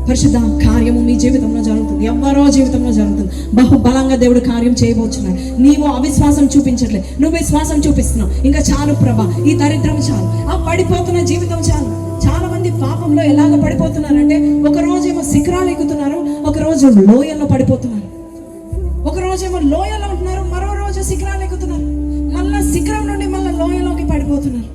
పరిశుద్ధ కార్యము మీ జీవితంలో జరుగుతుంది, ఎవరో జీవితంలో జరుగుతుంది. బహుబలంగా దేవుడు కార్యం చేయబోతున్నాడు. నీవు అవిశ్వాసం చూపించట్లేదు, నువ్వు విశ్వాసం చూపిస్తున్నావు. ఇంకా చాలు ప్రభా, ఈ దరిద్రం చాలు, ఆ పడిపోతున్న జీవితం చాలు. చాలా మంది పాపంలో ఎలాగ పడిపోతున్నారంటే, ఒక రోజేమో శిఖరాలు ఎక్కుతున్నారు, ఒక రోజు లోయల్లో పడిపోతున్నారు. ఒక రోజేమో లోయలో ఉంటున్నారు, మరో రోజు శిఖరాలు ఎక్కుతున్నారు. మళ్ళా శిఖరం లోయలోకి పడిపోతున్నారు.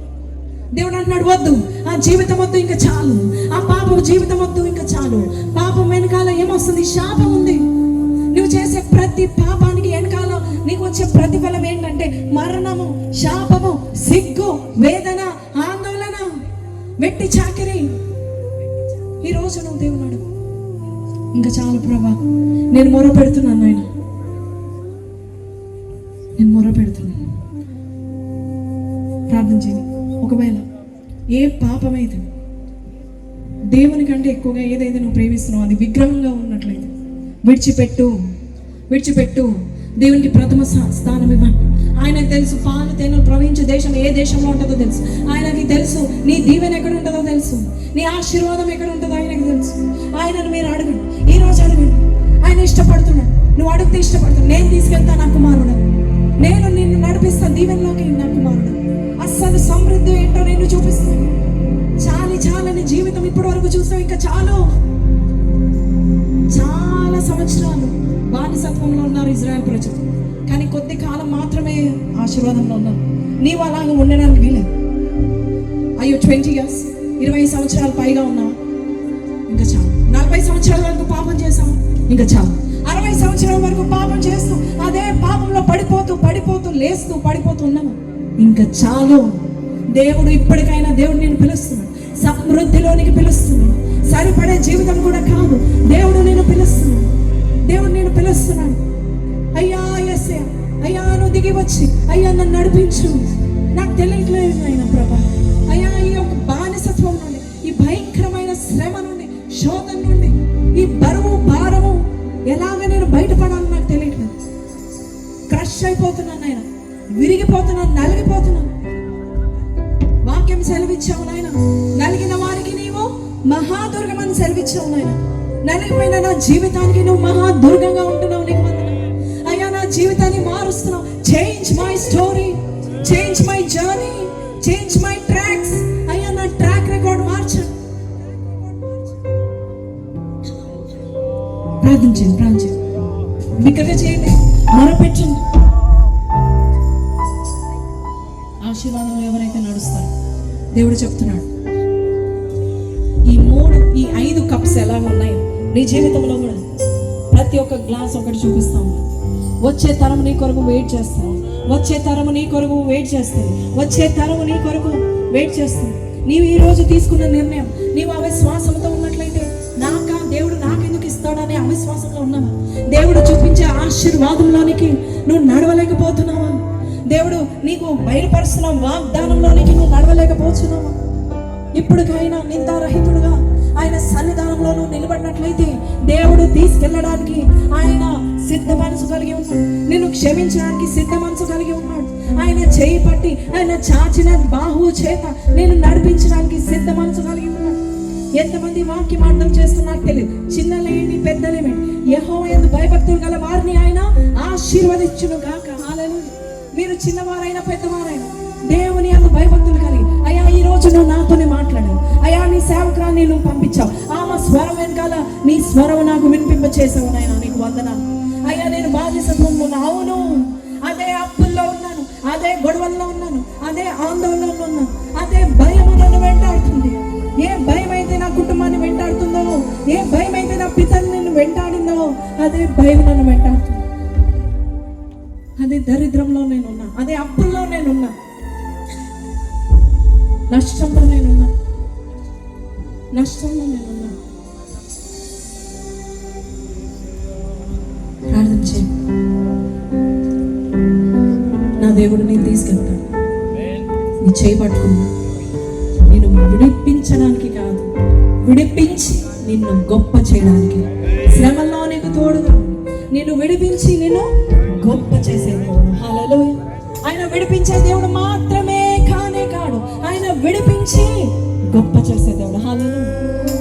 దేవుడు అంటున్నాడు, వద్దు, ఆ జీవితం వద్దు, ఇంకా చాలు, ఆ పాపం జీవితం వద్దు, ఇంకా చాలు. పాపం వెనకాల ఏమొస్తుంది? శాపం ఉంది. నువ్వు చేసే ప్రతి పాపానికి వెనకాల నీకు వచ్చే ప్రతిఫలం ఏంటంటే మరణము, శాపము, సిగ్గు, వేదన, ఆందోళన, వెట్టి చాకిరి. ఈరోజు నువ్వు దేవుడు అడుగు, ఇంకా చాలు ప్రభా, నేను మొర పెడుతున్నాను ఆయన, నేను మొర పెడుతున్నాను. ప్రార్థన చేయండి. ఒకవేళ ఏ పాపమైతే దేవుని కంటే ఎక్కువగా ఏదైతే నువ్వు ప్రేమిస్తున్నావు అది విగ్రహంగా ఉన్నట్లయితే విడిచిపెట్టు. దేవునికి ప్రథమ స్థానం ఇవ్వండి. ఆయనకు తెలుసు పాలు తేనెలు ప్రవహించే దేశం ఏ దేశంలో ఉంటుందో తెలుసు. ఆయనకి తెలుసు నీ దీవెన ఎక్కడ ఉంటుందో తెలుసు, నీ ఆశీర్వాదం ఎక్కడ ఉంటుందో ఆయనకు తెలుసు. ఆయనను మీరు అడగండి, ఈ రోజు అడగండి. ఆయన ఇష్టపడుతున్నాడు, నువ్వు అడిగితే ఇష్టపడుతున్నాడు. నేను తీసుకెళ్తా నా కుమారుడు, నేను నిన్ను నడిపిస్తా దీవెనలోకి నా కుమారుడు. అస్సలు సమృద్ధి ఏంటో నేను చూపిస్తాను. చాలని జీవితం ఇప్పటి వరకు చూస్తావు, ఇంకా చాలా సంవత్సరాలు బానిసత్వంలో ఉన్నారు ఇజ్రాయెల్ ప్రజలు, కానీ కొద్ది కాలం మాత్రమే ఆశీర్వాదంలో ఉన్నారు. నీవు అలాగా ఉండడానికి వీలేదు. అయ్యో 20 years 20 సంవత్సరాలు పైగా ఉన్నావు, ఇంకా చాలు. 40 సంవత్సరాల వరకు పాపం చేసాము, ఇంకా చాలు. 60 సంవత్సరాల వరకు పాపం చేస్తూ అదే పాపంలో పడిపోతూ లేస్తూ ఉన్నాము, ఇంకా చాలు. దేవుడు ఇప్పటికైనా దేవుడు నేను పిలుస్తున్నాడు, సమృద్ధిలోనికి పిలుస్తున్నాడు. సరిపడే జీవితం కూడా కాదు, దేవుడు నేను పిలుస్తున్నాడు. అయ్యా యేసయ్యా, అయ్యా నువ్వు దిగి వచ్చి అయ్యా నన్ను నడిపించు. నాకు తెలియట్లేదు ఆయన ప్రభా, అయ్యా ఈ యొక్క బానిసత్వం నుండి, ఈ భయంకరమైన శ్రమ నుండి, శోధన నుండి, ఈ బరువు భారము ఎలాగ నేను బయటపడాలో నాకు తెలియట్లేదు. క్రష్ అయిపోతున్నాను ఆయన, విరిగిపోతున్నాను, నలిగిపోతున్నాను. వాక్యం సెలవిచ్చావు నాయన, నలిగిన వారికి నీవు మహాదుర్గమని సెలవిచ్చావు నాయన. నలిగిపోయిన నా జీవితానికి నువ్వు మహాదుర్గంగా ఉంటున్నావు. నీకు వందనాలు అయ్యా, నా జీవితాన్ని మారుస్తున్నావు. Change my story, change my journey, change my tracks. అయ్యా నా ట్రాక్ రికార్డ్ మార్చండి. ప్రార్థించండి, బిగ్గరగా చేయండి, మొరపెట్టండి. ఆశీర్వాదంలో ఎవరైతే నడుస్తారో దేవుడు చెప్తున్నాడు, ఈ 5 కప్స్ ఎలా ఉన్నాయి నీ జీవితంలో కూడా ప్రతి ఒక్క గ్లాస్ ఒకటి చూపిస్తాము. వచ్చే తరం నీ కొరకు వెయిట్ చేస్తాము, వచ్చే తరము నీ కొరకు వెయిట్ చేస్తుంది, వచ్చే తరము నీ కొరకు వెయిట్ చేస్తుంది. నీవు ఈ రోజు తీసుకున్న నిర్ణయం, నీవు అవిశ్వాసంతో ఉన్నట్లయితే దేవుడు నాకెందుకు ఇస్తాడనే అవిశ్వాసంలో ఉన్నావా? దేవుడు చూపించే ఆశీర్వాదంలోనికి నువ్వు నడవలేకపోతున్నావా? దేవుడు నీకు బయలుపరుస్తున్న వాగ్దానంలోనికి నువ్వు నడవలేకపోతున్నావా? ఇప్పటికైనా నిందారహితుడుగా ఆయన సన్నిధానంలో నువ్వు నిలబడినట్లయితే దేవుడు తీసుకెళ్ళడానికి ఆయన సిద్ధ మనసు కలిగి ఉన్నాడు. నిన్ను క్షమించడానికి సిద్ధ మనసు కలిగి ఉన్నాడు. ఆయన చేయి పట్టి ఆయన చాచిన బాహు చేత నేను నడిపించడానికి సిద్ధ మనసు కలిగి ఉన్నాడు. ఎంతమంది వాక్యం అర్థం చేస్తున్నారు తెలియదు. చిన్నలేండి పెద్దలేమేంటి, యెహోవా యందు భయభక్తులు గల వారిని ఆయన ఆశీర్వదించును గాక. హల్లెలూయా. మీరు చిన్నవారైనా పెద్దవారైనా దేవుని యందు భయభక్తులు కలిగి, అయ్యా ఈ రోజు నువ్వు నాతోనే మాట్లాడావు, అయ్యా నీ సేవకురాన్ని నువ్వు పంపించావు, ఆమె స్వరం వెనకాల నీ స్వరం నాకు వినిపింప చేసావు నాయనా, నీకు వందనాలు. అయ్యా నేను బానిసత్వంలో ఉన్నాను, అవును, అదే అప్పుల్లో ఉన్నాను, అదే గొడవల్లో ఉన్నాను, అదే ఆందోళనలో ఉన్నాను, అదే భయము నన్ను వెంటాడుతుంది. ఏ భయం అయితే నా కుటుంబాన్ని వెంటాడుతుందో, ఏ భయం అయితే నా పితల్ని నిన్ను వెంటాడిందో, అదే భయం నన్ను వెంటాడుతుంది. అదే దరిద్రంలో నేనున్నా, అదే అప్పుల్లో నేనున్నా, నష్టంలో నేనున్నా. ప్రార్థన చేయండి. నా దేవుడు నేను తీసుకెళ్తాను, నీ చేయి పట్టుకున్నా, నేను విడిపించడానికి కాదు, విడిపించి నిన్ను గొప్ప చేయడానికి. శ్రమల్లో నీకు తోడుగా నిన్ను విడిపించి నిన్ను గొప్ప చేసే దేవుడు. హల్లెలూయా. ఆయన విడిపించే దేవుడు మాత్రమే కానే కాడు, ఆయన విడిపించి గొప్ప చేసే దేవుడు. హల్లెలూయా.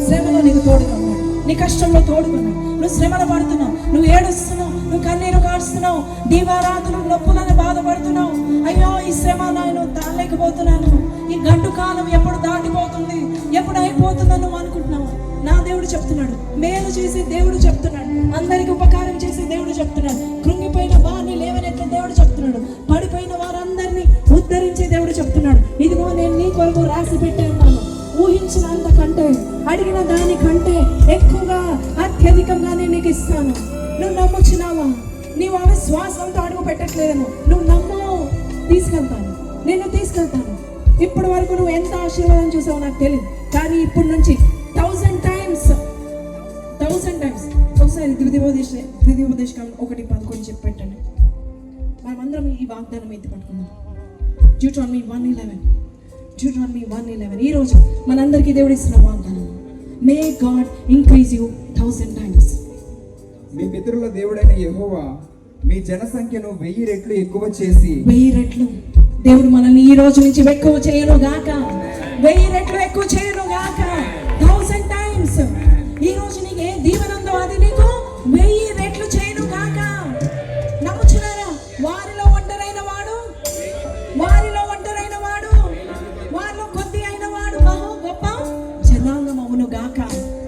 శ్రమలో నీకు తోడుగా ఉన్నాడు, నీ కష్టంలో తోడుగా ఉన్నాడు. నువ్వు శ్రమలు పడుతున్నావు, నువ్వు ఏడుస్తున్నావు, నువ్వు కన్నీరు కాడుస్తున్నావు, దీవారాత్రులు నొప్పులను బాధపడుతున్నావు. అయ్యో ఈ శ్రమ నేను తాళలేకపోతున్నాను, ఈ గండు కాలం ఎప్పుడు దాటిపోతుంది, ఎప్పుడు అయిపోతుందని నువ్వు అనుకుంటున్నావు. నా దేవుడు చెప్తున్నాడు, మేలు చేసే దేవుడు చెప్తున్నాడు, అందరికి ఉపకారం చేసే దేవుడు చెప్తున్నాడు, కృంగిపోయిన వారిని లేవనెత్తే దేవుడు చెప్తున్నాడు, పడిపోయిన వారందరినీ ఉద్ధరించే దేవుడు చెప్తున్నాడు. చెప్తున్నాడు, ఇదిగో నేను నీ కొరకు రాసి పెట్టి ఉన్నాను. ఊహించినంత కంటే, అడిగిన దానికంటే ఎక్కువగా అత్యధికంగా నేను నీకు ఇస్తాను. నువ్వు నమ్ముచున్నావా? నీవు అవిశ్వాసంతో అడుగు పెట్టట్లేదేమో. నువ్వు నమ్ము, తీసుకెళ్తాను, నిన్ను తీసుకెళ్తాను. ఇప్పటి వరకు నువ్వు ఎంత ఆశీర్వాదం చూసావో నాకు తెలియదు, కానీ ఇప్పటి నుంచి 1000 times ఒకసారి ద్వితీయోపదేశకాండం 1:11 చెప్పి పెట్టండి. మనమందరం ఈ వాగ్దానం ఎత్తి పట్టుకుందాం. Deuteronomy 1:11 ఈ రోజు మనందరికీ దేవుడు ఇస్తున్న వాగ్దానం. May God increase you 1000 times. మీ పితరుల దేవుడైన యెహోవా మీ జనసంఖ్యను 1000 రెట్లు ఎక్కువ చేసి 1000 రెట్లు దేవుడు మనల్ని ఈ రోజు నుంచి ఎక్కువ చేయను గాక. 1000 రెట్లు ఎక్కువ చేయను గాక. 1000 times. ఈ రోజు నీకు ఏ దీవెన ఉందో అది నీకు 1000 రెట్లు చేయను గాక. నమ్ముచున్నారా? వారిలో ఒంటరైన వాడు, వారిలో కొద్ది అయిన వాడు బహు గొప్ప జనాంగం అవును గాక.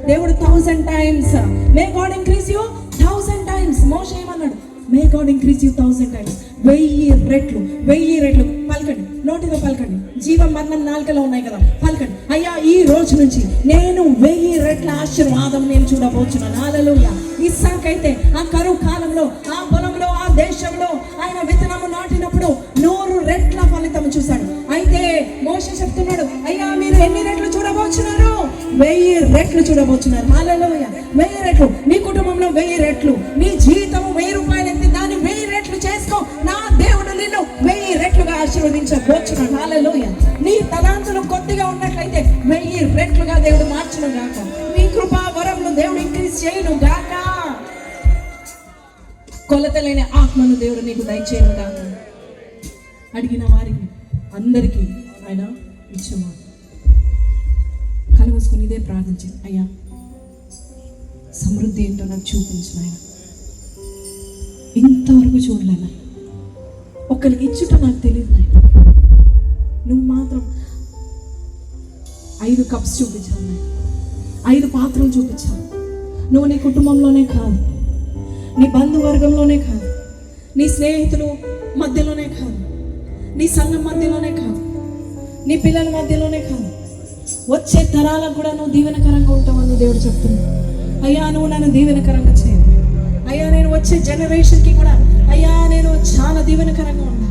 దేవుడు 1000 times. May God increase you 1000 times. మోషే ఏమన్నాడు? May God increase you 1000 times. 1000 రెట్లు పలకండి, నోటితో పలకండి. జీవం మరణం నాలుకలో ఉన్నాయి కదా, పలకండి. అయ్యా, ఈ రోజు నుంచి నేను 1000 రెట్ల ఆశీర్వాదం నేను చూడబోతున్నాను. హల్లెలూయా. ఇస్సాకైతే ఆ కరువు కాలంలో, ఆ పొలంలో, ఆ దేశంలో ఆయన విత్తనము నాటినప్పుడు 100 రెట్ల ఫలితం చూశాడు. అయితే మోషే చెప్తున్నాడు, అయ్యా మీరు ఎన్ని రెట్లు చూడబోతున్నారు? 1000 రెట్లు చూడబోతున్నారు. హల్లెలూయా. 1000 రెట్లు. నీ కుటుంబంలో 1000 రెట్లు. నీ జీవితం 1000 రూపాయలు ఎత్తి దాన్ని 1000 రెట్లు చేసుకో. నా దేవుడు నిన్ను 1000 రెట్లుగా ఆశీర్వదించబోతున్నాడు. హల్లెలూయా. నీ తలాంతులు కొద్దిగా ఉన్నట్లయితే 1000 రెట్లుగా దేవుడు మార్చును గాక. నీ కృపా వరములు దేవుడు ఇంక్రీజ్ చేయను గాక. కొలతలేని ఆత్మను దేవుడు నీకు దయచేయను గాక. అడిగిన వారికి అందరికీ ఆయన ఇచ్చేవాడు. కలువసుకుని ఇదే ప్రార్థించాను, అయ్యా సమృద్ధి ఏంటో నాకు చూపించిన ఆయన. ఇంతవరకు చూడలేను, ఒక్కరికి ఇచ్చుట నాకు తెలియదు నాయన. నువ్వు మాత్రం 5 కప్స్ చూపించావు నాయన, 5 పాత్రలు చూపించావు. నువ్వు నీ కుటుంబంలోనే కాదు, నీ బంధువర్గంలోనే కాదు, నీ స్నేహితులు మధ్యలోనే కాదు, నీ సంఘం మధ్యలోనే కాదు, నీ పిల్లల మధ్యలోనే కాదు, వచ్చే తరాలకు కూడా నువ్వు దీవెనకరంగా ఉంటావని దేవుడు చెప్తున్నావు. అయ్యా నువ్వు నన్ను దీవెనకరంగా చేయాలి. అయ్యా నేను వచ్చే జనరేషన్కి కూడా అయ్యా నేను చాలా దీవెనకరంగా ఉండాలి.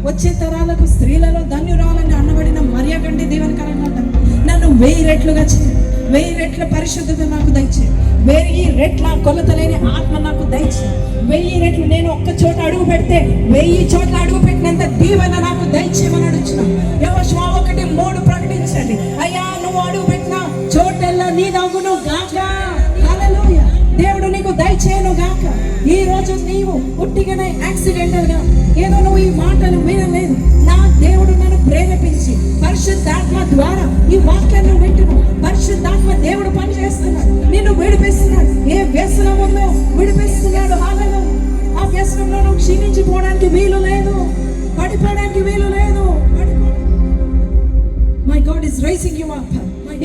వచ్చే తరాలకు స్త్రీలలో ధన్యురాలని అనబడిన మరియగండి దీవెనకరంగా ఉంటాను. నన్ను 1000 రెట్లుగా చేయాలి. 1000 రెట్ల పరిశుద్ధత నాకు దయచేయి. 1000 రెట్ల కొలతలేని ఆత్మ నాకు దయచేయి. 1000 రెట్లు నేను ఒక్క చోట అడుగు పెడితే 1000 చోట్ల అడుగు పెట్టినంత దీవెన నాకు దయచేయమని అడుగుతున్నాను. యెహోషువ 1:3 ప్రకటించండి. అయ్యా నువ్వు అడుగు పెట్టిన చోటెల్లా నీ నవ్వును గాక. హల్లెలూయా. దేవుడు నీకు దయచేయను గాక. ఈ రోజు నీవు ఉట్టిగానే యాక్సిడెంటల్ గా ఏదో నువ్వు ఈ మాటలు వినలేదు. నా దేవుడు నన్ను ప్రేరేపించి పరిశుద్ధాత్మ ద్వారా ఈ వాక్యాన్ని వింటున్నావు. పరిశుద్ధాత్మ దేవుడు పని చేస్తున్నాడు, నిన్ను విడిపిస్తున్నాడు. ఏ వ్యసనం ఉందో విడిపిస్తున్నాడు. హల్లెలూయా. ఆ వ్యసనంలో నువ్వు క్షీణించిపోవడానికి వీలు లేదు, పడిపోవడానికి వీలు లేదు. My God is rising you up.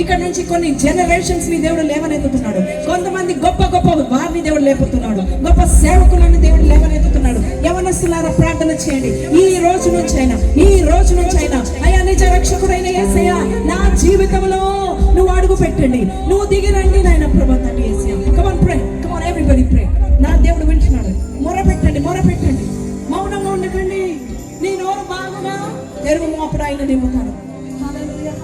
ఇక్కడ నుంచి కొన్ని జనరేషన్స్ ని దేవుడు లేవనెత్తుతున్నాడు. కొంతమంది గొప్ప వారిని దేవుడు లేపుతున్నాడు. గొప్ప సేవకులను దేవుడు లేవనెత్తుతున్నాడు. యవనస్తులారా ప్రార్థన చేయండి. ఈ రోజు నుంచైనా అయ్యా నిజ రక్షకుడైన యేసయ్య నా జీవితంలో నువ్వు అడుగు పెట్టండి. నువ్వు దిగి రండి నాయన ప్రభు తండ్రి Yesayya. Come on pray, come on everybody pray. నా దేవుడు వింటున్నాడు. మొర పెట్టండి. మౌనంగా ఉండకండి. నీ నోరు బాగుగా తెరువు, అప్పుడు ఆయన నింపుతాడు. హల్లెలూయా.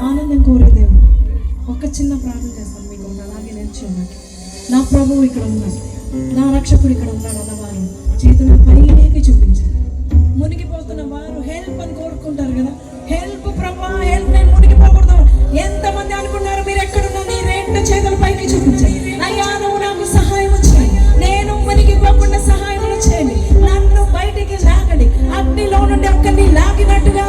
ఆనందం కోరేదేమో ఒక చిన్న ప్రార్థన చేస్తాను మీకు అలాగే నేర్చుకున్నాను. నా ప్రభువు ఇక్కడ ఉన్నాడు, నా రక్షకుడు ఇక్కడ ఉన్నాడు అన్నవారు చేతుల పైకి చూపించారు. మునిగిపోతున్న వారు హెల్ప్ అని కోరుకుంటారు కదా, హెల్ప్ ప్రభా హెల్ప్, నేను మునిగిపోకూడదు. ఎంతమంది అనుకున్నారు? మీరు ఎక్కడున్నా నీ రెండు చేతుల పైకి చూపించారు. అయ్యా నువ్వు నాకు సహాయం చేయండి, నేను మునిగిపోకుండా సహాయం చేయండి, నన్ను బయటికి లాగండి. అగ్నిలో నుండి ఒక్కరిని లాగినట్టుగా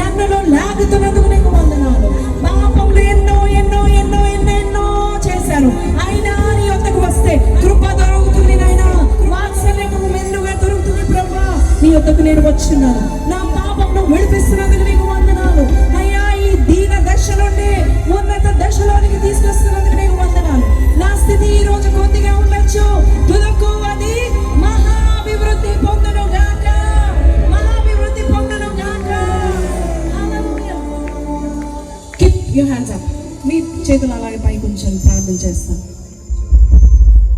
నన్నులో లాగుతున్నందుకు నీకు వందనాలు. పాపములు ఎన్నో ఎన్నో ఎన్నో ఎన్నో ఎన్నో చేశారు, అయినా నీ వద్దకు వస్తే కృప దొరుకుతుంది నాయనా, వాత్సల్యము మెండుగా దొరుకుతుంది ప్రభా. నీ వద్దకు నేను వచ్చున్నాను, నా పాపమును విడిపిస్తున్నందుకు నీకు వందనాలు అయ్యా. ఈ దీన దశ నుండి ఉన్నత దశలోనికి తీసుకొస్తున్నందుకు నీకు వందనాలు. నా స్థితి ఈ రోజు కొద్దిగా ఉండొచ్చు, తుదకు అది మహాభివృద్ధి పొందును గాక, మహాభివృద్ధి పొందును గాక. Keep your hands up. మీ చేతులు అలాగే పైకి ఉంచాలి, ప్రార్థన చేస్తాను.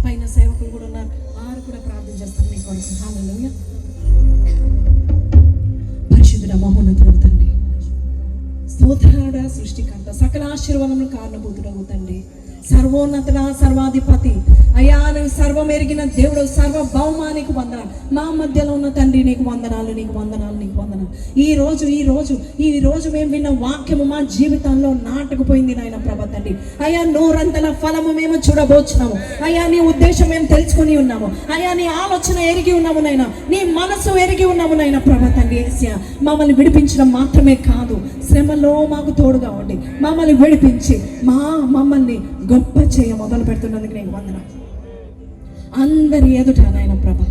పైన సేవకులు కూడా ఉన్నారు, వారు కూడా ప్రార్థన చేస్తారు మీ కొరకు. హల్లెలూయా. పరిశుద్ధుడ మహోన్నతుడు తండ్రి, స్తోత్రాడ సృష్టికర్త, సకల ఆశీర్వాదములు కారణభూతుడవు తండ్రి, సర్వోన్నతుడ సర్వాధిపతి అయ్యా, నువ్వు సర్వం ఎరిగిన దేవుడు, సర్వ భౌమానికి వందనాలు. మా మధ్యలో ఉన్న తండ్రి నీకు వందనాలు, నీకు వందనాలు, నీకు వందనాలు. ఈ రోజు మేము విన్న వాక్యము మా జీవితంలో నాటకపోయింది నాయన ప్రభా తండ్రి. అయ్యా నూరంతల ఫలము మేము చూడబోచున్నాము అయ్యా, నీ ఉద్దేశం మేము తెలుసుకుని ఉన్నాము అయ్యా, నీ ఆలోచన ఎరిగి ఉన్నాము నైనా, నీ మనసు ఎరిగి ఉన్నాము నైనా ప్రభా తండ్రి. యేసయ్యా మమ్మల్ని విడిపించడం మాత్రమే కాదు, శ్రమలో మాకు తోడుగా ఉండి మమ్మల్ని విడిపించి మమ్మల్ని గొప్ప చేయ మొదలు పెడుతున్నందుకు నీకు వందనాలు. అందరి ఎదుట నాయన ప్రభా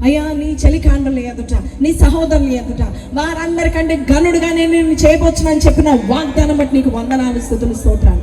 అయ్యా, నీ చలికాండల ఎదుట, నీ సహోదరుల ఎదుట, వారందరికంటే గనుడుగా నేను చేయబోచునని చెప్పిన వాగ్దానం బట్టి నీకు వందనాలు, స్తుతులు, స్తోత్రాలు.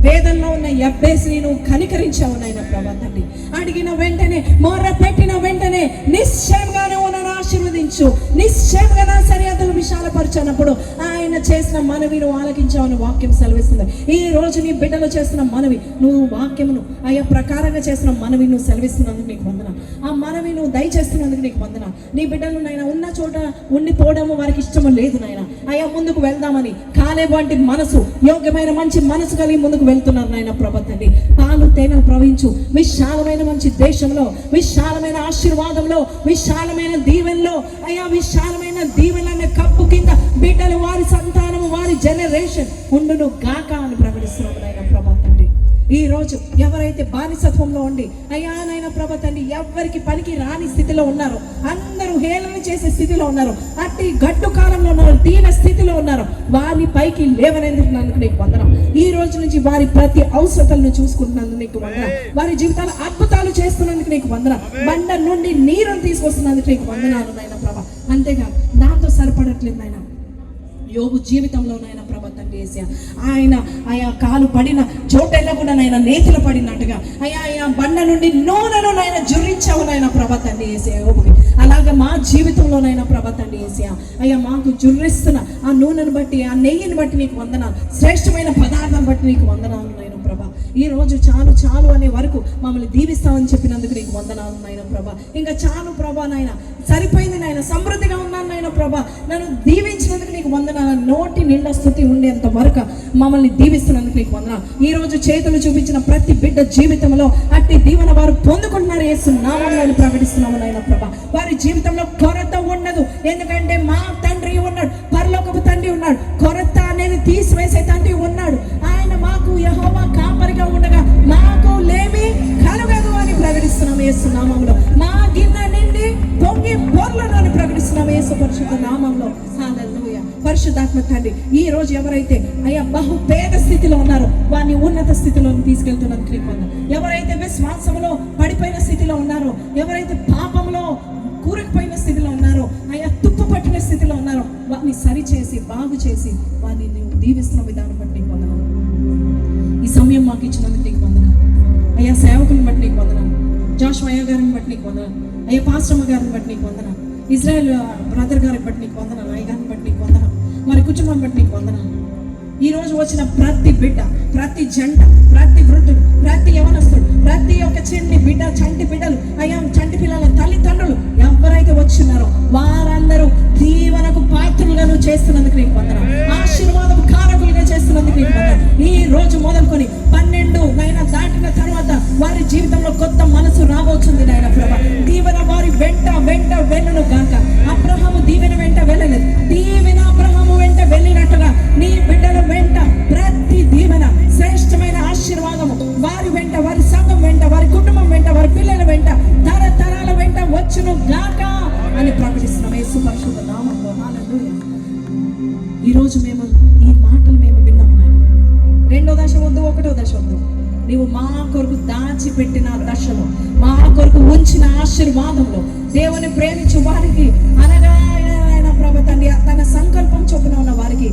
వేదనలో ఉన్న యబ్బేసుని నువ్వు కనికరించావు నాయన ప్రభా తండ్రి. అడిగిన వెంటనే, మొర్ర పెట్టిన వెంటనే నిశ్చయంగానే నన్ను ఆశీర్వదించు, నిశ్చయంగా నా సరిహద్దులు విశాలపరచినప్పుడు ఆయన చేసిన మనవిను ఆలకించావని వాక్యం సెలవిస్తుంది. ఈ రోజు నీ బిడ్డలు చేస్తున్న మనవి, నువ్వు వాక్యమును అయ్యా ప్రకారంగా చేసిన మనవి నువ్వు సెలవిస్తున్నందుకు నీకు వందనాలు. ఆ మనవి నువ్వు దయచేస్తున్నందుకు నీకు వందనాలు. నీ బిడ్డలు నాయన ఉన్న చోట ఉండిపోవడము వారికి ఇష్టము లేదు నాయన అయ్యా, ముందుకు వెళ్దామని కాలేబు వంటి మనసు, యోగ్యమైన మంచి మనసు కలిగి ముందుకు వెళ్తున్నారు నాయన ప్రభా తండ్రి. పాలు తేనెలు ప్రవహించు విశాలమైన మంచి దేశంలో, విశాలమైన ఆశీర్వాదంలో, విశాలమైన దీవెనలో అయ్యా, విశాలమైన దీవెనల కప్పు కింద బిడ్డలు, వారి సంతానము, వారి జనరేషన్ ఉండును గాక అని ప్రకటిస్తున్నాము నాయన ప్రభా తండ్రి. ఈ రోజు ఎవరైతే బానిసత్వంలో ఉండి అయ్యా నాయన ప్రభా తండ్రి ఎవరికి పనికి రాని స్థితిలో ఉన్నారో, అందరూ హేళన చేసే స్థితిలో ఉన్నారు, అట్టి గడ్డు కాలంలో ఉన్నారు, దీన స్థితిలో ఉన్నారు, వారి పైకి లేవనందుకు నీకు వందనం. ఈ రోజు నుంచి వారి ప్రతి అవసరతలను చూసుకుంటున్నందుకు నీకు వందనం. వారి జీవితాలు అద్భుతాలు చేస్తున్నందుకు నీకు వందనం. బండ నుండి నీరుని తీసుకొస్తున్నందుకు నీకు వందనాలు నాయన ప్రభా. అంతేగాదు నాతో సరిపడట్లేదు నాయన. యోబు జీవితంలో నాయన ప్రభా తండ్రి యేసయ్యా, ఆయన కాలు పడిన చోటెల్లా కూడా నాయన నేతిలో పడినట్టుగా అయ్యా బండ నుండి నూనెను నాయన జుర్రించావు నాయన ప్రభా తండ్రి యేసయ్యా యోబుకి. అలాగే మా జీవితంలోనైనా ప్రభా తండ్రి యేసయ్యా అయ్యా, మాకు జుర్రిస్తున్న ఆ నూనెను బట్టి, ఆ నెయ్యిని బట్టి నీకు వందనాలు, శ్రేష్టమైన పదార్థం బట్టి నీకు వందనాలు నాయన ప్రభా. ఈ రోజు చాలు అనే వరకు మమ్మల్ని దీవిస్తామని చెప్పినందుకు నీకు వందనాలు నాయన ప్రభా. ఇంకా చాలు ప్రభా నాయన, సరిపోయింది నాయన, సమృద్ధిగా ఉన్నాను నాయన ప్రభా, నన్ను దీవించినందుకు నీకు వందనాలు. నోటి నిండా స్తుతి ఉండేంత వరకు మమ్మల్ని దీవిస్తున్నందుకు నీకు వందనాలు. ఈ రోజు చేతులు చూపించిన ప్రతి బిడ్డ జీవితంలో అట్టి దీవెన వారు పొందుకుంటున్నారు యేసు నామములో ప్రకటిస్తున్నాము నాయన ప్రభా. వారి జీవితంలో కొరత ఉండదు, ఎందుకంటే మా తండ్రి ఉన్నాడు, పరలోకపు తండ్రి ఉన్నాడు. కొరత అనేది తీసివేసే తండ్రి ఉన్నాడు. పరిశుద్ధాత్మ తండ్రి ఈ రోజు ఎవరైతే అయ్యా బహు పేద స్థితిలో ఉన్నారో వారిని ఉన్నత స్థితిలో తీసుకెళ్తున్నందుకు నీకు వందనాలు. ఎవరైతే విశ్వాసంలో పడిపోయిన స్థితిలో ఉన్నారో, ఎవరైతే పాపంలో కూరుకుపోయిన స్థితిలో ఉన్నారో, అయ్యా తుప్పు పట్టిన స్థితిలో ఉన్నారో వారిని సరిచేసి బాగు చేసి వారిని నువ్వు దీవిస్తున్న విధానం బట్టి నీకు వందనాలు. ఈ సమయం మాకు ఇచ్చినందుకు నీకు వందనాలు అయ్యా. సేవకుని బట్టి నీకు వందనాలు. జాషువా అయ్య గారిని బట్టి నీకు వందనాలు అయ్యా. పాస్టమ్మ గారిని బట్టి నీకు వందనాలు. ఇజ్రాయెల్ బ్రదర్ గారిని బట్టి నీకు వందనాలు. అయ్య గారిని బట్టి నీకు వందనాలు. మరి కుటుంబం బట్టి నీకు వందనాలు. ఈ రోజు వచ్చిన ప్రతి బిడ్డ, ప్రతి జంట, ప్రతి వృద్ధుడు, ప్రతి యవనస్తుడు, ప్రతి ఒక్క చిన్ని బిడ్డ, చంటి బిడ్డలు అయ్యా, చంటి పిల్లల తల్లిదండ్రులు ఎవరైతే వచ్చినారో వారందరూ దీవెనకు పాత్రులుగా నువ్వు చేస్తున్నందుకు నీకు వందనాలు. ఆశీర్వాదం కారకులుగా చేస్తున్నందుకు నీకు వందనాలు. ఈ రోజు మొదలుకొని 12 దాటిన తర్వాత వారి జీవితంలో కొత్త మనసు రాబోతుంది నాయన ప్రభా. దీవెన వారి వెంట వెంట వెళ్ళను గాక. అబ్రహాము దీవెన వెంట వెళ్ళలేదు, దీవెన అబ్రహాము వెంట వెళ్ళినట్టుగా నీ బిడ్డల వెంట ప్రతి దీవెన, శ్రేష్టమైన ఆశీర్వాదము వారి వెంట, వారి సంఘం వెంట, వారి కుటుంబం వెంట, వారి పిల్లల వెంట, తరతరాల వెంట వచ్చును గాక అని ప్రకటిస్తున్నాం యేసు పరిశుద్ధ నామములో. హల్లెలూయా. ఈరోజు మేము ఈ మాటలు మేము విన్నాం నాయన. 2వ దశ వద్దు, 1వ దశ వద్దు. నీవు మా కొరకు దాచిపెట్టిన దశలో, మా కొరకు ఉంచిన ఆశీర్వాదంలో దేవుని ప్రేమించు వారికి అనగా ఆయన ప్రభు తండ్రి తన సంకల్పం చొప్పున ఉన్న వారికి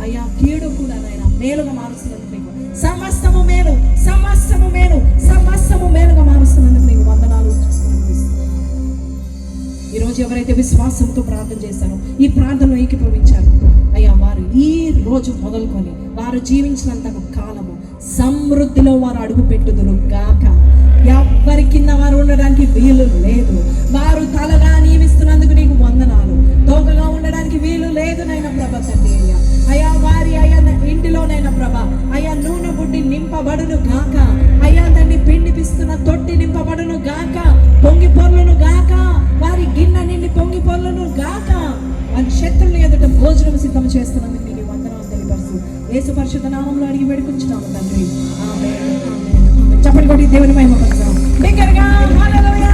అయ్యా కీడు కూడా నాయన మేలుగా మారుస్తున్నందుకు నీకు సమస్తము మేలు, సమస్తము మేలు, సమస్తము మేలుగా మారుస్తున్నందుకు నీకు వందనాలు. ఈరోజు ఎవరైతే విశ్వాసంతో ప్రార్థన చేశారో, ఈ ప్రార్థనలో ఏకీభవించారు అయ్యా, వారు ఈ రోజు మొదలుకొని వారు జీవించినంత కాలము సమృద్ధిలో వారు అడుగు పెట్టుదురు గాక. ఎవ్వరి కింద వారు ఉండడానికి వీలు లేదు. వారు తలగా నియమిస్తున్నందుకు నీకు వందనాలు. తోకగా ఉండడానికి వీలు లేదు నైనా ప్రభా తండ్రి. అయ్యా అయ్యా వారి అయ్యా ఇంటిలోనైనా ప్రభా అయ్యా నూనె బుడ్డి నింపబడును గాక. అయ్యా దాన్ని పిండిపిస్తున్న తొట్టి నింపబడును గాక. పొంగి పొర్లును గాక. వారి గిన్నె నిండి పొంగి పొర్లును గాక. వారి శత్రువుల ఎదుట భోజనం సిద్ధం చేస్తున్నందుకు నీకు వందనాలు తెలియపరుస్తూ యేసు పరిశుద్ధ నామములో అడిగి వేడుకుంటున్నాము తండ్రి. ఆమేన్. ఆమేన్. చప్పటి కొట్టి దేవుని మహిమ పరచుదాం. బిగ్గరగా హల్లెలూయా.